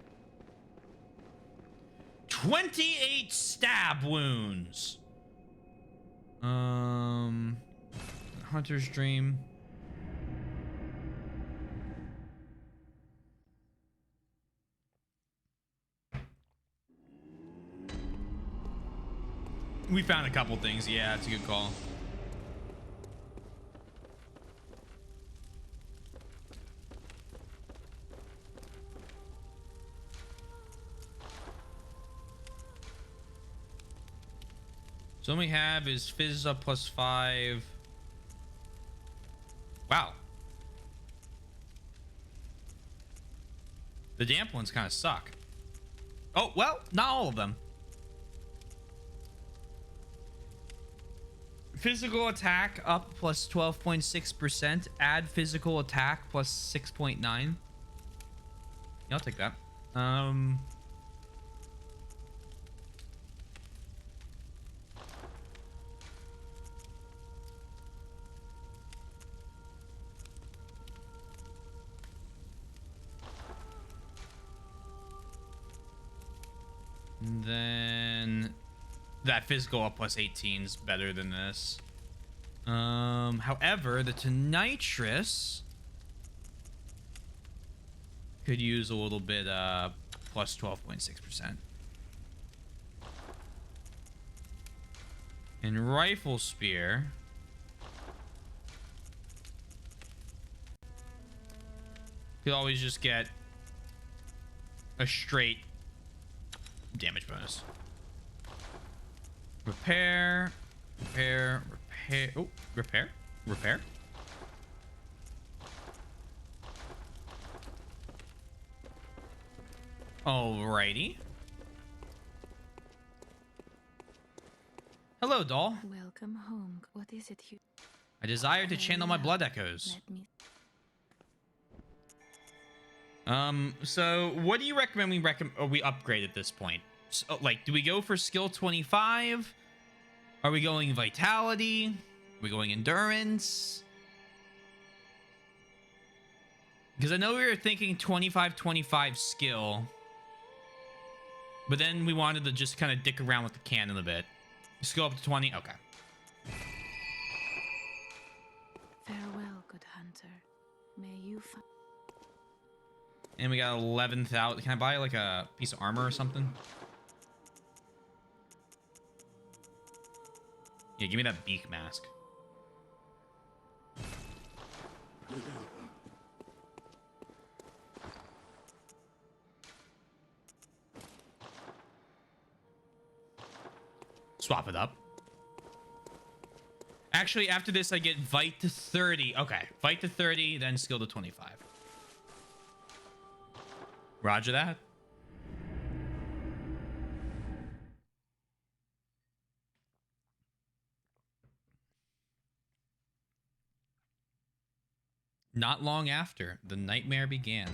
28 stab wounds. Hunter's Dream. We found a couple things. Yeah, it's a good call. So what we have is Fizz up +5. Wow. The damp ones kind of suck. Oh, well, not all of them. Physical attack up +12.6%. Add physical attack +6.9. Yeah, I'll take that. And then that physical up +18 is better than this. However, the Tonitrus could use a little bit +12.6%. And Rifle Spear could always just get a straight damage bonus. Repair. Oh, repair. Alrighty. Hello, doll. Welcome home. What is it you... I desire to channel my Well, blood echoes. Let me... So what do you recommend we upgrade at this point? So, like, do we go for skill 25? Are we going vitality? Are we going endurance? Because I know we were thinking 25 skill. But then we wanted to just kind of dick around with the cannon a bit. Just go up to 20. Okay. Farewell, good hunter. May you find... And we got 11,000. Can I buy like a piece of armor or something? Yeah, give me that beak mask. Swap it up. Actually, after this, I get Vite to 30. Okay, Vite to 30, then skill to 25. Roger that. Not long after, the nightmare began.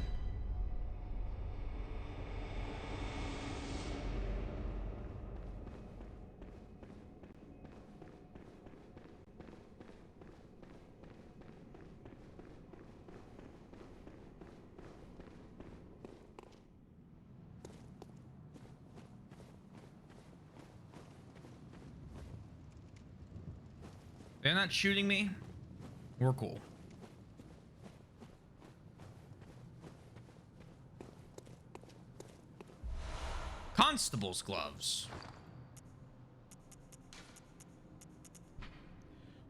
They're not shooting me. We're cool. Constable's gloves.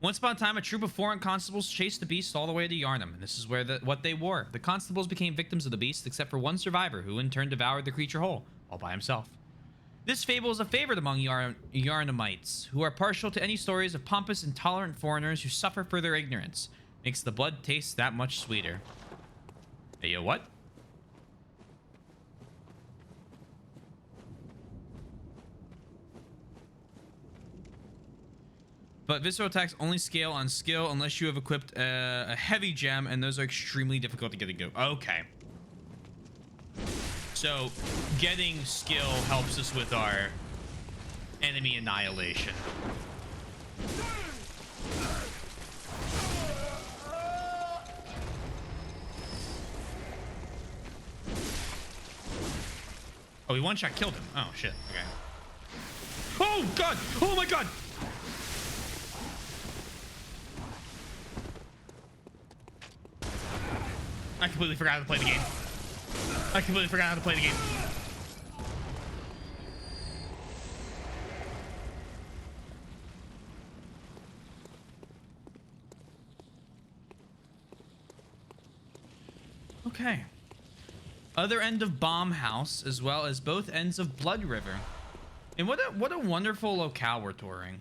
Once upon a time, a troop of foreign constables chased the beast all the way to Yarnum, and this is where what they wore. The constables became victims of the beast, except for one survivor, who in turn devoured the creature whole, all by himself. This fable is a favorite among Yarnumites, who are partial to any stories of pompous, intolerant foreigners who suffer for their ignorance. Makes the blood taste that much sweeter. Hey, yo, what? But visceral attacks only scale on skill unless you have equipped a heavy gem, and those are extremely difficult to get to go. Okay. So, getting skill helps us with our enemy annihilation. Oh, he one-shot killed him. Oh, shit. Okay. Oh, God! Oh, my God! I completely forgot how to play the game. I completely forgot how to play the game. Okay. Other end of Bomb House, as well as both ends of Blood River. And what a wonderful locale we're touring.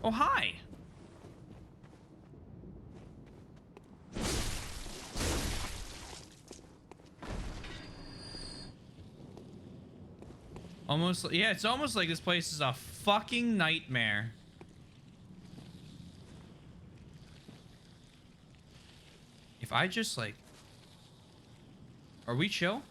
Oh, hi. Almost, yeah, it's almost like this place is a fucking nightmare. If I just, like... Are we chill?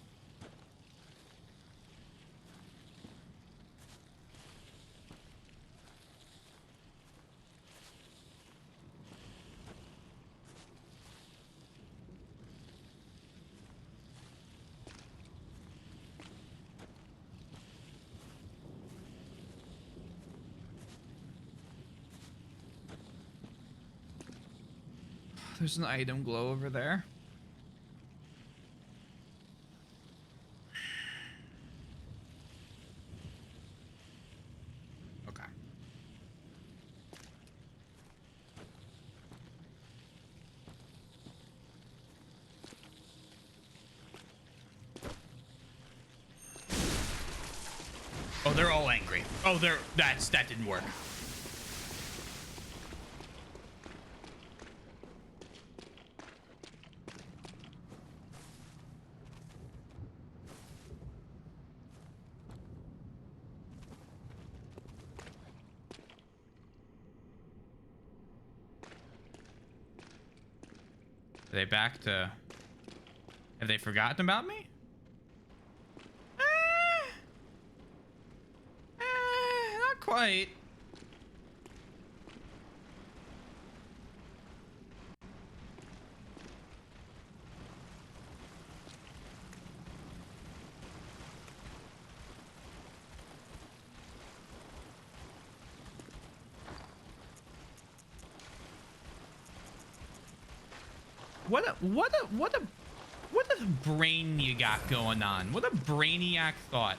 There's an item glow over there. Oh, they're all angry. Oh, that didn't work. Are they back to... Have they forgotten about me? Not quite. What a brain you got going on. What a brainiac thought.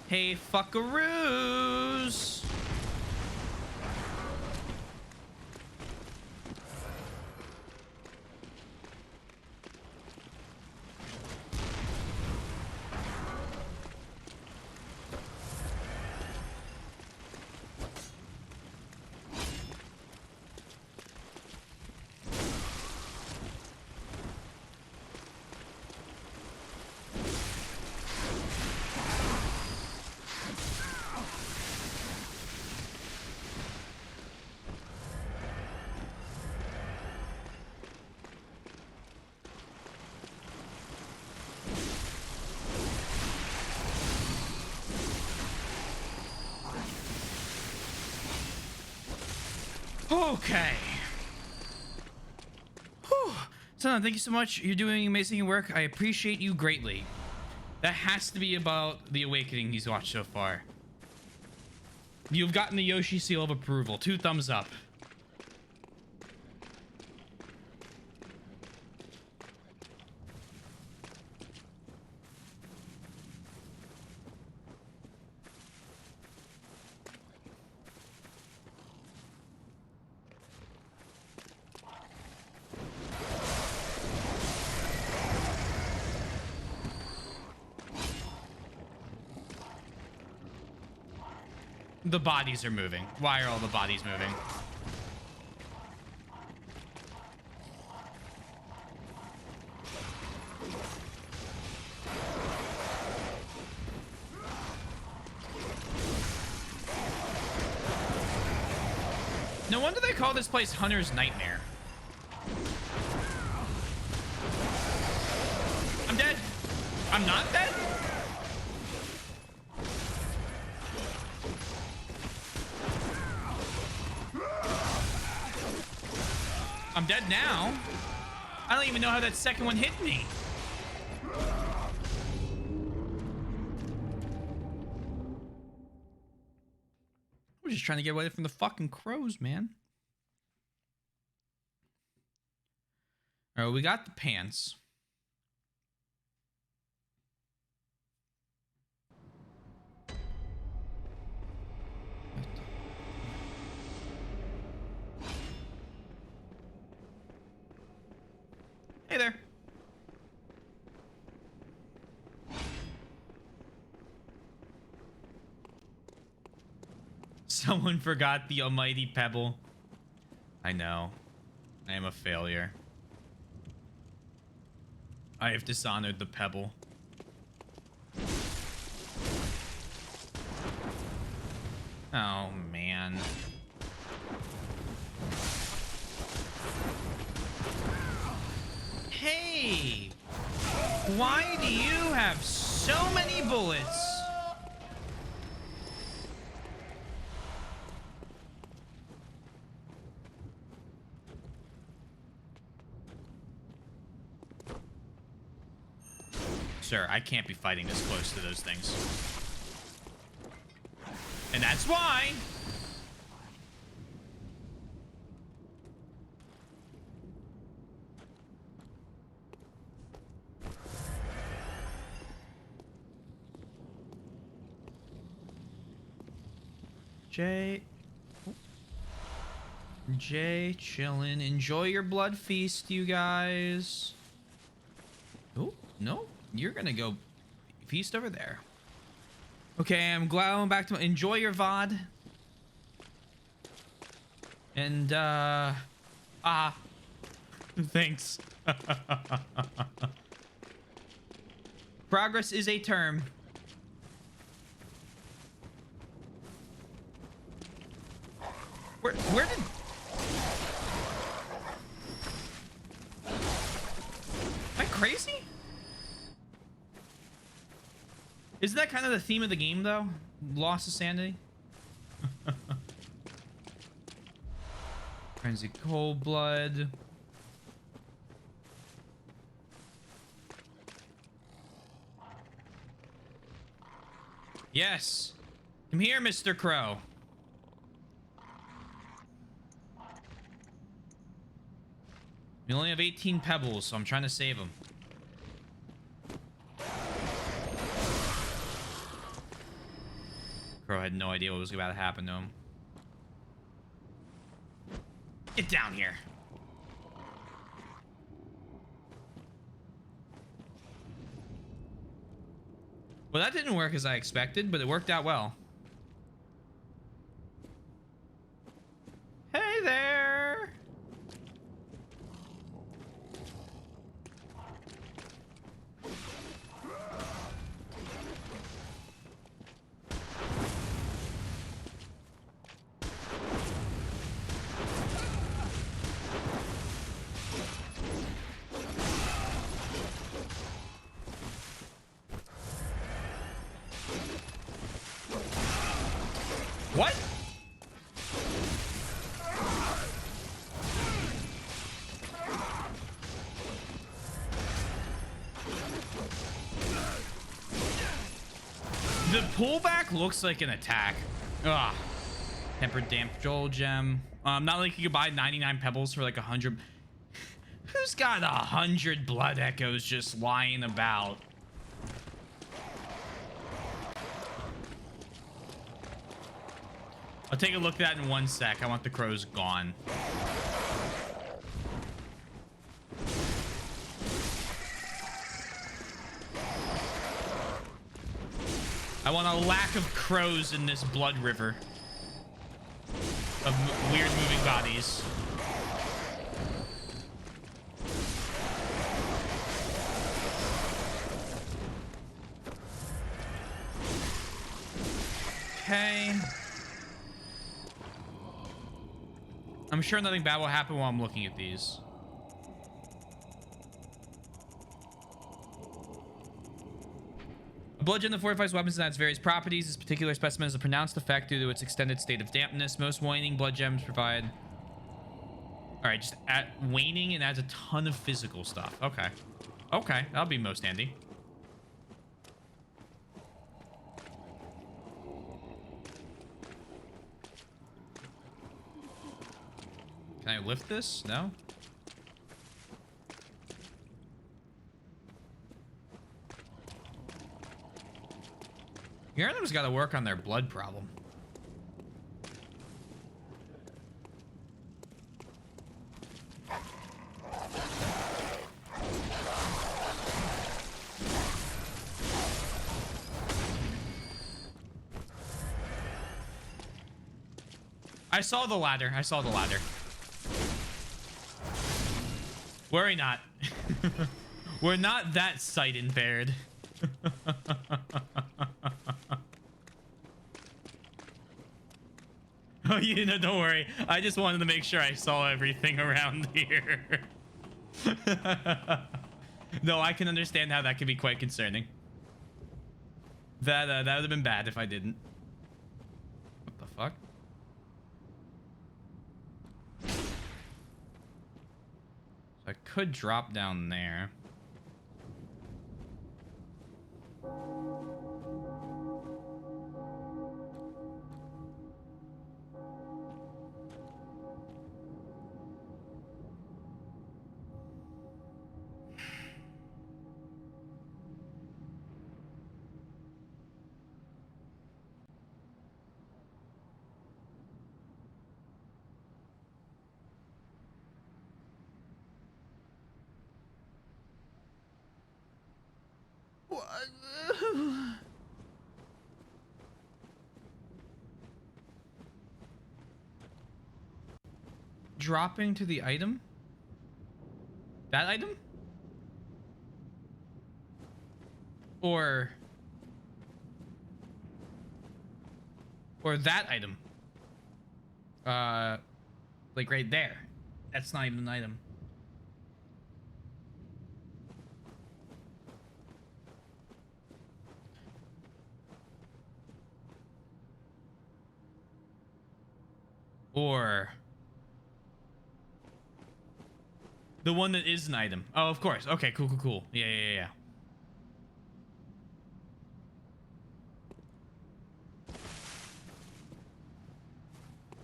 Hey, fuckaroos. Okay. Whew. Son, thank you so much. You're doing amazing work. I appreciate you greatly. That has to be about the awakening he's watched so far. You've gotten the Yoshi seal of approval. 2 thumbs up. The bodies are moving. Why are all the bodies moving? No wonder they call this place Hunter's Nightmare. I'm dead. I'm not dead? I'm dead now. I don't even know how that second one hit me. We're just trying to get away from the fucking crows, man. All right, we got the pants. Hey there. Someone forgot the almighty pebble. I know. I am a failure. I have dishonored the pebble. Oh, man. Hey! Why do you have so many bullets? Sir, I can't be fighting this close to those things. And that's why... Jay, chillin'. Enjoy your blood feast, you guys. Nope. You're gonna go feast over there. Okay, I'm glad I'm back to enjoy your VOD. And thanks. Progress is a term. Where did... Am I crazy? Isn't that kind of the theme of the game, though? Loss of sanity? Frenzy cold blood. Yes. Come here, Mr. Crow. We only have 18 pebbles, so I'm trying to save them. Crow had no idea what was about to happen to him. Get down here. Well, that didn't work as I expected, but it worked out well. Hey there. What? The pullback looks like an attack. Ugh. Tempered damp joel gem. Not like you could buy 99 pebbles for like 100. Who's got 100 blood echoes just lying about? I'll take a look at that in 1 sec. I want the crows gone. I want a lack of crows in this blood river of weird moving bodies. Okay. I'm sure nothing bad will happen while I'm looking at these. A blood gem that fortifies weapons and adds various properties. This particular specimen has a pronounced effect due to its extended state of dampness. Most waning blood gems provide... Alright, just at waning and adds a ton of physical stuff. Okay. Okay, that'll be most handy. Can I lift this? No? Uranum's got to work on their blood problem. I saw the ladder. I saw the ladder. Worry not. We're not that sight impaired. Oh, you know, don't worry. I just wanted to make sure I saw everything around here. No, I can understand how that could be quite concerning. That would have been bad if I didn't. What the fuck? I could drop down there. Dropping to the item? That item? Or that item? Like right there. That's not even an item. Or the one that is an item. Oh, of course. Okay, cool, cool, cool. Yeah, yeah, yeah.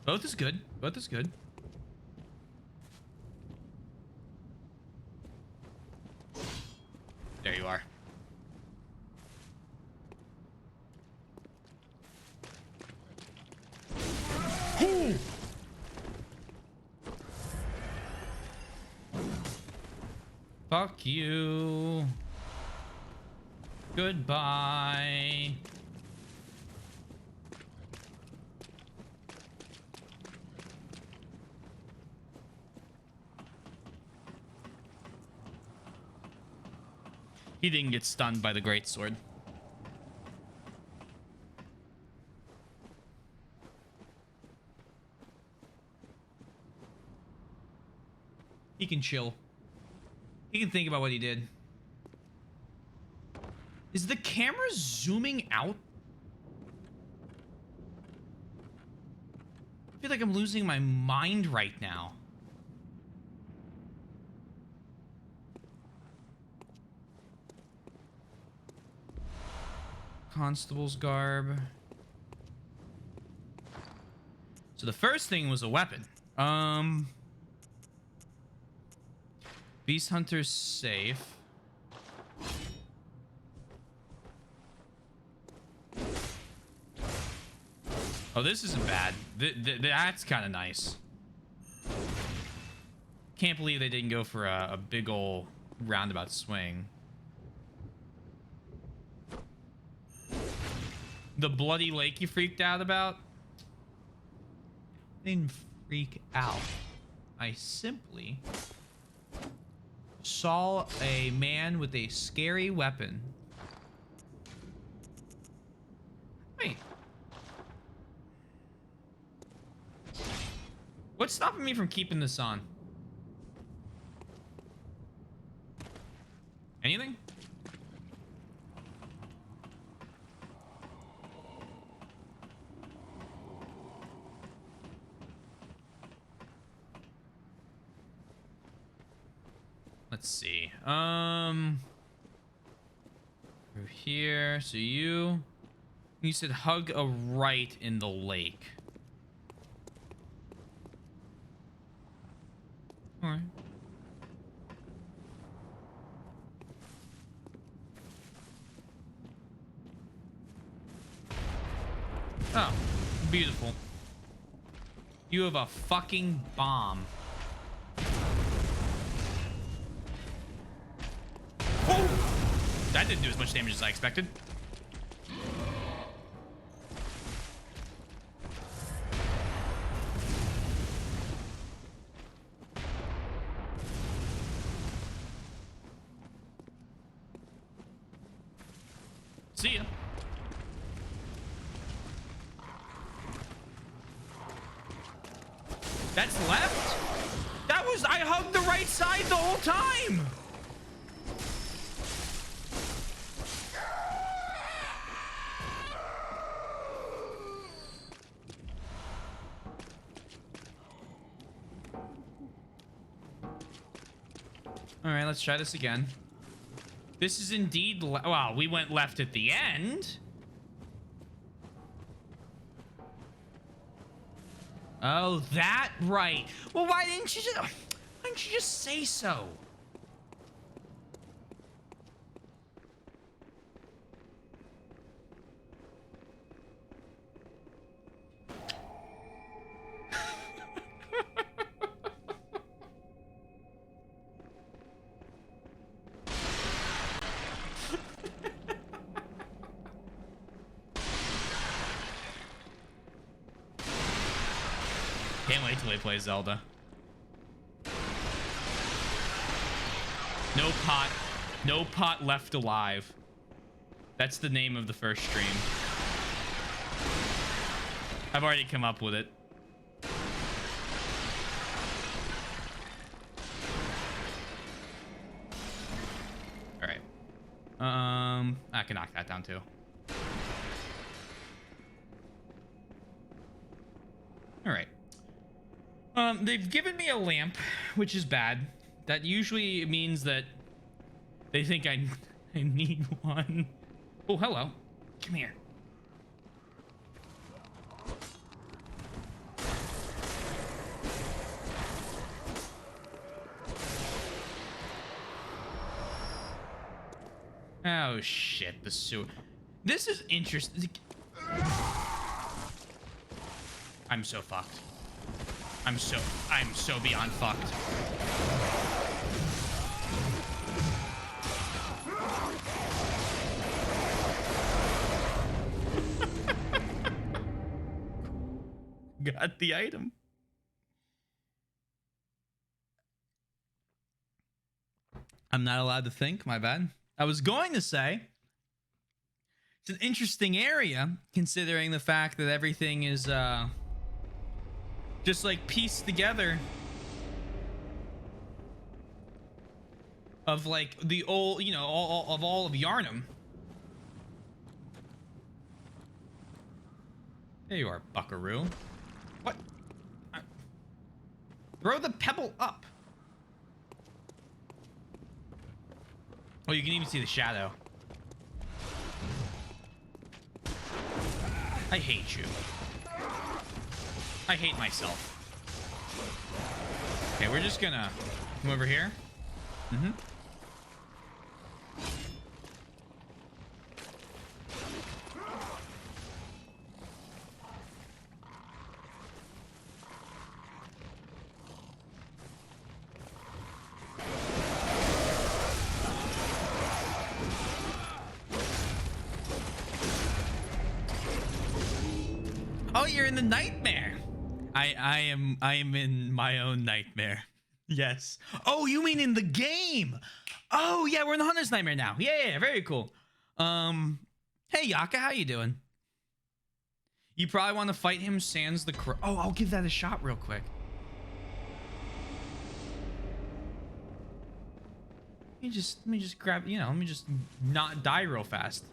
Both is good. Both is good. There you are. Ooh. Fuck you. Goodbye. He didn't get stunned by the greatsword. He can chill. He can think about what he did. Is the camera zooming out? I feel like I'm losing my mind right now. Constable's garb. So the first thing was a weapon. Beast Hunter's safe. Oh, this isn't bad. That's kind of nice. Can't believe they didn't go for a big ol' roundabout swing. The bloody lake you freaked out about? I didn't freak out. I simply saw a man with a scary weapon. Wait. What's stopping me from keeping this on? Anything? Let's see. Over here. So you said hug a right in the lake. All right. Oh, beautiful. You have a fucking bomb. Oh! That didn't do as much damage as I expected. See ya. That's left? That was... I hugged the right side the whole time! Alright, let's try this again. This is indeed... Wow, we went left at the end. Oh, that right. Well, why didn't you just say so? Can't wait till they play Zelda. No pot left alive. That's the name of the first stream. I've already come up with it. All right. I can knock that down too. All right. They've given me a lamp, which is bad. That usually means that they think I need one. Oh, hello. Come here. Oh shit, the sewer. This is interesting. I'm so fucked. I'm so beyond fucked. Got the item. I'm not allowed to think, my bad. I was going to say it's an interesting area considering the fact that everything is just like pieced together of like the old, you know, all of Yarnum. There you are, buckaroo. What? Throw the pebble up. Oh, you can even see the shadow. I hate you. I hate myself. Okay, we're just gonna come over here. Mm-hmm. Oh, you're in the nightmare. I am in my own nightmare. Yes. Oh, you mean in the game? Oh, yeah, we're in the Hunter's Nightmare now. Yeah, very cool. Hey, Yaka, how you doing? You probably want to fight him sans the crow. Oh, I'll give that a shot real quick. Let me just grab, you know, let me just not die real fast.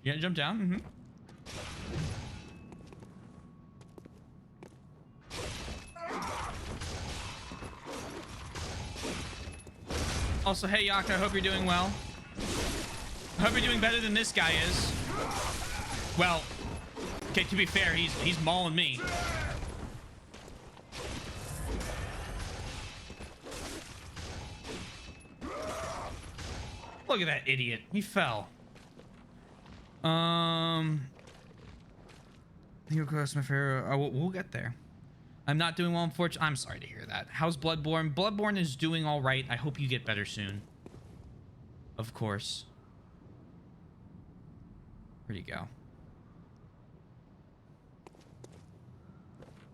You gonna jump down? Mm-hmm. Also, hey Yaka, I hope you're doing well. I hope you're doing better than this guy is. Well, okay, to be fair, he's mauling me. Look at that idiot. He fell. You'll cross my fair. Oh, we'll get there. I'm not doing well, unfortunately. I'm sorry to hear that. How's Bloodborne? Bloodborne is doing all right. I hope you get better soon. Of course. Where'd he go?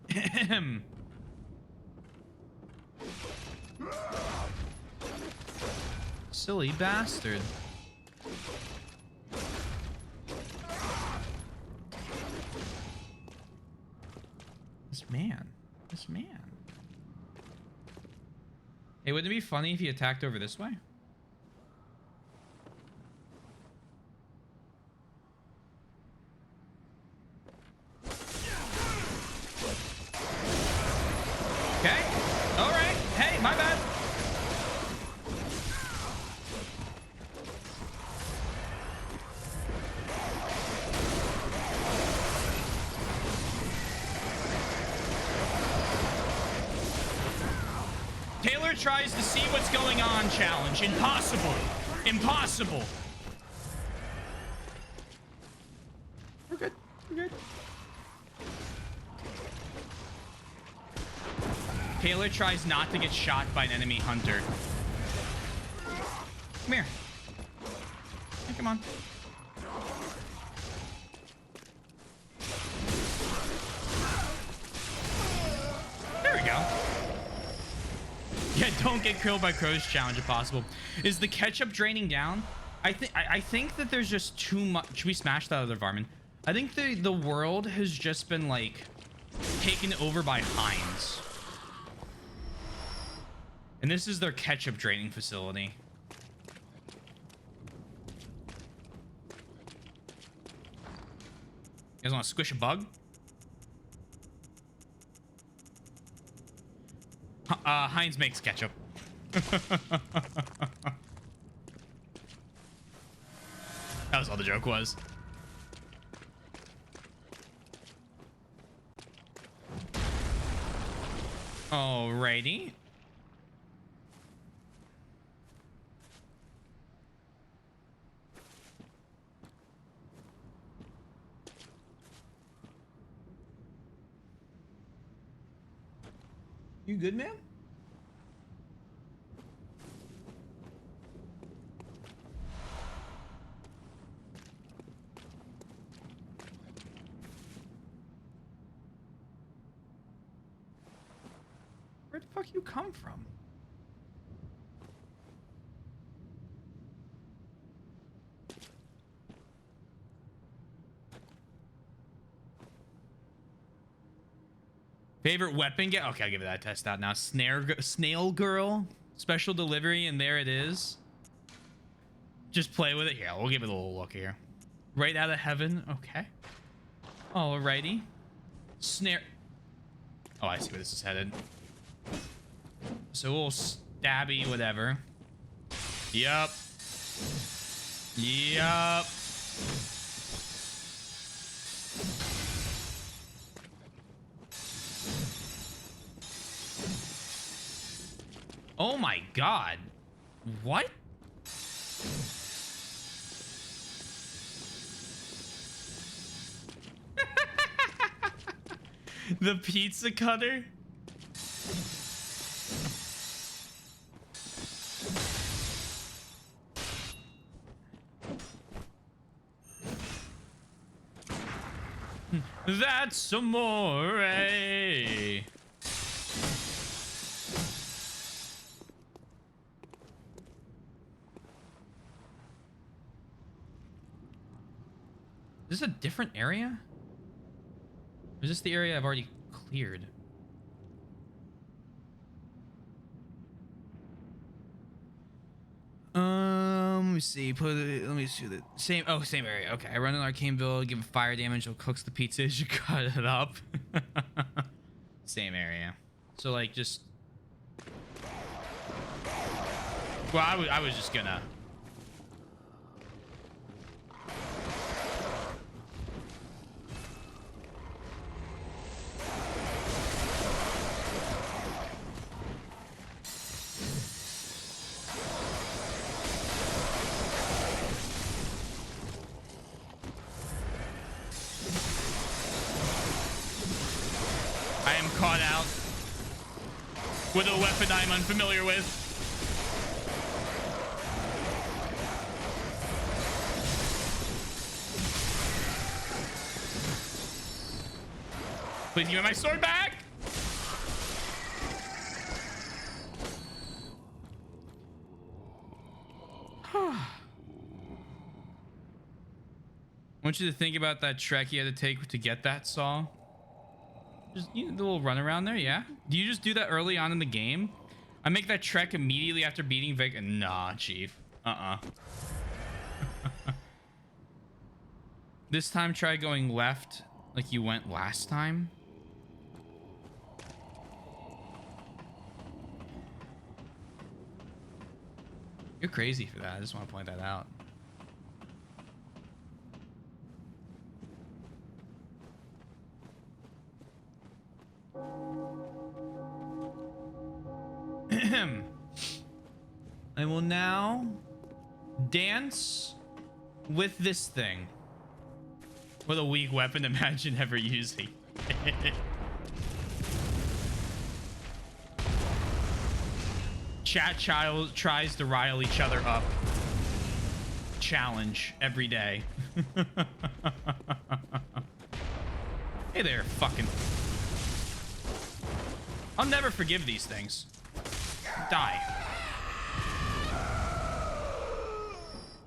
Ahem. Silly bastard. This man. Hey, wouldn't it be funny if he attacked over this way? Okay. All right. Hey, my bad. Taylor tries to see what's going on challenge. Impossible. Impossible. We're good. We're good. Taylor tries not to get shot by an enemy hunter. Come here. Hey, come on. Don't get killed by crows challenge if possible. Is the ketchup draining down? I think that there's just too much. Should we smash that other varmint? I think the world has just been like taken over by Heinz. And this is their ketchup draining facility. You guys want to squish a bug? Heinz makes ketchup. That was all the joke was. Alrighty. You good, man? Where the fuck you come from? Favorite weapon? Get okay. I'll give it that test out now. Snail girl, special delivery, and there it is. Just play with it here. We'll give it a little look here. Right out of heaven. Okay. Alrighty. Snare. Oh, I see where this is headed. So we'll stabby whatever. Yup. Yup. Oh my god. What? The pizza cutter? That's amore. Is this a different area? Or is this the area I've already cleared? Let me see. Let me see the same. Oh, same area. Okay, I run an arcane build, give it fire damage, it'll cooks the pizza as you cut it up. Same area. So like just. Well, I was just gonna. I am caught out with a weapon I'm unfamiliar with. Please give me my sword back. I want you to think about that trek you had to take to get that saw. Just the little run around there, yeah? Do you just do that early on in the game? I make that trek immediately after beating Vic. Nah, Chief. This time, try going left like you went last time. You're crazy for that. I just want to point that out. I will now dance with this thing. What a weak weapon. Imagine ever using. Chat child tries to rile each other up. Challenge every day. Hey there, fucking. I'll never forgive these things. Die.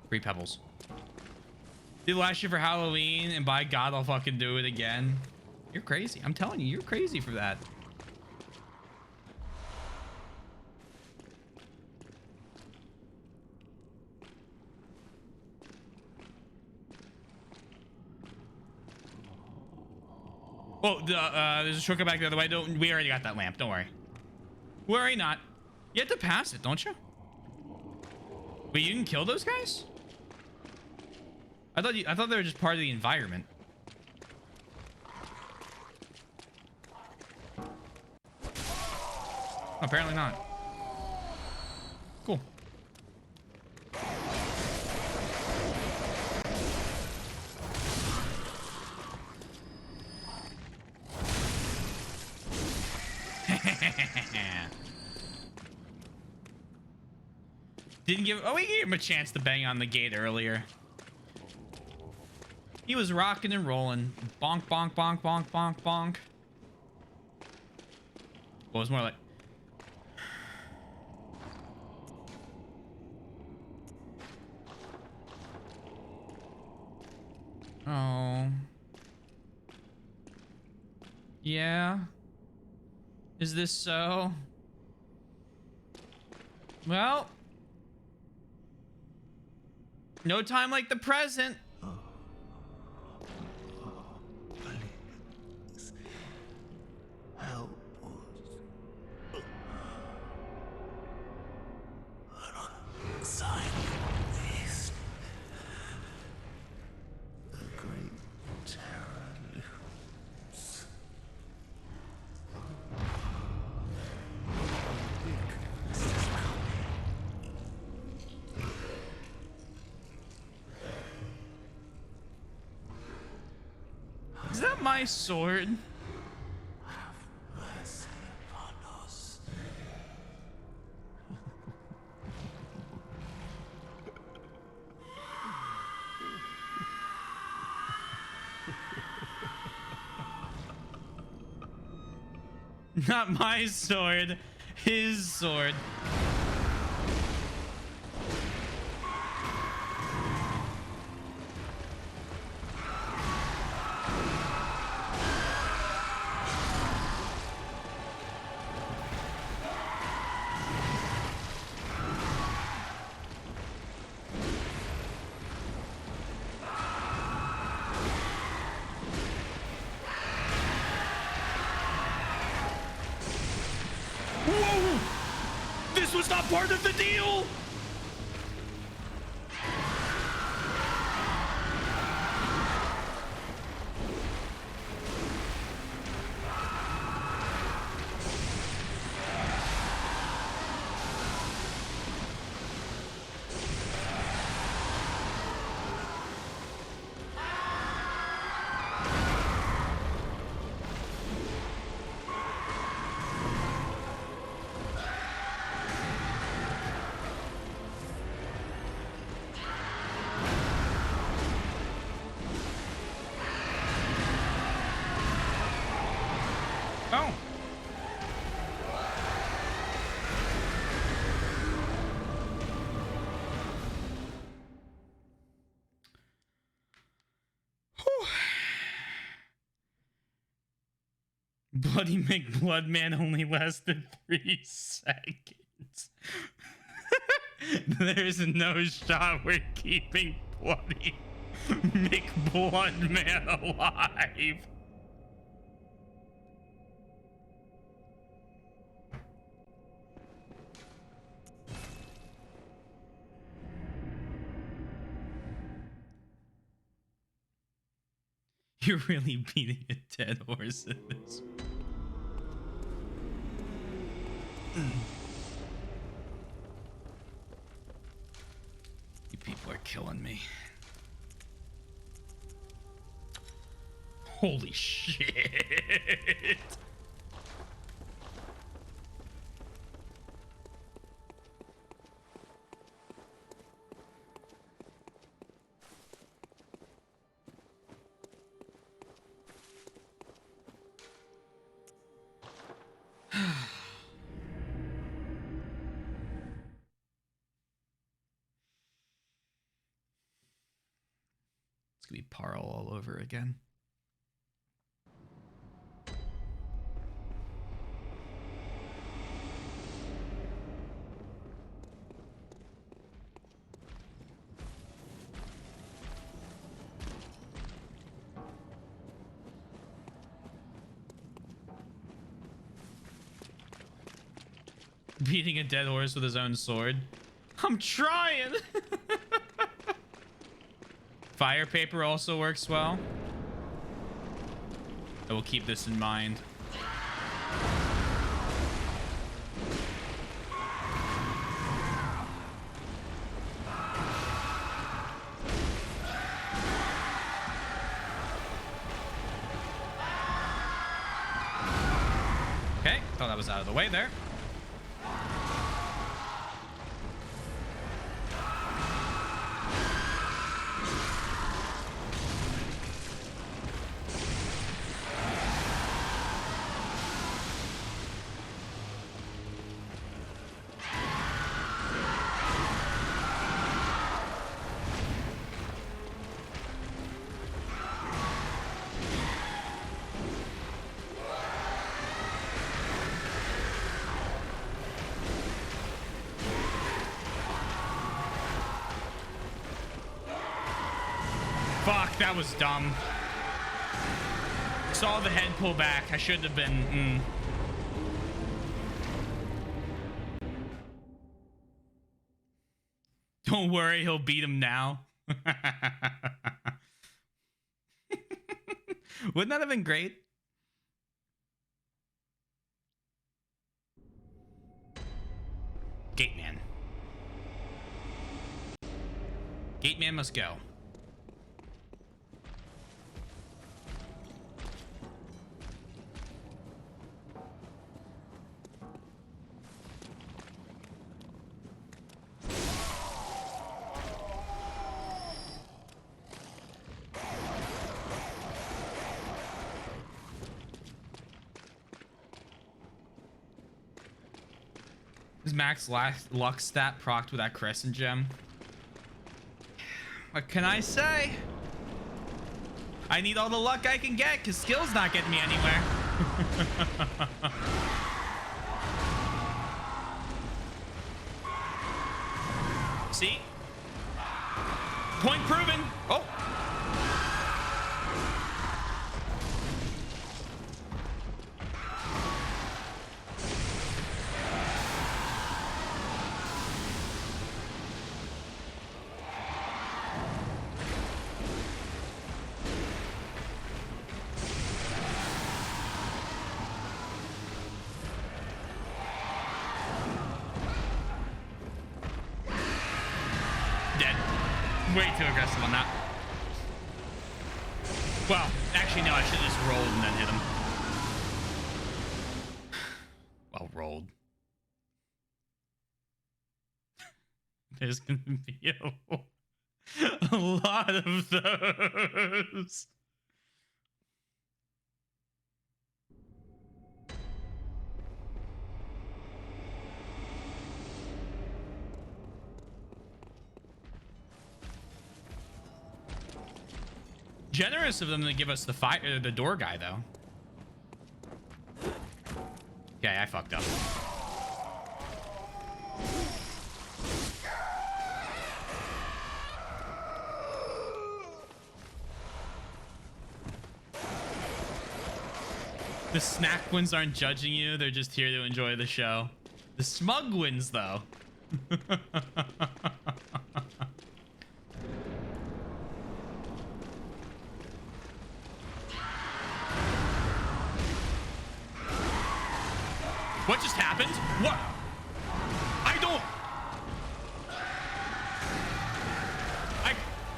3 pebbles. Did last year for Halloween, and by God, I'll fucking do it again. You're crazy. I'm telling you, you're crazy for that. Oh, there's a shortcut back the other way. We already got that lamp. Don't worry. Worry not. You have to pass it, don't you? Wait, you can kill those guys? I thought they were just part of the environment. Apparently not. Cool. Didn't give. Oh, we gave him a chance to bang on the gate earlier. He was rocking and rolling. Bonk, bonk, bonk, bonk, bonk, bonk. Well, it was more like. Oh. Yeah. Is this so? Well. No time like the present. Please. Help us. Alongside this. The great terror looms. Weakness is coming. Is that my sword? Have mercy upon us. Not my sword. His sword. Whoa! This was not part of the deal! Oh. Whew. Bloody McBloodman only lasted 3 seconds. There's no shot we're keeping Bloody McBloodman alive. You're really beating a dead horse in this. You people are killing me. Holy shit. It's gonna be Parl all over again. Beating a dead horse with his own sword. I'm trying. Fire paper also works well. I will keep this in mind. Okay, thought that was out of the way there. Fuck, that was dumb. Saw the head pull back. I shouldn't have been. Don't worry, he'll beat him now. Wouldn't that have been great? Gateman. Gateman must go. Is Max luck stat procced with that crescent gem? What can I say? I need all the luck I can get because skill's not getting me anywhere. See? Point proven. Oh. Way too aggressive on that. Well, actually, no, I should have just rolled and then hit him. Well, rolled. There's gonna be a lot of those. Generous of them to give us the door guy, though. Okay, I fucked up. The snack ones aren't judging you. They're just here to enjoy the show. The smug wins, though. What just happened? What?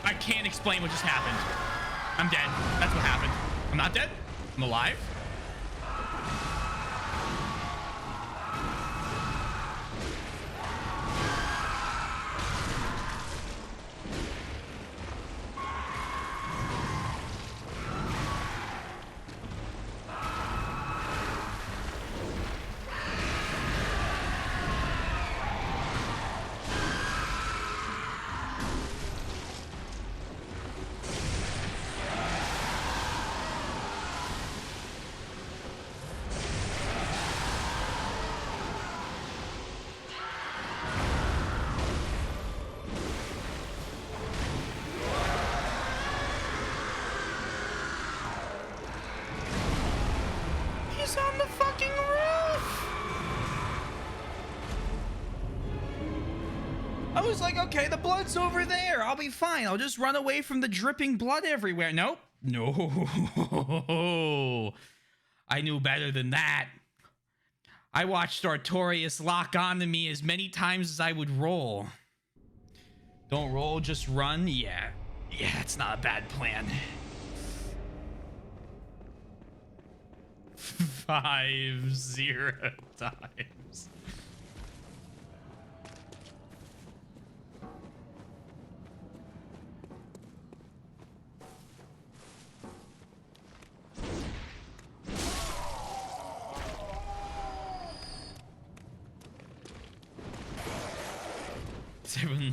I can't explain what just happened. I'm dead. That's what happened. I'm not dead. I'm alive. was like, okay, the blood's over there. I'll be fine. I'll just run away from the dripping blood everywhere. Nope. No. I knew better than that. I watched Artorias lock onto me as many times as I would roll. Don't roll, just run? Yeah. Yeah, it's not a bad plan. 5-0 times.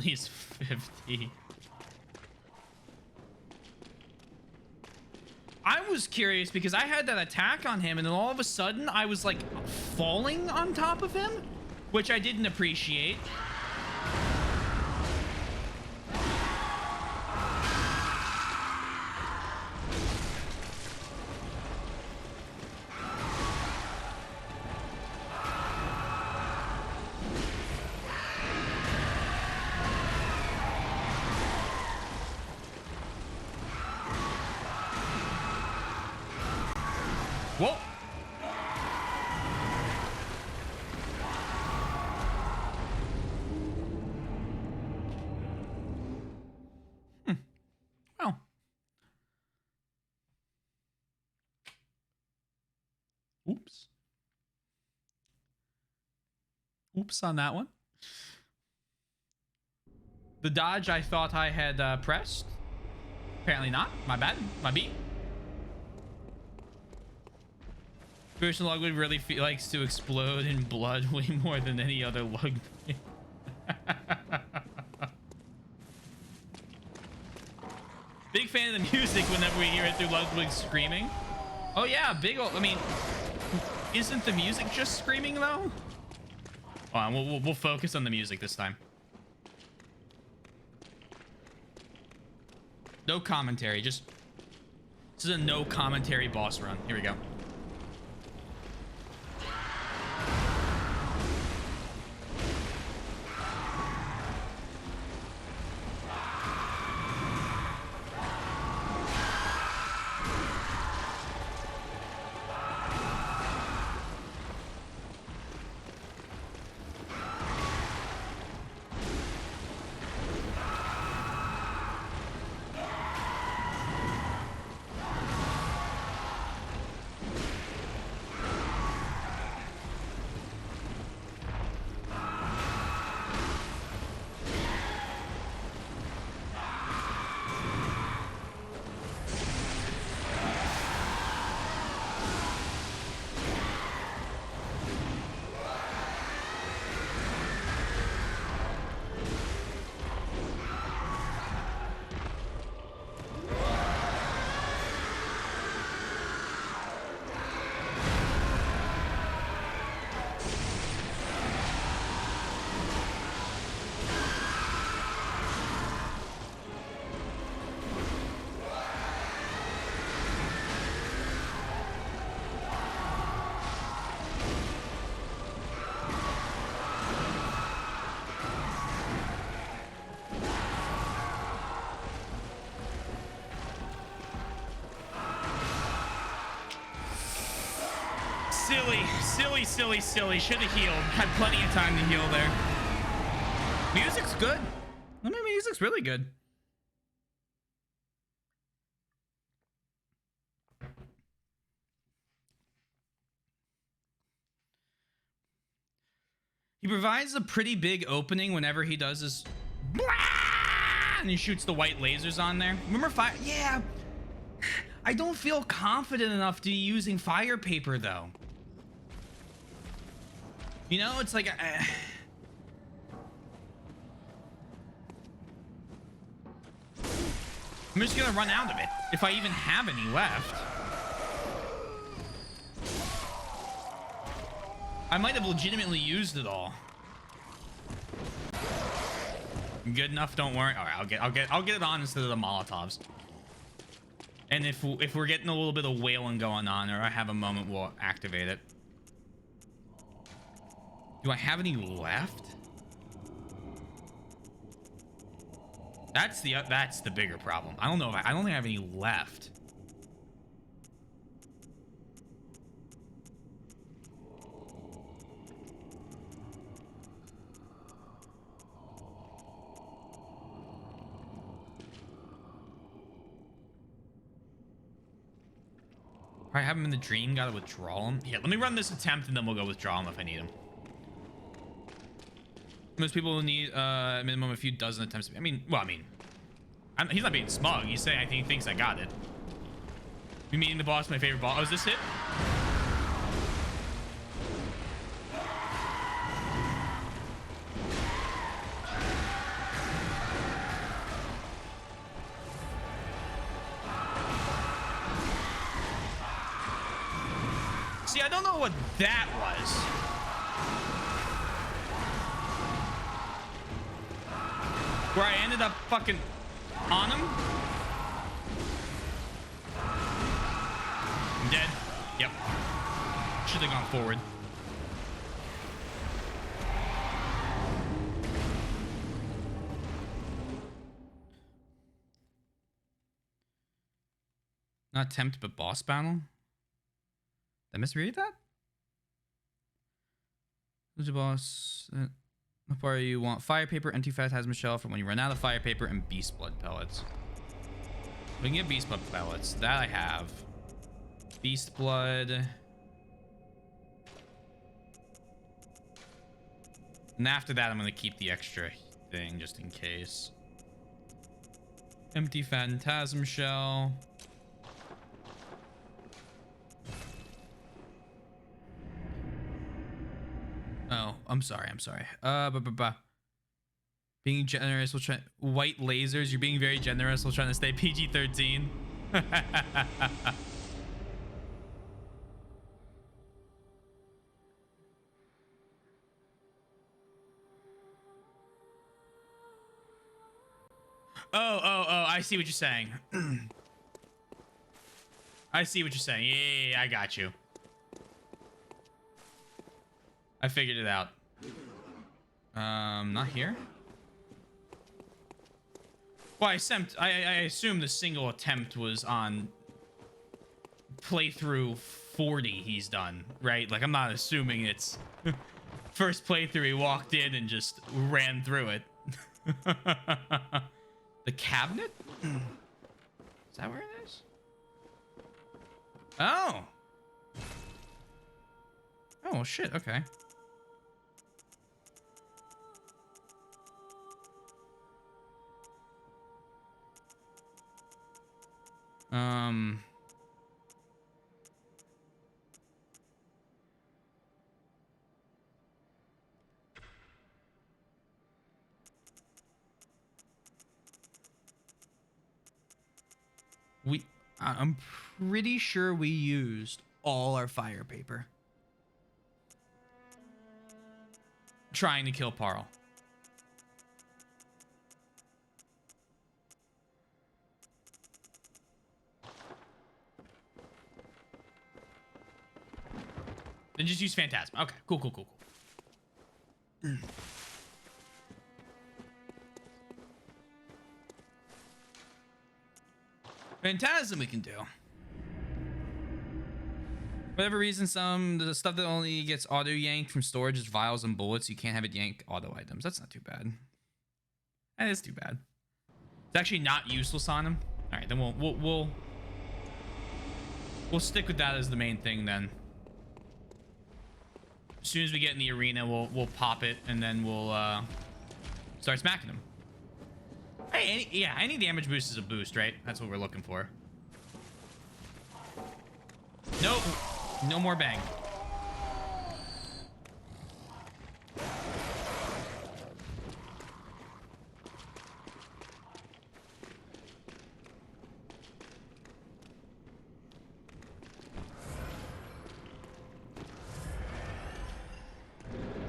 He's 50. I was curious because I had that attack on him and then all of a sudden I was like falling on top of him, which I didn't appreciate. Whoa. Well. Oops. Oops on that one. The dodge I thought I had pressed. Apparently not. My bad. My beat. Person Lugwood really likes to explode in blood way more than any other lug. Big fan of the music whenever we hear it through Ludwig screaming. Oh yeah, big ol', I mean, isn't the music just screaming though? Hold on, we'll focus on the music this time. No commentary, just this is a no commentary boss run. Here we go. Silly. Should have healed. Had plenty of time to heal there. Music's good. I mean, music's really good. He provides a pretty big opening whenever he does his... And he shoots the white lasers on there. Remember fire? Yeah. I don't feel confident enough to be using fire paper, though. You know, it's like... I'm just gonna run out of it, if I even have any left. I might have legitimately used it all. Good enough, don't worry. All right, I'll get it on instead of the Molotovs. And if we're getting a little bit of wailing going on, or I have a moment, we'll activate it. Do I have any left? That's the bigger problem. I don't know if I don't think I have any left. I have him in the dream. Gotta withdraw him. Yeah, let me run this attempt and then we'll go withdraw him if I need him. Most people will need a minimum a few dozen attempts. I mean, he's not being smug. He's saying I think he thinks I got it. You meeting the boss, my favorite boss. Oh, is this it? See, I don't know what that was. Where I ended up fucking on him. I'm dead. Yep. Should have gone forward. Not tempt, but boss battle. Did I misread that? Who's the boss? How far you want? Fire paper, empty phantasm shell for when you run out of fire paper, and beast blood pellets. We can get beast blood pellets. That I have. Beast blood. And after that, I'm going to keep the extra thing just in case. Empty phantasm shell. Oh, I'm sorry. Being generous, we'll try white lasers. You're being very generous. We're trying to stay PG-13. Oh, I see what you're saying. I see what you're saying. Yeah, I got you. I figured it out. Not here. Well, I assume the single attempt was on playthrough 40 he's done, right? Like, I'm not assuming it's first playthrough he walked in and just ran through it. The cabinet? Is that where it is? Oh. Oh, shit, okay. I'm pretty sure we used all our fire paper trying to kill Parl. Then just use Phantasm. Okay, cool. Phantasm we can do. Whatever reason, the stuff that only gets auto yanked from storage is vials and bullets. You can't have it yank auto items. That's not too bad. That is too bad. It's actually not useless on him. All right, then we'll stick with that as the main thing then. As soon as we get in the arena, we'll pop it and then we'll start smacking him. Hey, any damage boost is a boost, right? That's what we're looking for. Nope. No more bang.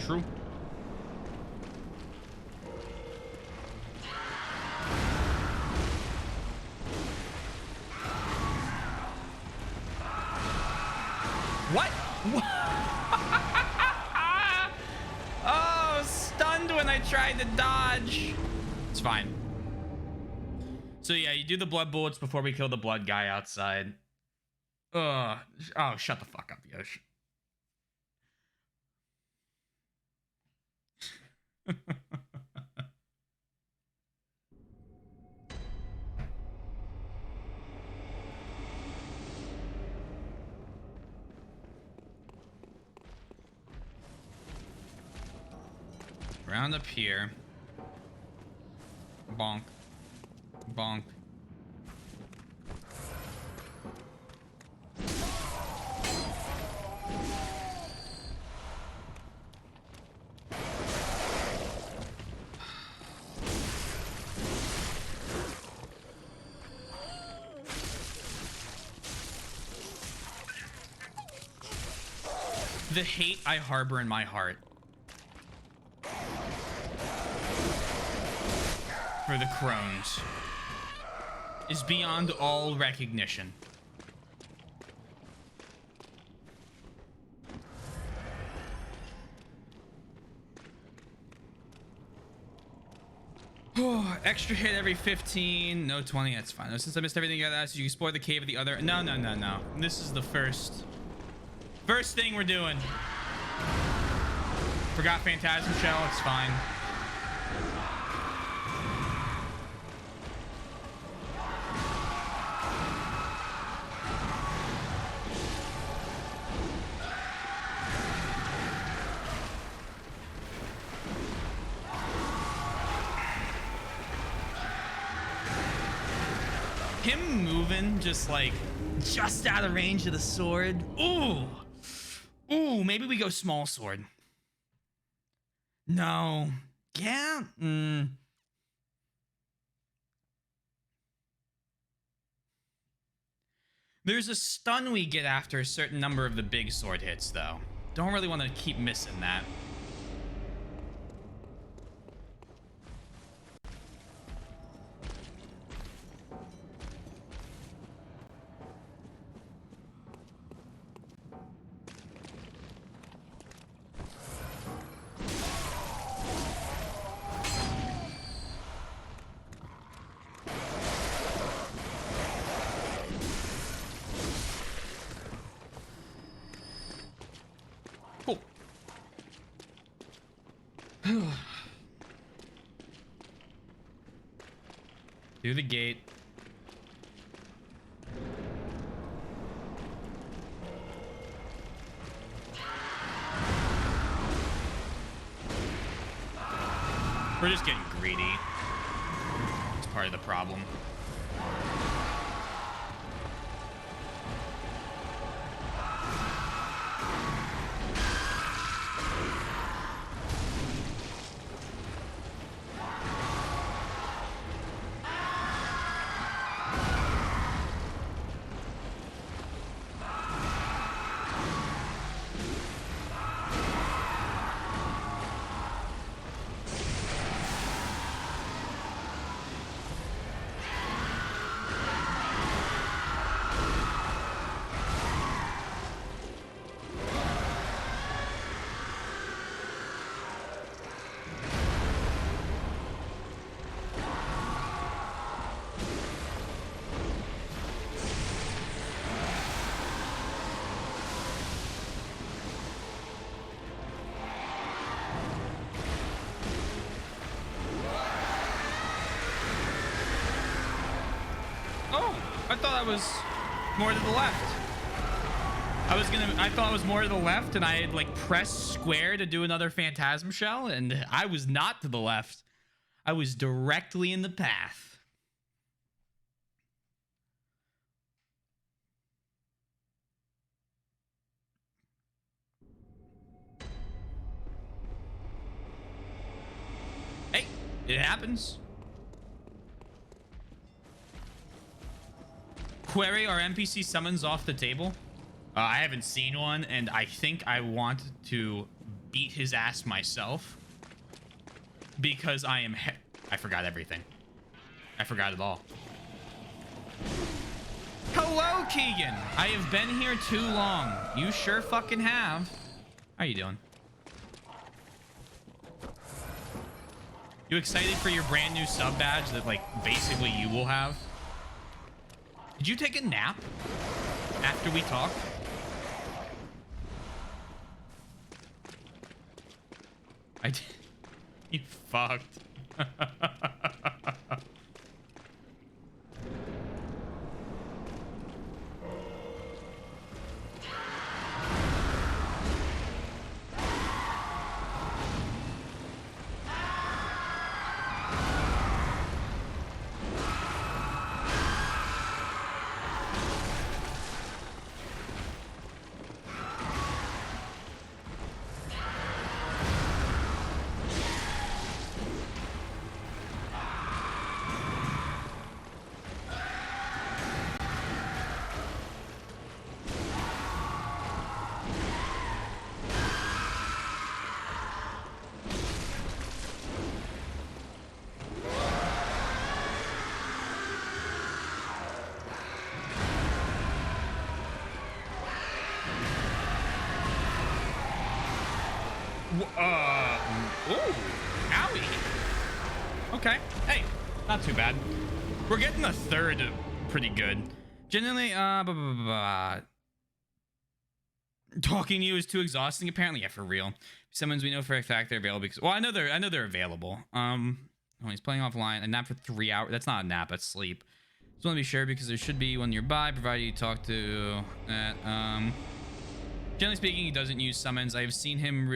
True. What? Oh, stunned when I tried to dodge. It's fine. So yeah, you do the blood bullets before we kill the blood guy outside. Oh, shut the fuck up, Yosh. Round up here. Bonk. Bonk. The hate I harbor in my heart for the crones is beyond all recognition. Oh, extra hit every 15, no 20, that's fine. No, since I missed everything you gotta ask, you explore the cave of the other. No. This is the first thing we're doing. Forgot Phantasm Shell, it's fine. Him moving just out of range of the sword. Ooh, maybe we go small sword. No. Yeah. There's a stun we get after a certain number of the big sword hits, though. Don't really want to keep missing that. Cool. Through the gate. We're just getting greedy. It's part of the problem. I thought I was more to the left. I thought I was more to the left, and I had like pressed square to do another Phantasm Shell, and I was not to the left. I was directly in the path. Hey, it happens. Query our NPC summons off the table. I haven't seen one, and I think I want to beat his ass myself because I forgot everything. I forgot it all. Hello, Keegan. I have been here too long. You sure fucking have. How you doing? You excited for your brand new sub badge that like basically you will have? Did you take a nap after we talked? I did. You fucked. Ooh, owie. Okay, hey, not too bad. We're getting a third pretty good. Genuinely, talking to you is too exhausting. Apparently, yeah, for real. Summons we know for a fact they're available because, well, I know they're available. Oh, he's playing offline. A nap for 3 hours. That's not a nap. That's sleep. Just want to be sure because there should be one nearby, provided you talk to that. Generally speaking, he doesn't use summons. I haven't seen him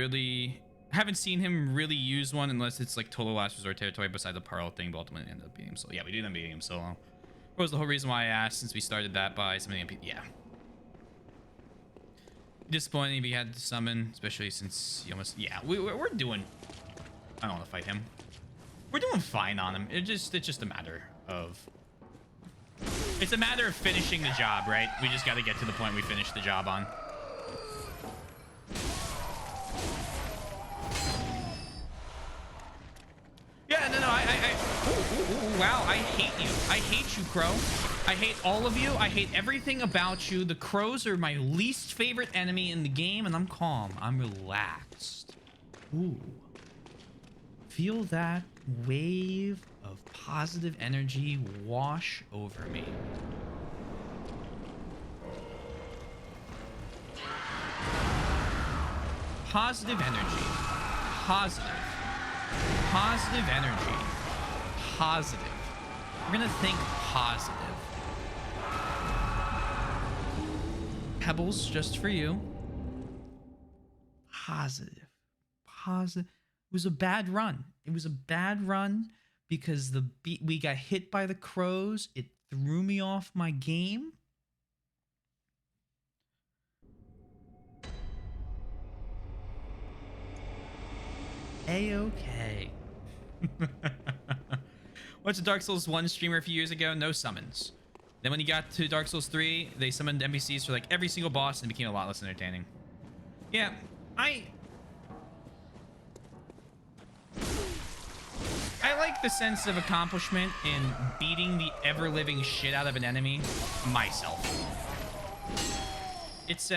really use one unless it's like total last resort territory beside the Pearl thing, but ultimately end up beating him solo. Yeah, we do end up beating him solo. What was the whole reason why I asked since we started that by something? Yeah. Disappointing if he had to summon, especially since he almost... Yeah, we're doing... I don't want to fight him. We're doing fine on him. It's just a matter of... It's a matter of finishing the job, right? We just got to get to the point we finish the job on. Yeah, no, wow, I hate you. I hate you, Crow. I hate all of you. I hate everything about you. The Crows are my least favorite enemy in the game, and I'm calm. I'm relaxed. Ooh. Feel that wave of positive energy wash over me. Positive energy. Positive. Positive energy. Positive. We're gonna think positive. Pebbles just for you. Positive. Positive. It was a bad run. It was a bad run because we got hit by the Crows. It threw me off my game. A-okay. Went to Dark Souls 1 streamer a few years ago, no summons. Then when he got to Dark Souls 3, they summoned NPCs for like every single boss and it became a lot less entertaining. Yeah, I like the sense of accomplishment in beating the ever-living shit out of an enemy myself. It's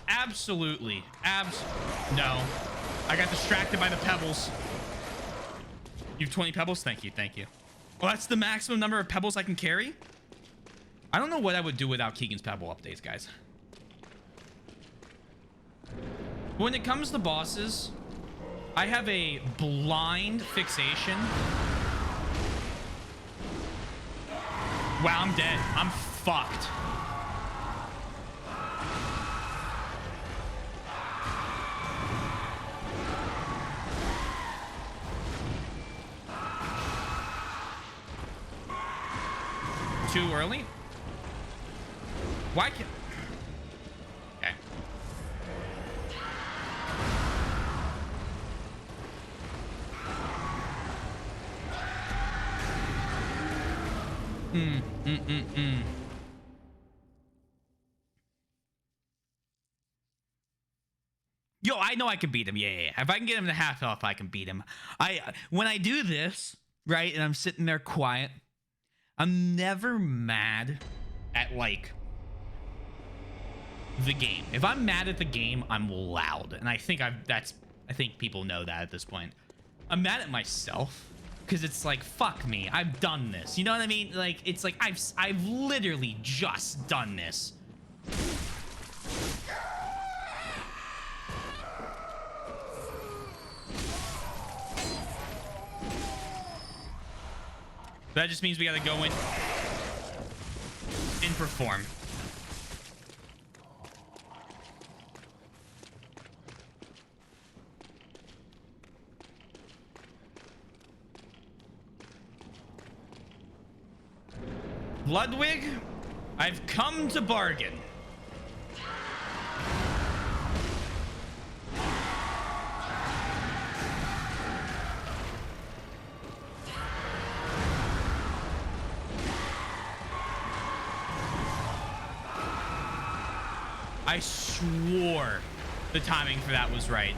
absolutely, no. I got distracted by the pebbles. You have 20 pebbles? Thank you, thank you. Well, that's the maximum number of pebbles I can carry? I don't know what I would do without Keegan's pebble updates, guys. When it comes to bosses, I have a blind fixation. Wow, I'm dead. I'm fucked. Too early? Why can't... Okay. Yo, I know I can beat him. Yeah. If I can get him to half health, I can beat him. When I do this, right, and I'm sitting there quiet, I'm never mad at, like, the game. If I'm mad at the game, I'm loud. And I think I think people know that at this point. I'm mad at myself because it's like, fuck me, I've done this. You know what I mean? Like, it's like I've literally just done this. That just means we gotta go in and perform. Ludwig, I've come to bargain. I swore the timing for that was right.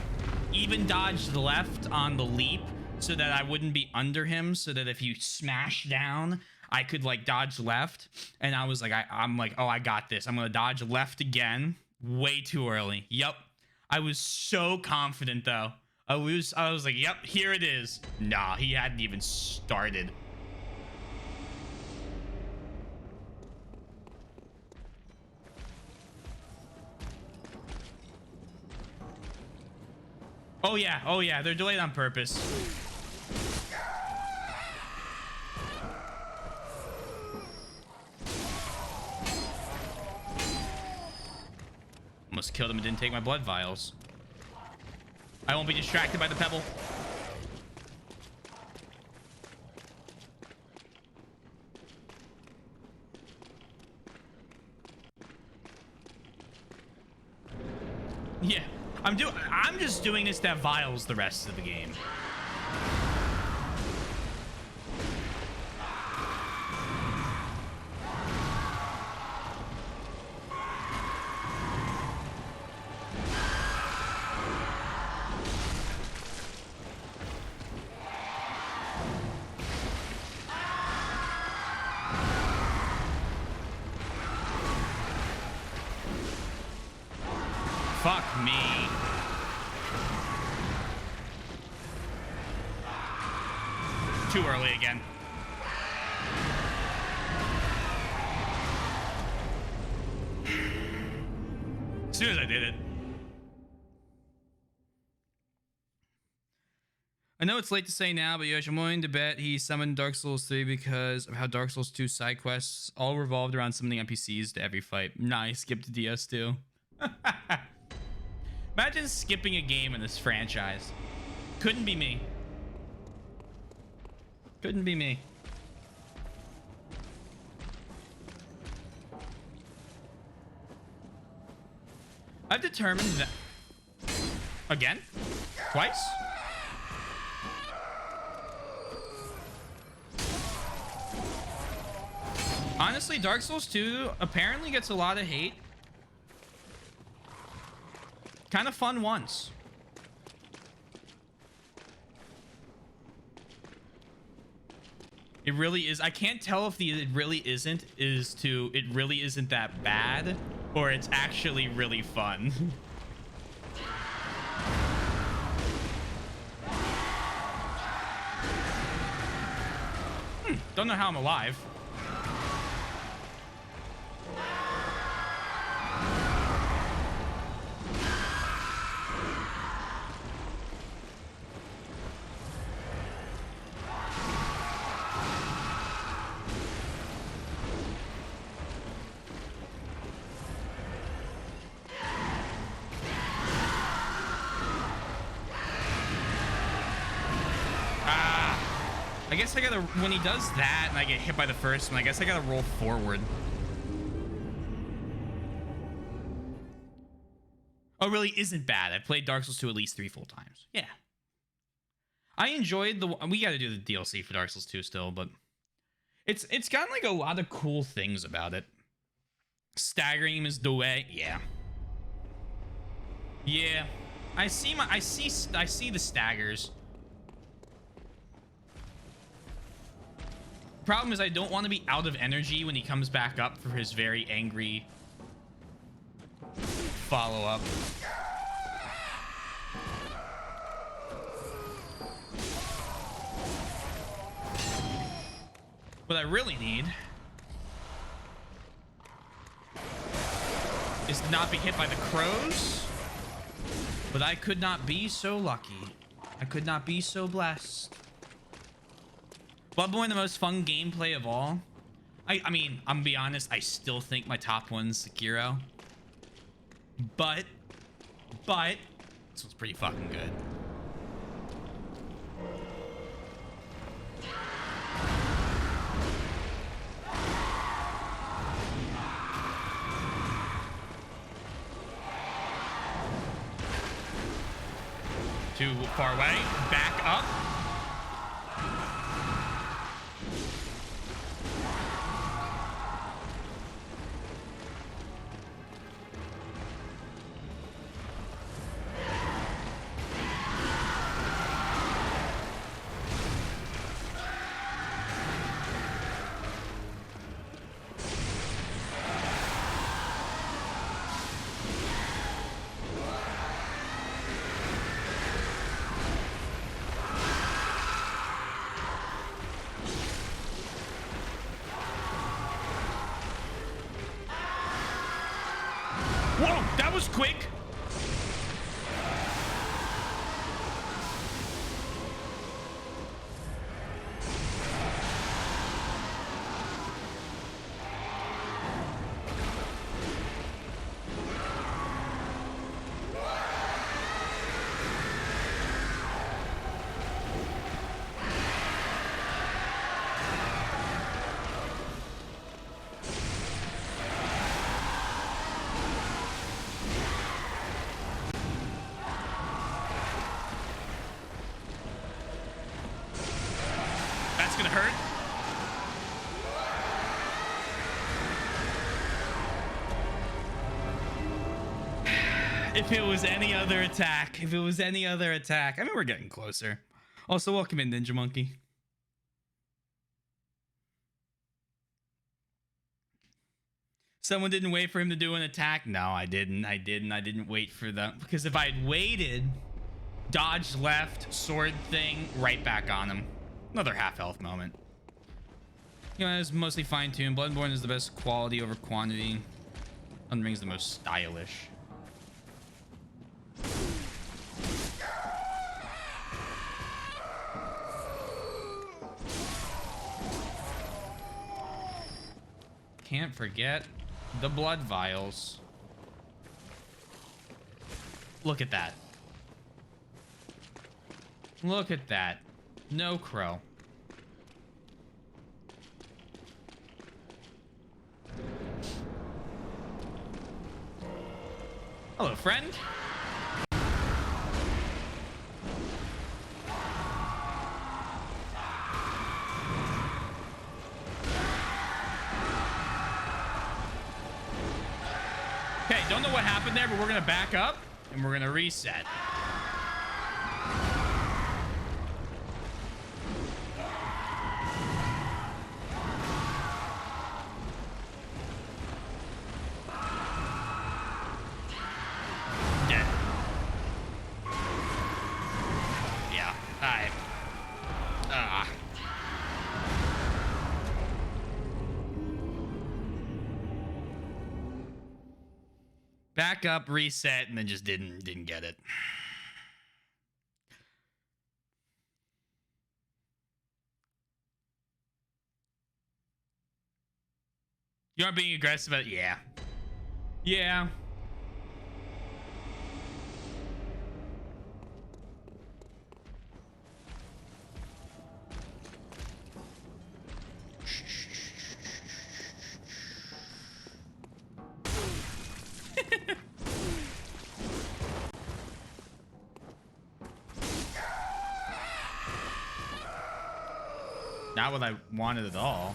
Even dodged left on the leap so that I wouldn't be under him, so that if you smash down, I could like dodge left. And I was like, I'm like, oh, I got this. I'm gonna dodge left again. Way too early. Yep. I was so confident though. I was like, yep, here it is. Nah, he hadn't even started. Oh yeah, they're delayed on purpose. Almost killed him and didn't take my blood vials. I won't be distracted by the pebble. Yeah. I'm just doing this to have vials the rest of the game. Fuck me. Too early again. As soon as I did it. I know it's late to say now, but Yosh, I'm willing to bet he summoned Dark Souls 3 because of how Dark Souls 2 side quests all revolved around summoning NPCs to every fight. Nice, skip to DS2. Imagine skipping a game in this franchise. Couldn't be me. Couldn't be me. I've determined that... Again? Twice? Honestly, Dark Souls 2 apparently gets a lot of hate. Kind of fun once. It really is. I can't tell if the it really isn't is to it really isn't that bad or it's actually really fun. Don't know how I'm alive. I guess I gotta, when he does that and I get hit by the first one, I guess I gotta roll forward. Oh, really isn't bad. I played Dark Souls 2 at least 3 full times. Yeah. I enjoyed the, we gotta do the DLC for Dark Souls 2 still, but it's got like a lot of cool things about it. Staggering is the way. Yeah. Yeah. I see the staggers. Problem is I don't want to be out of energy when he comes back up for his very angry follow-up. What I really need is to not be hit by the crows. But I could not be so lucky. I could not be so blessed. Bloodborne, the most fun gameplay of all. I mean, I'm gonna be honest, I still think my top one's Sekiro. But this one's pretty fucking good. Too far away. Back up. Whoa, that was quick. That's gonna hurt. If it was any other attack, I mean, we're getting closer. Also, welcome in, Ninja Monkey. Someone didn't wait for him to do an attack. No, I didn't. I didn't wait for that, because if I'd waited, dodge left, sword thing, right back on him. Another half health moment. You know, it's mostly fine-tuned. Bloodborne is the best quality over quantity. Elden Ring's the most stylish. Can't forget the blood vials. Look at that. Look at that. No crow. Hello, friend. Okay, don't know what happened there, but we're gonna back up and we're gonna reset. Dead. Yeah. Alright. Back up, reset, and then just didn't get it. You aren't being aggressive about it? Yeah. Yeah. Not what I wanted at all.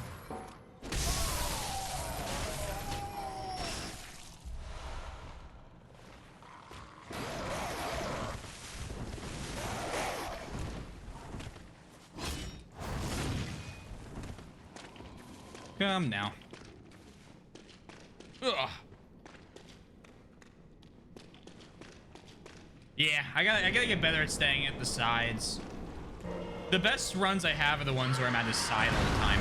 Come now. Ugh. Yeah, I gotta get better at staying at the sides. The best runs I have are the ones where I'm at the side all the time.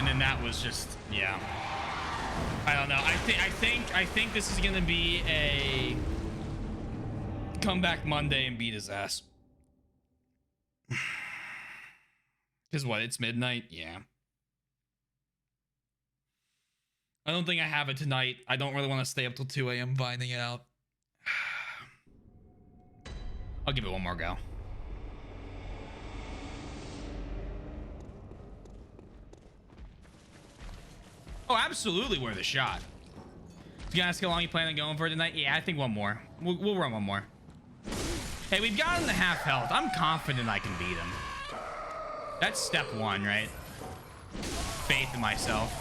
and then that was just, yeah. I don't know. I think this is gonna be a come back Monday and beat his ass. Cause what? It's midnight. Yeah. I don't think I have it tonight. I don't really want to stay up till 2 a.m. finding it out. I'll give it one more go. Oh, absolutely worth a shot. You gonna ask how long you plan on going for tonight? Yeah, I think one more. We'll run one more. Hey, we've got him to half health. I'm confident I can beat him. That's step one, right? Faith in myself.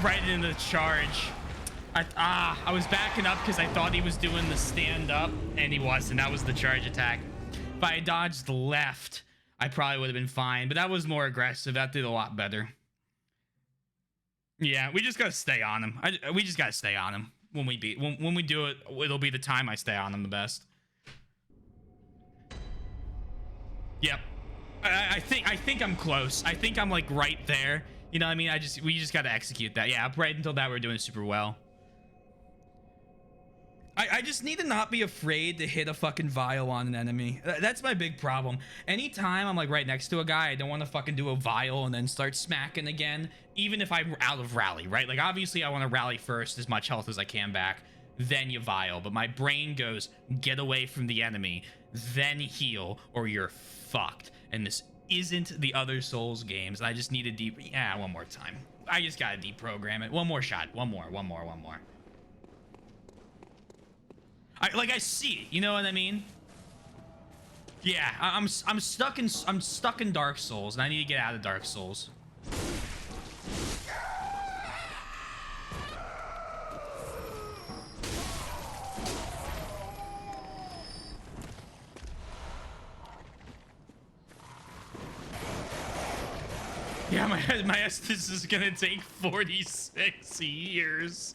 Right into the charge. I was backing up because I thought he was doing the stand up and he wasn't. That was the charge attack. If I had dodged left, I probably would have been fine, but that was more aggressive. That did a lot better. Yeah, we just gotta stay on him. We just gotta stay on him when we do it. It'll be the time I stay on him the best. Yep. I think I'm close. I think I'm like right there. You know what I mean? We just got to execute that. Yeah, right until that we're doing super well. I just need to not be afraid to hit a fucking vial on an enemy. That's my big problem. Anytime I'm like right next to a guy, I don't want to fucking do a vial and then start smacking again, even if I'm out of rally, right? Like obviously I want to rally first, as much health as I can back, then you vial. But my brain goes, get away from the enemy, then heal, or you're fucked. And this isn't the other Souls games. I just need a one more time. I just gotta deprogram it. One more shot. One more. I see it. You know what I mean? Yeah, I'm stuck in Dark Souls, and I need to get out of Dark Souls. Yeah, my Estus is gonna take 46 years.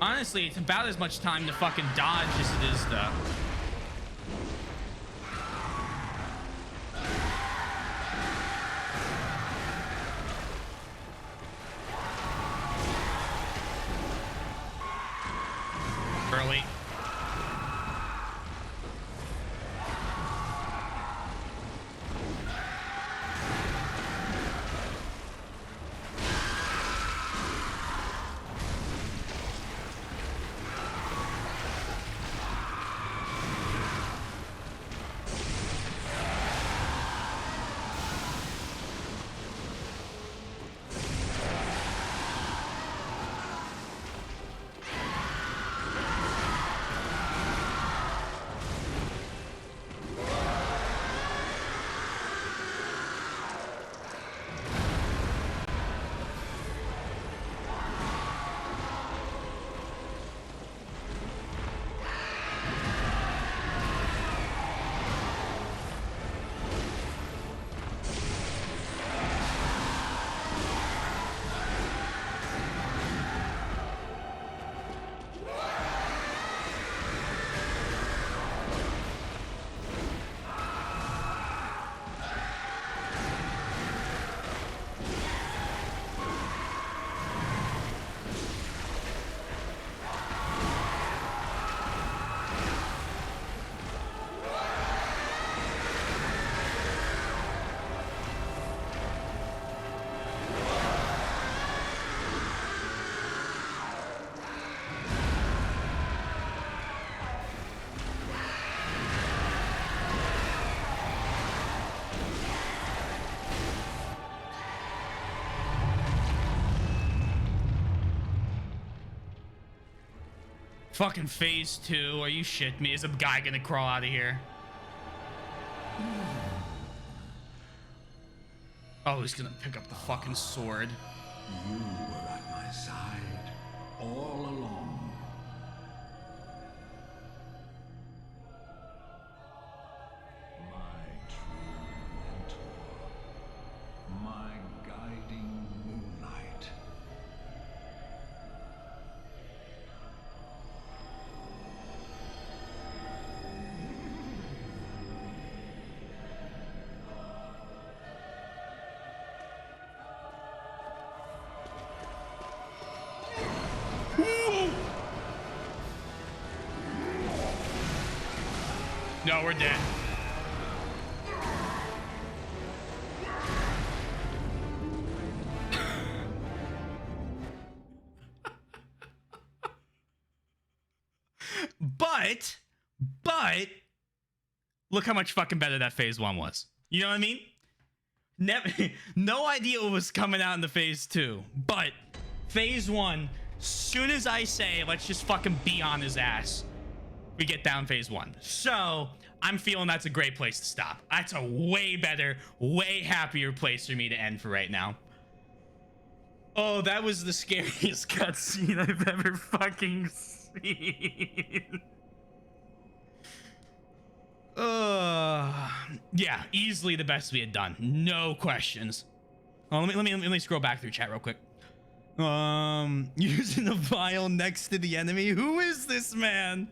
Honestly, it's about as much time to fucking dodge as it is to... early. Fucking phase 2. Are you shit me? Is a guy gonna crawl out of here? Oh, he's gonna pick up the fucking sword. You were at my side all along. My true mentor. My guiding moonlight. No, we're dead. But look how much fucking better that phase 1 was. You know what I mean? Never, no idea what was coming out in the phase 2, but phase 1, soon as I say let's just fucking be on his ass, we get down phase 1. So I'm feeling that's a great place to stop. That's a way better, way happier place for me to end for right now. Oh, that was the scariest cutscene I've ever fucking seen. Yeah, easily the best we had done. No questions. Oh, let me scroll back through chat real quick. Using the vial next to the enemy. Who is this man?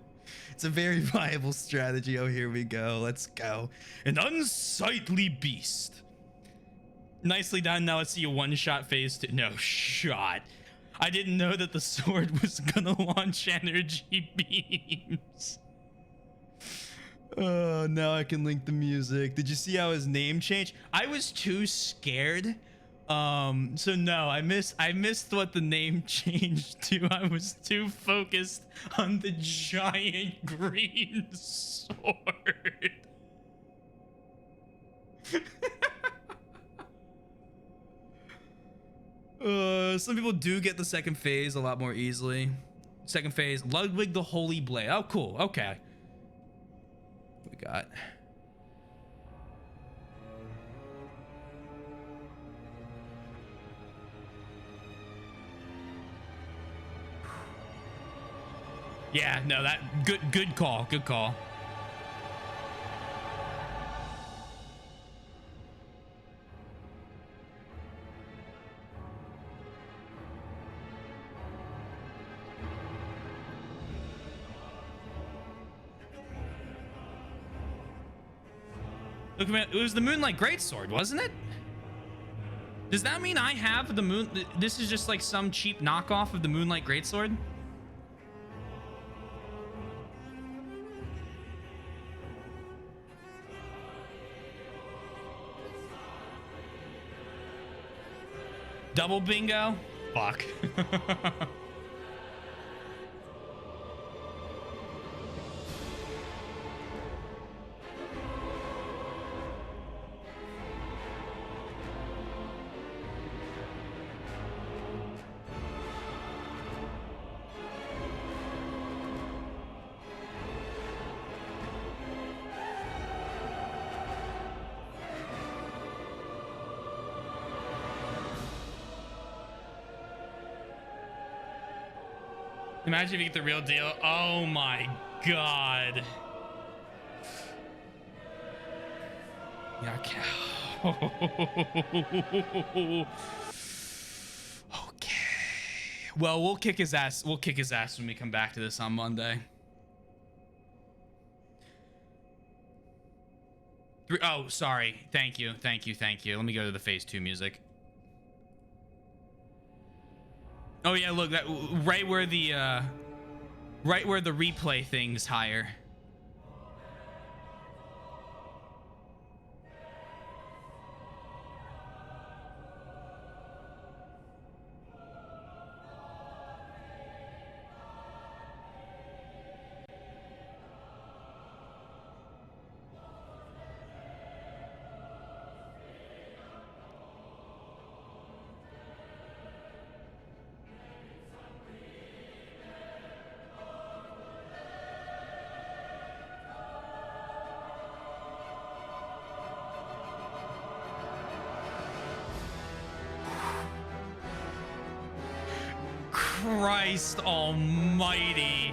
It's a very viable strategy. Oh, here we go. Let's go. An unsightly beast. Nicely done. Now let's see a one-shot phase 2. No shot. I didn't know that the sword was gonna launch energy beams. Oh, now I can link the music. Did you see how his name changed? I was too scared. So no, I missed what the name changed to. I was too focused on the giant green sword. Some people do get the second phase a lot more easily. Second phase, Ludwig the Holy Blade. Oh, cool. Okay. We got. Yeah, no, that good call. Good call. Look, man, it was the Moonlight Greatsword, wasn't it? Does that mean I have the moon? This is just like some cheap knockoff of the Moonlight Greatsword? Double bingo? Fuck. Imagine if you get the real deal. Oh my god. Yeah, okay. Well, we'll kick his ass. We'll kick his ass when we come back to this on Monday. Oh, sorry. Thank you. Thank you. Thank you. Let me go to the phase 2 music. Oh yeah, look, that right where the replay thing's higher. Christ almighty.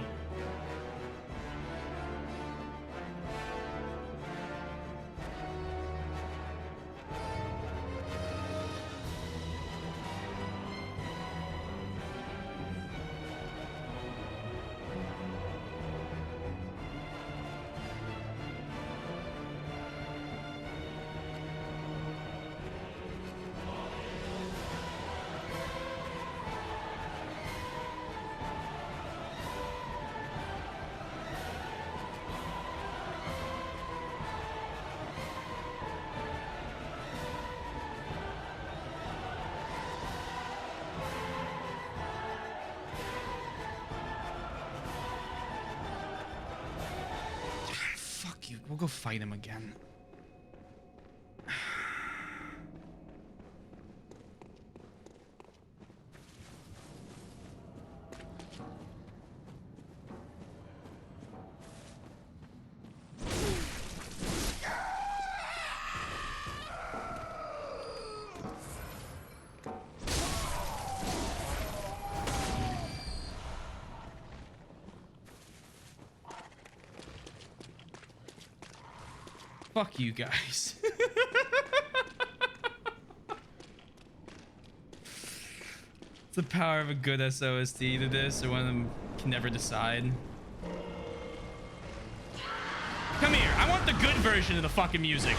Fuck you. We'll go fight him again. Fuck you guys. It's the power of a good SOST to this, or one of them can never decide. Come here. I want the good version of the fucking music.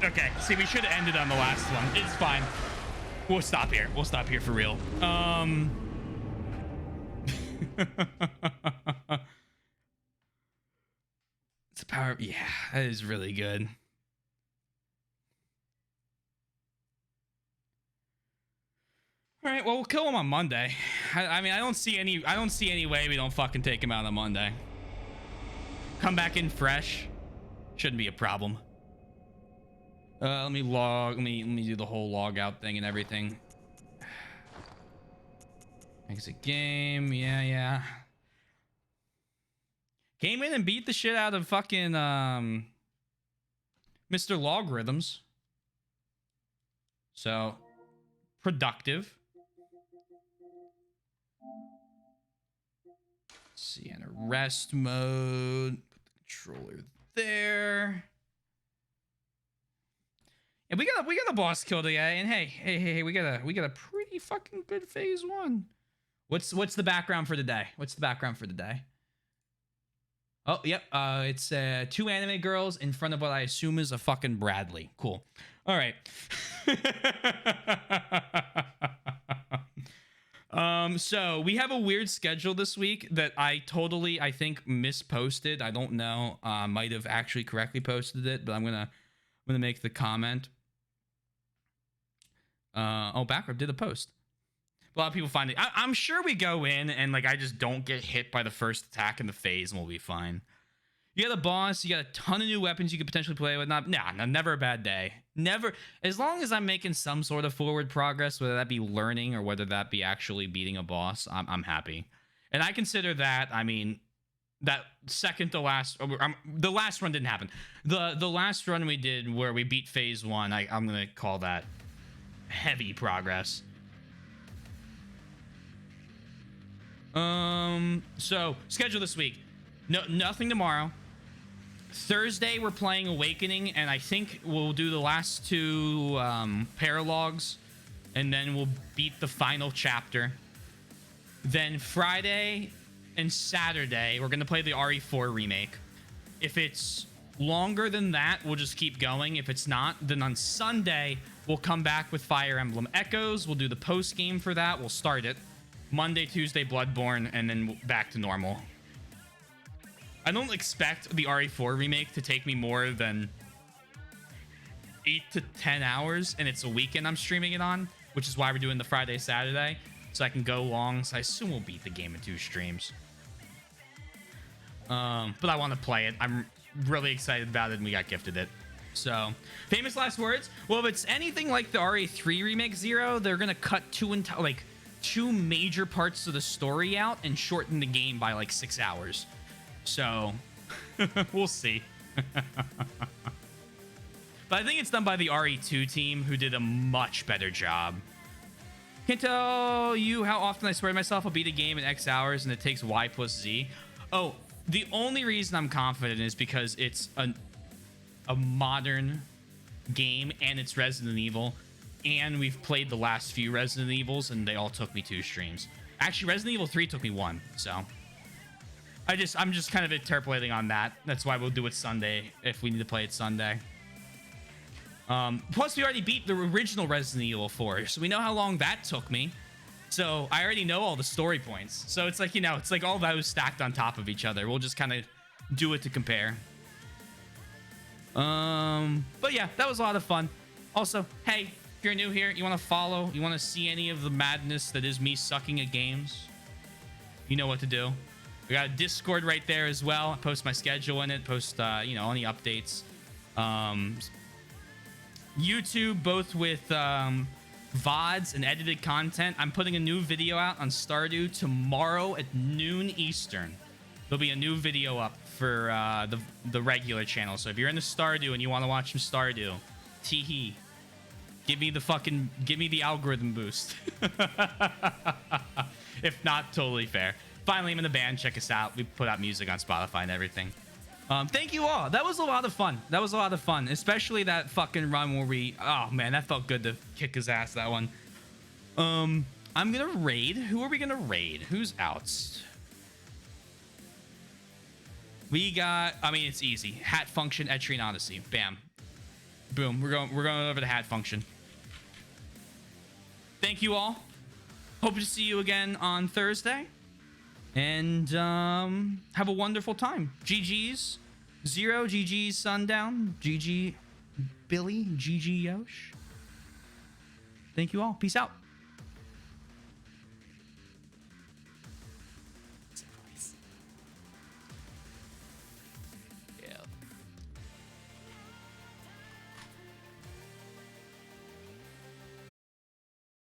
Okay, see, we should have ended on the last one. It's fine. We'll stop here. We'll stop here for real. It's a power. Yeah, that is really good. All right, well, we'll kill him on Monday. I mean, I don't see any way we don't fucking take him out on Monday. Come back in fresh. Shouldn't be a problem. Let me do the whole log out thing and everything. Exit game. Yeah. Came in and beat the shit out of fucking Mr. Logarithms. So productive. Let's see, enter rest mode. Put the controller there. And we got a boss kill today, and hey, we got a pretty fucking good phase one. What's the background for the day? What's the background for the day? Oh, yep. It's 2 anime girls in front of what I assume is a fucking Bradley. Cool. All right. So we have a weird schedule this week that I think misposted. I don't know. Might have actually correctly posted it, but I'm gonna make the comment. Backrub did a post. A lot of people find it. I'm sure we go in and like I just don't get hit by the first attack in the phase and we'll be fine. You got a boss, you got a ton of new weapons you could potentially play with. Never a bad day. Never, as long as I'm making some sort of forward progress, whether that be learning or whether that be actually beating a boss, I'm happy. And I consider that, I mean, that second to last, the last run didn't happen. The last run we did where we beat phase 1, I'm gonna call that heavy progress. So schedule this week. Nothing tomorrow. Thursday we're playing Awakening, and I think we'll do the last 2 paralogs, and then we'll beat the final chapter. Then Friday and Saturday we're gonna play the RE4 remake. If it's longer than that, we'll just keep going. If it's not, then on Sunday we'll come back with Fire Emblem Echoes. We'll do the post game for that. We'll start it Monday, Tuesday, Bloodborne, and then back to normal. I don't expect the RE4 remake to take me more than 8 to 10 hours, and it's a weekend I'm streaming it on, which is why we're doing the Friday, Saturday, so I can go long. So I assume we'll beat the game in 2 streams. But I want to play it. I'm really excited about it, and we got gifted it. So, famous last words. Well, if it's anything like the RE3 remake Zero, they're gonna cut two major parts of the story out and shorten the game by like 6 hours. So, we'll see. But I think it's done by the RE2 team, who did a much better job. Can't tell you how often I swear to myself I'll beat a game in X hours and it takes Y plus Z. Oh, the only reason I'm confident is because it's a modern game and it's Resident Evil, and we've played the last few Resident Evils and they all took me 2 streams. Actually, Resident Evil 3 took me 1, so I'm just kind of interpolating on that. That's why we'll do it Sunday if we need to play it Sunday. Plus, we already beat the original Resident Evil 4, so we know how long that took me. So I already know all the story points. So it's like, you know, it's like all those stacked on top of each other. We'll just kind of do it to compare. But yeah, that was a lot of fun. Also, hey, if you're new here, you want to follow, you want to see any of the madness that is me sucking at games, you know what to do. We got a Discord right there as well. I post my schedule in it, post, you know, any updates. YouTube, both with VODs and edited content. I'm putting a new video out on Stardew tomorrow at noon Eastern. There'll be a new video up for the regular channel. So if you're in the Stardew and you want to watch some Stardew, teehee, give me the algorithm boost. If not, totally fair. Finally, I'm in the band. Check us out. We put out music on Spotify and everything. Thank you all. That was a lot of fun. That was a lot of fun, especially that fucking run where we, oh man, that felt good to kick his ass, that one. I'm gonna raid. Who are we gonna raid? Who's out? We got, I mean, it's easy. Hat function, Etrian Odyssey. Bam. Boom. We're going over the hat function. Thank you all. Hope to see you again on Thursday. And have a wonderful time. GG's Zero, GG's Sundown, GG Billy, GG Yosh. Thank you all. Peace out.